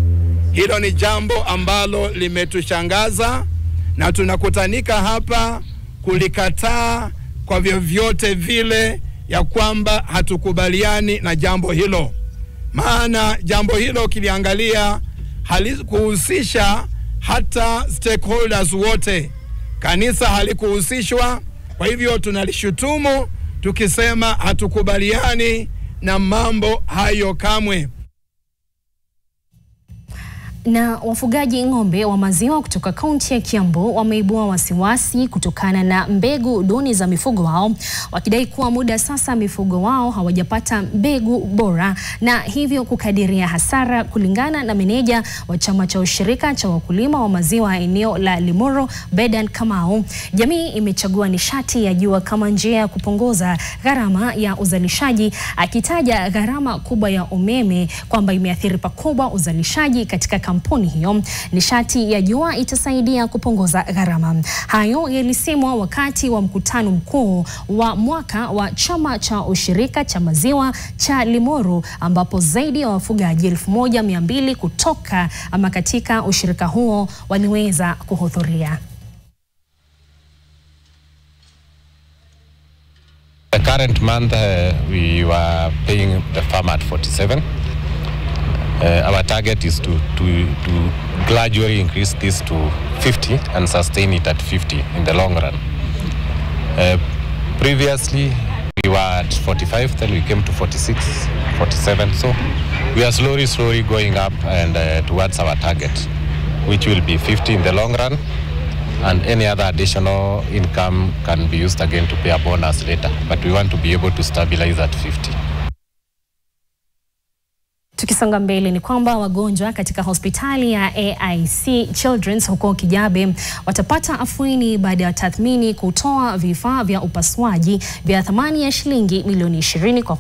[SPEAKER 10] hilo ni jambo ambalo limetushangaza, na tunakutanika hapa kulikataa kwa vyovyote vile ya kwamba hatukubaliani na jambo hilo. Maana jambo hilo kiliangalia halikuhusisha hata stakeholders wote. Kanisa halikuhusishwa, kwa hivyo tunalishutumu tukisema hatukubaliani na mambo hayo kamwe.
[SPEAKER 1] Na wafugaji ng'ombe wa maziwa kutoka kaunti ya Kiambu wameibua wasiwasi kutokana na mbegu duni za mifugo wao, wakidai kuwa muda sasa mifugo wao hawajapata mbegu bora na hivyo kukadiria hasara. Kulingana na meneja wa chama cha ushirika cha wakulima wa maziwa eneo la Limuru, Bedan Kamau, jamii imechagua nishati ya jua kama njia ya kupunguza gharama ya uzalishaji, akitaja gharama kubwa ya umeme kwamba imeathiri pakubwa uzalishaji katika kampuni hiyo. Nishati ya jua itasaidia kupunguza gharama. Hayo yalisemwa wakati wa mkutano mkuu wa mwaka wa chama cha ushirika cha maziwa cha Limuru, ambapo zaidi ya wafugaji 1200 kutoka ama katika ushirika huo waliweza kuhudhuria.
[SPEAKER 31] The current month we were paying the farmer at 47. Our target is to gradually increase this to 50 and sustain it at 50 in the long run. Previously, we were at 45, then we came to 46, 47. So we are slowly going up and towards our target, which will be 50 in the long run. And any other additional income can be used again to pay a bonus later. But we want to be able to stabilize at 50.
[SPEAKER 1] Tukisonga mbele ni kwamba wagonjwa katika hospitali ya AIC Children's huko Kijabe watapata afueni baada ya tathmini kutoa vifaa vya upasuaji vya thamani ya shilingi milioni 20 kwa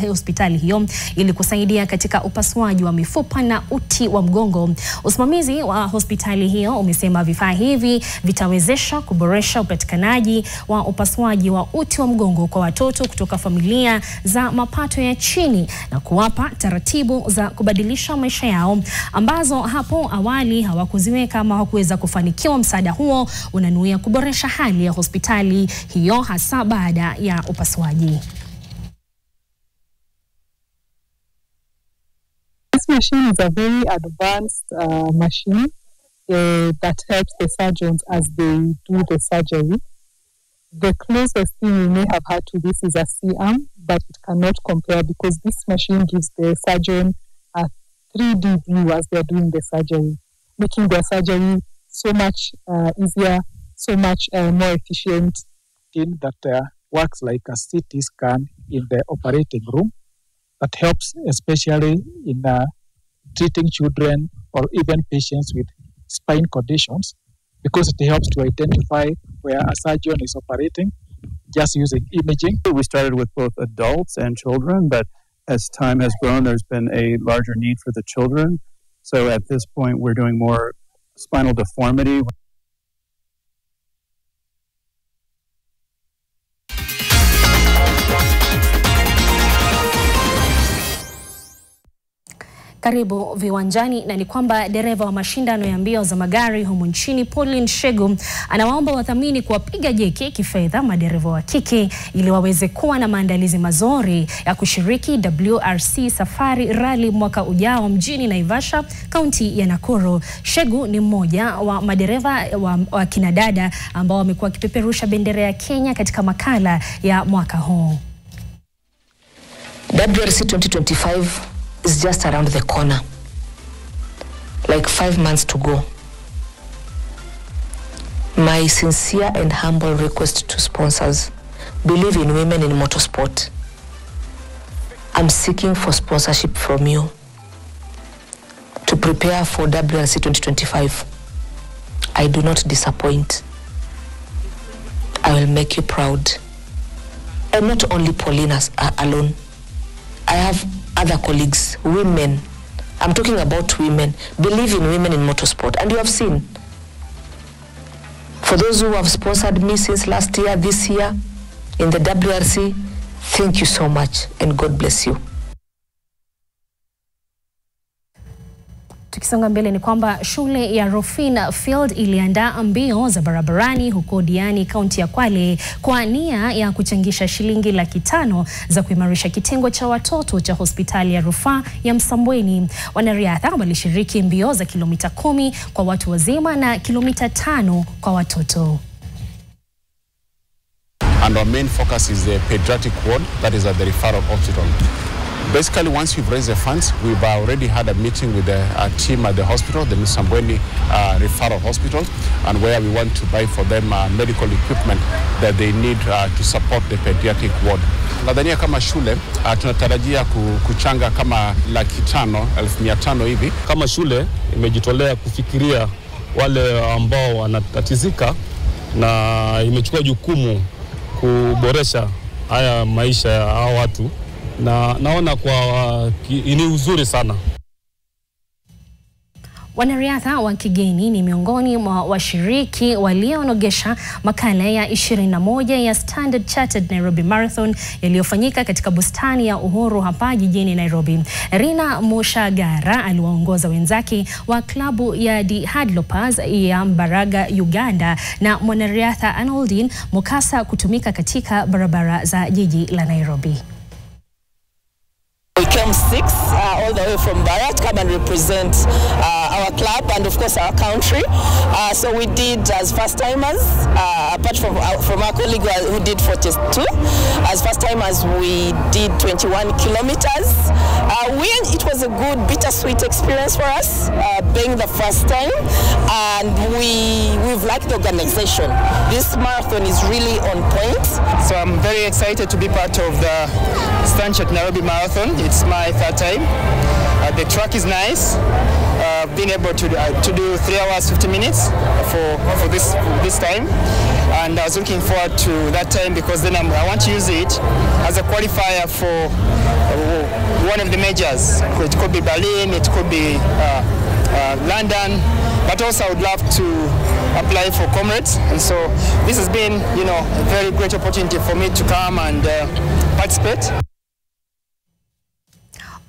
[SPEAKER 1] hospitali hiyo ili kusaidia katika upasuaji wa mifupa na uti wa mgongo. Usimamizi wa hospitali hiyo umesema vifaa hivi vitawezesha kuboresha upatikanaji wa upasuaji wa uti wa mgongo kwa watoto kutoka familia za mapato ya chini na kuwapa taratibu za kubadilisha maisha yao ambazo hapo awali hawakuziweka ama hawakuweza kufanikiwa. Msaada huo unanuia kuboresha hali ya hospitali hiyo hasa baada ya upasuaji.
[SPEAKER 14] This machine is a very advanced machine that helps the surgeons as they do the surgery. The closest thing we may have had to this is a C-arm, but it cannot compare because this machine gives the surgeon a 3D view as they're doing the surgery, making their surgery so much easier, so much more efficient.
[SPEAKER 17] That works like a CT scan in the operating room that helps especially in treating children or even patients with spine conditions, because it helps to identify where a surgeon is operating just using imaging.
[SPEAKER 19] We started with both adults and children, but as time has grown, there's been a larger need for the children. So at this point, we're doing more spinal deformity.
[SPEAKER 1] Karibu viwanjani, na ni kwamba dereva wa mashindano ya mbio za magari humu nchini Pauline Shegu anawaomba wathamini kuwapiga jeki kifedha madereva wa kike ili waweze kuwa na maandalizi mazuri ya kushiriki WRC Safari Rally mwaka ujao mjini Naivasha, kaunti ya Nakuru. Shegu ni mmoja wa madereva wa kinadada ambao wamekuwa kipeperusha bendera ya Kenya katika makala ya mwaka huu.
[SPEAKER 22] WRC 2025 is just around the corner, like 5 months to go. My sincere and humble request to sponsors: believe in women in motorsport. I'm seeking for sponsorship from you to prepare for WRC 2025. I do not disappoint. I will make you proud. And not only Pauline alone. I have other colleagues, women. I'm talking about women, believe in women in motorsport. And you have seen, for those who have sponsored me since last year, this year, in the WRC, thank you so much and God bless you.
[SPEAKER 1] Tukisonga mbele ni kwamba shule ya Rufina Field iliandaa mbio za barabarani huko Diani, kaunti ya Kwale, kwa nia ya kuchangisha shilingi 500,000 za kuimarisha kitengo cha watoto cha hospitali ya rufaa ya Msambweni. Wanariadha walishiriki mbio za kilomita 10 kwa watu wazima na kilomita 5 kwa watoto.
[SPEAKER 2] And our main focus is the pediatric ward that is at the referral hospital. Basically, once we've raised the funds, we've already had a meeting with the team at the hospital, the Msambweni Referral Hospital, and where we want to buy for them medical equipment that they need to support the pediatric ward. Nadhania kama shule tunatarajia kuchanga kama 500,000 hivi.
[SPEAKER 31] Kama shule imejitolea kufikiria wale ambao wanatatizika na imechukua jukumu kuboresha haya maisha ya hao watu, na naona kwa ni uzuri sana.
[SPEAKER 1] Wanariadha wa kigeni ni miongoni mwa washiriki walionogesha makala ya 21 ya Standard Chartered Nairobi Marathon yaliyofanyika katika bustani ya Uhuru hapa jijini Nairobi. Rina Mushagara aliwaongoza wenzake wa klabu ya The Hadlopers ya Mbaraga, Uganda, na mwanariadha Arnoldine Mukasa kutumika katika barabara za jiji la Nairobi.
[SPEAKER 7] We came 6 all the way from Barat to come and represent our club and of course our country. So we did as first timers, apart from our colleague who did 42. As first timers we did 21 kilometers. It was a good bittersweet experience for us, being the first time, and we've liked the organization. This marathon is really on point.
[SPEAKER 12] So I'm very excited to be part of the Standard Chartered Nairobi Marathon. It's my 3rd time. The track is nice. Being able to do 3 hours 50 minutes for this time, and I was looking forward to that time because then I want to use it as a qualifier for one of the majors. It could be Berlin, it could be London, but also I would love to apply for Comrades, and so this has been, a very great opportunity for me to come and participate.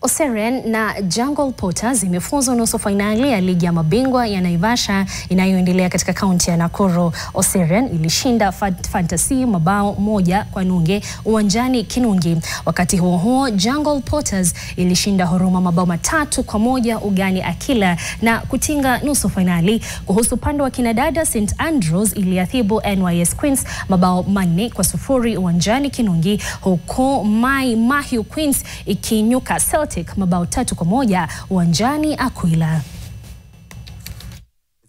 [SPEAKER 1] Oseren na Jungle Potters imefuzu nusu finali ya ligi ya mabingwa ya Naivasha inayoendelea katika kaunti ya Nakuru. Oseren ilishinda Fantasy mabao 1-0 uwanjani Kinungi. Wakati huo Jungle Potters ilishinda Huruma mabao 3-1 ugani Akila na kutinga nusu finali. Kuhusu upande wa kinadada, St Andrews iliadhibu NYS Queens mabao 4-0 uwanjani Kinungi, huko Mahiu Queens ikinyuka Celtic mabao 3-1 uwanjani Aquila.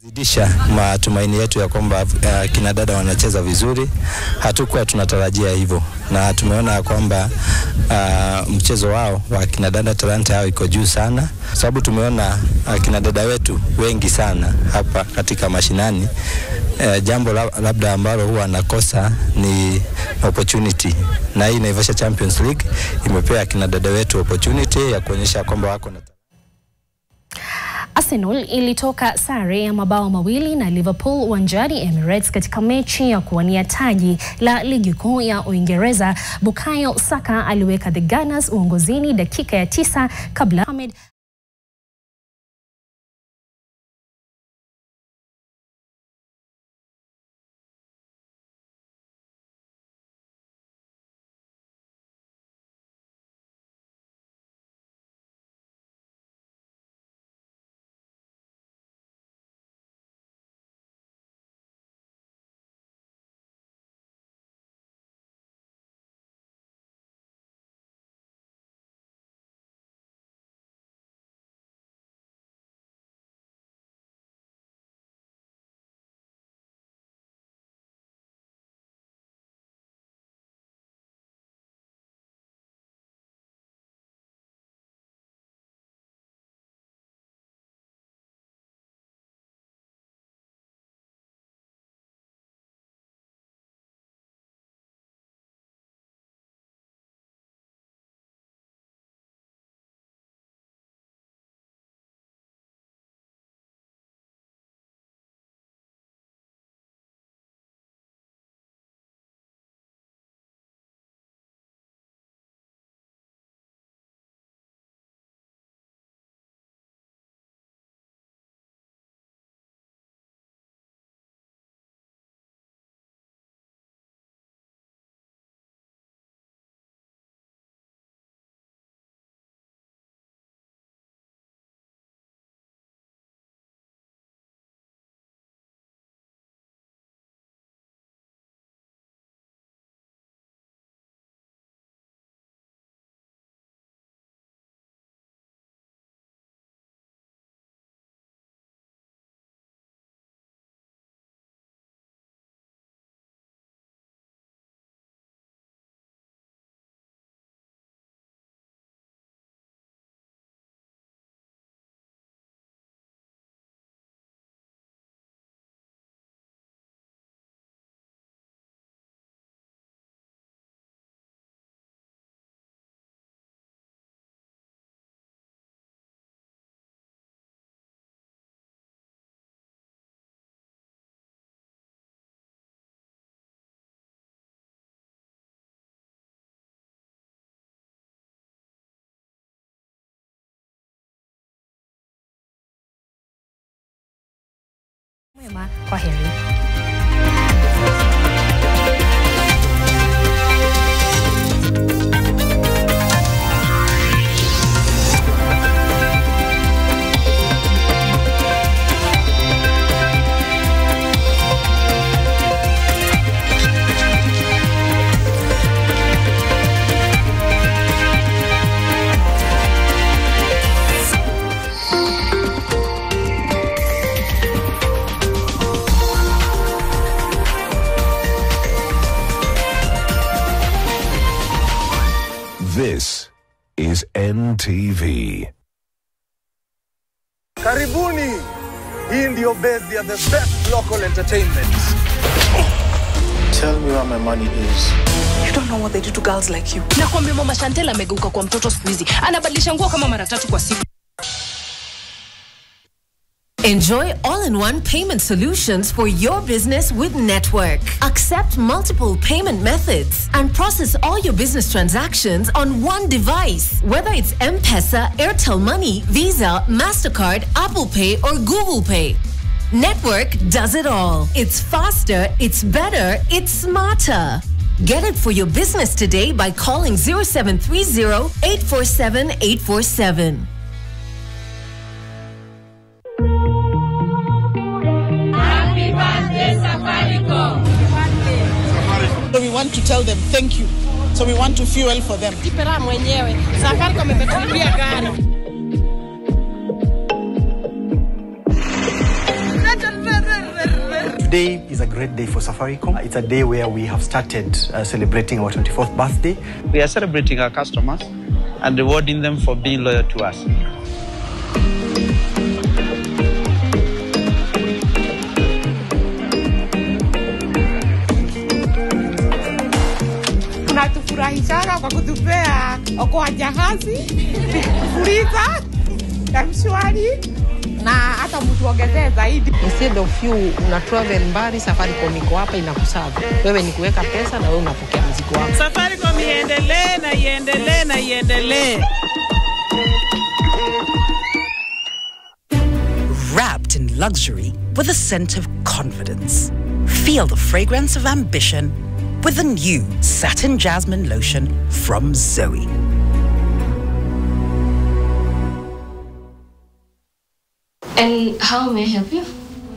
[SPEAKER 31] Zidisha matumaini yetu ya kwamba kinadada wanacheza vizuri. Hatukuwa tunatarajia hivyo, na tumeona kwamba mchezo wao wa kinadada talanta yao iko juu sana, sababu tumeona kinadada wetu wengi sana hapa katika mashinani. Jambo labda ambalo huwa nakosa ni opportunity, na hii Naivasha Champions League imepea kinadada wetu opportunity ya kuonyesha kwamba wako na
[SPEAKER 1] Arsenal ilitoka sare ya mabao 2 na Liverpool uwanjani Emirates katika mechi ya kuwania taji la ligi kuu ya Uingereza. Bukayo Saka aliweka the Gunners uongozini dakika ya 9 kabla Ahmed Kwa heri.
[SPEAKER 15] This is NTV.
[SPEAKER 16] Karibuni. Hii ndio base ya the best local entertainment.
[SPEAKER 20] Tell me where my money is.
[SPEAKER 31] You don't know what they do to girls like you. Nakwambia mama Chantel amegeuka kwa mtoto siku hizi. Anabadilisha nguo kama mara 3 kwa siku.
[SPEAKER 21] Enjoy all-in-one payment solutions for your business with Network. Accept multiple payment methods and process all your business transactions on one device. Whether it's M-Pesa, Airtel Money, Visa, MasterCard, Apple Pay, or Google Pay. Network does it all. It's faster, it's better, it's smarter. Get it for your business today by calling 0730-847-847.
[SPEAKER 23] So we want to tell them thank you. So we want to fuel for them.
[SPEAKER 24] Today is a great day for Safaricom. It's a day where we have started celebrating our 24th birthday.
[SPEAKER 25] We are celebrating our customers and rewarding them for being loyal to us.
[SPEAKER 26] Tunatufurahisha kwa kutupea okoa jahazi, fuliza, mshwari na hata mtuongezee zaidi.
[SPEAKER 28] Instead of you una travel mbali, Safaricom iko hapa inakusavu. Wewe ni kuweka pesa na wewe unapokea mzigo wako.
[SPEAKER 23] Safaricom iendelee na iendelee na iendelee.
[SPEAKER 29] Wrapped in luxury with a scent of confidence. Feel the fragrance of ambition with the new Satin Jasmine Lotion from Zoe.
[SPEAKER 30] And how may I help you?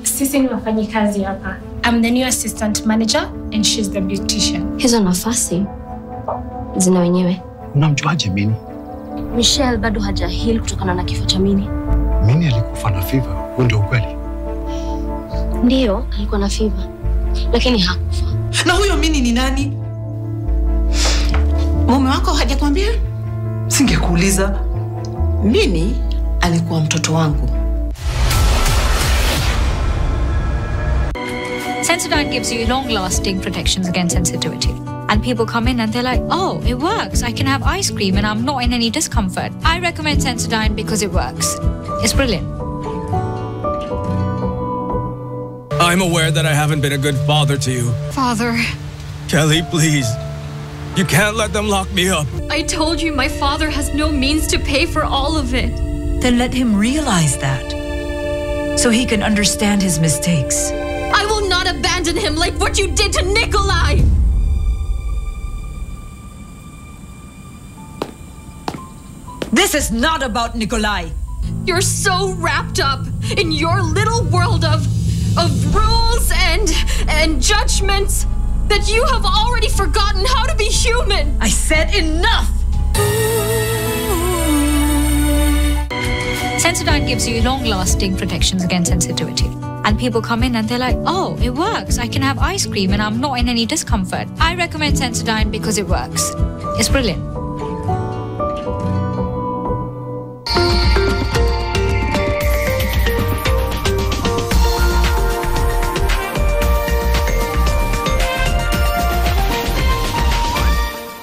[SPEAKER 32] Sisi ni wafanyikazi hapa. I'm the new assistant manager and she's the beautician.
[SPEAKER 30] Hizo nafasi zina wenyewe.
[SPEAKER 33] Unamjuaje Mini?
[SPEAKER 30] Michelle bado hajaheal kutokana na kifo cha Mini.
[SPEAKER 33] Mini alikufa na fever, huo ndio ukweli?
[SPEAKER 30] Ndio, alikuwa na fever. Lakini hakufa.
[SPEAKER 31] Na huyo Mini ni nani? Mume wako hajakwambia? Singekuuliza. Mini alikuwa mtoto wangu.
[SPEAKER 34] Sensodyne gives you long-lasting protections against sensitivity. And people come in and they're like, oh, it works. I can have ice cream and I'm not in any discomfort. I recommend Sensodyne because it works. It's brilliant.
[SPEAKER 35] I'm aware that I haven't been a good father to you.
[SPEAKER 34] Father.
[SPEAKER 35] Kelly, please. You can't let them lock me up.
[SPEAKER 34] I told you my father has no means to pay for all of it.
[SPEAKER 36] Then let him realize that, so he can understand his mistakes.
[SPEAKER 34] I will not abandon him like what you did to Nikolai!
[SPEAKER 36] This is not about Nikolai.
[SPEAKER 34] You're so wrapped up in your little world of rules and judgments that you have already forgotten how to be human.
[SPEAKER 36] I said enough!
[SPEAKER 34] Sensodyne gives you long-lasting protections against sensitivity. And people come in and they're like, oh, it works. I can have ice cream and I'm not in any discomfort. I recommend Sensodyne because it works. It's brilliant.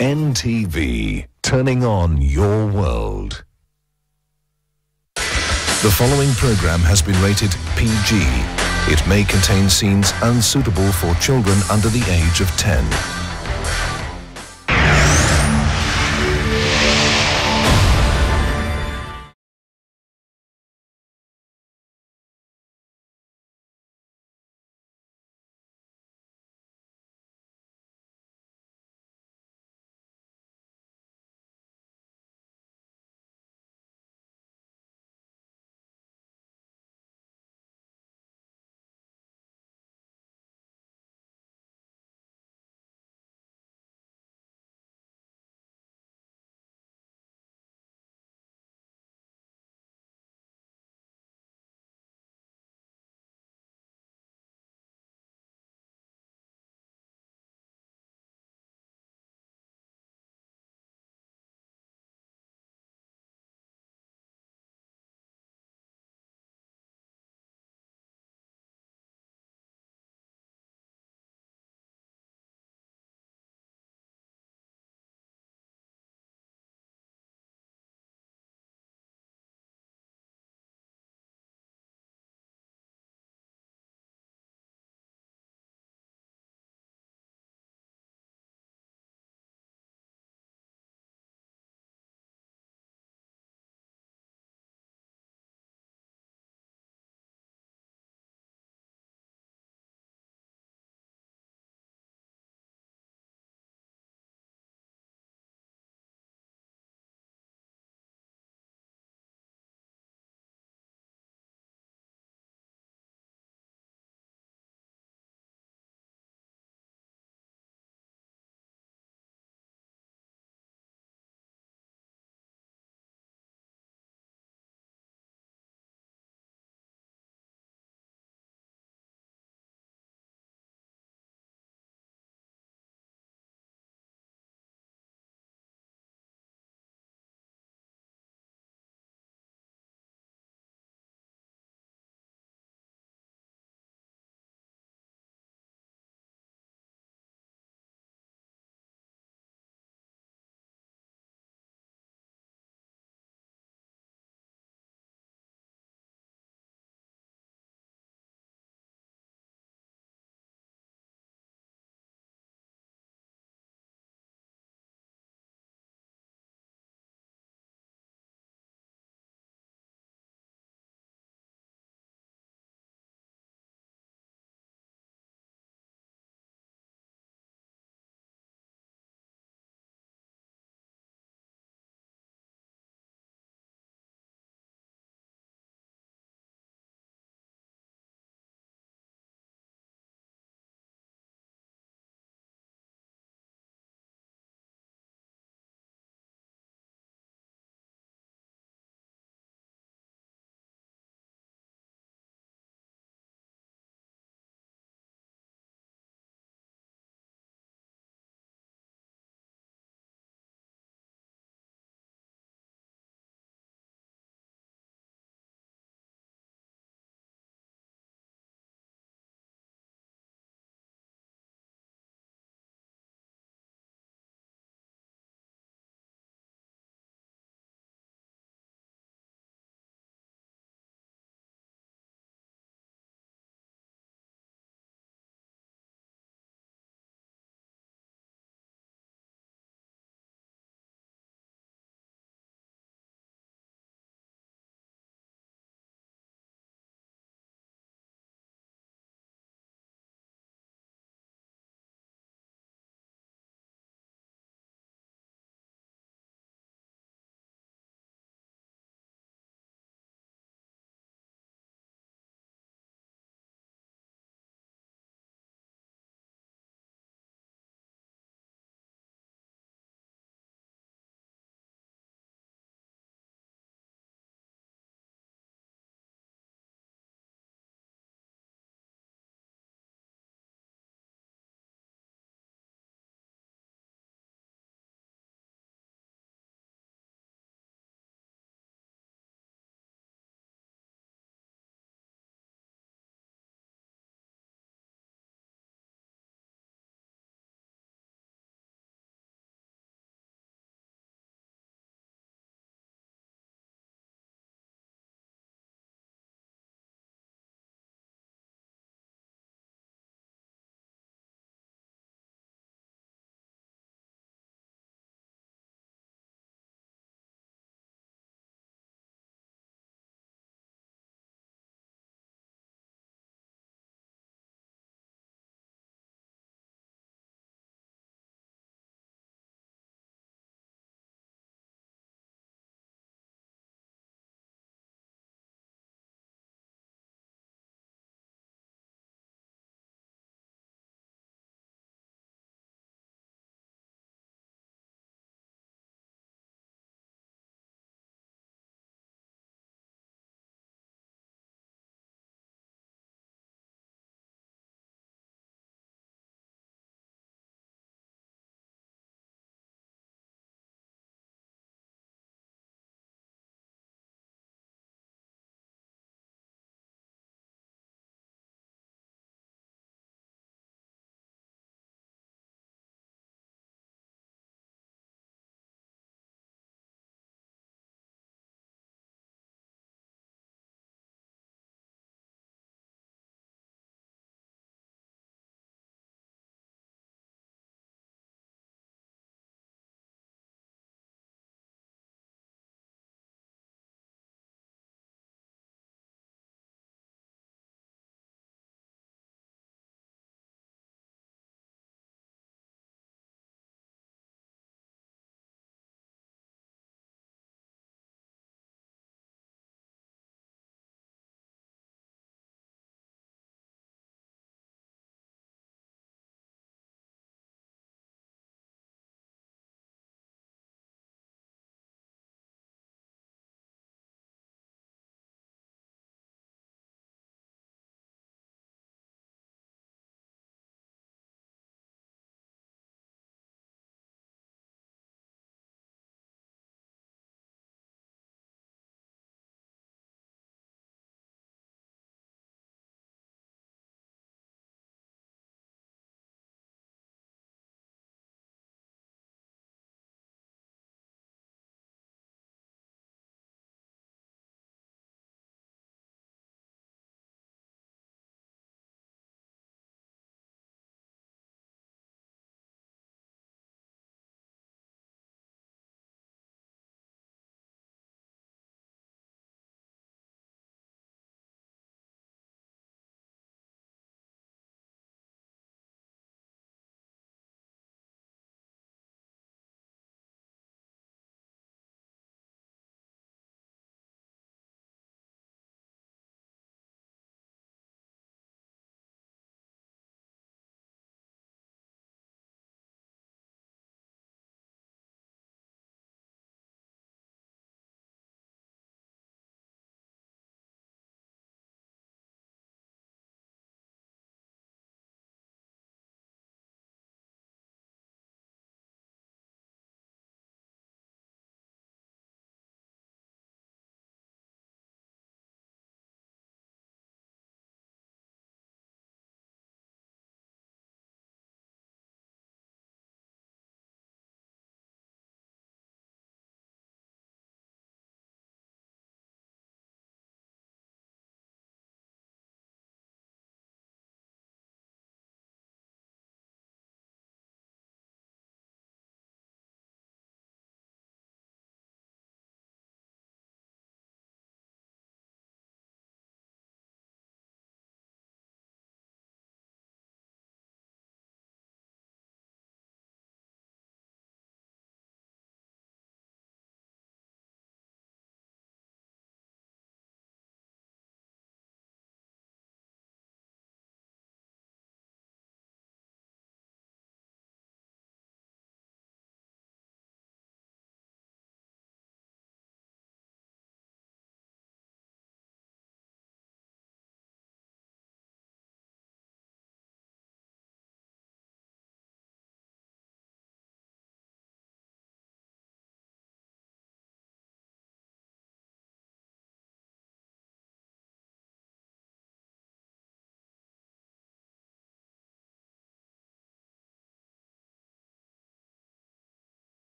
[SPEAKER 15] NTV, turning on your world. The following program has been rated PG. It may contain scenes unsuitable for children under the age of 10.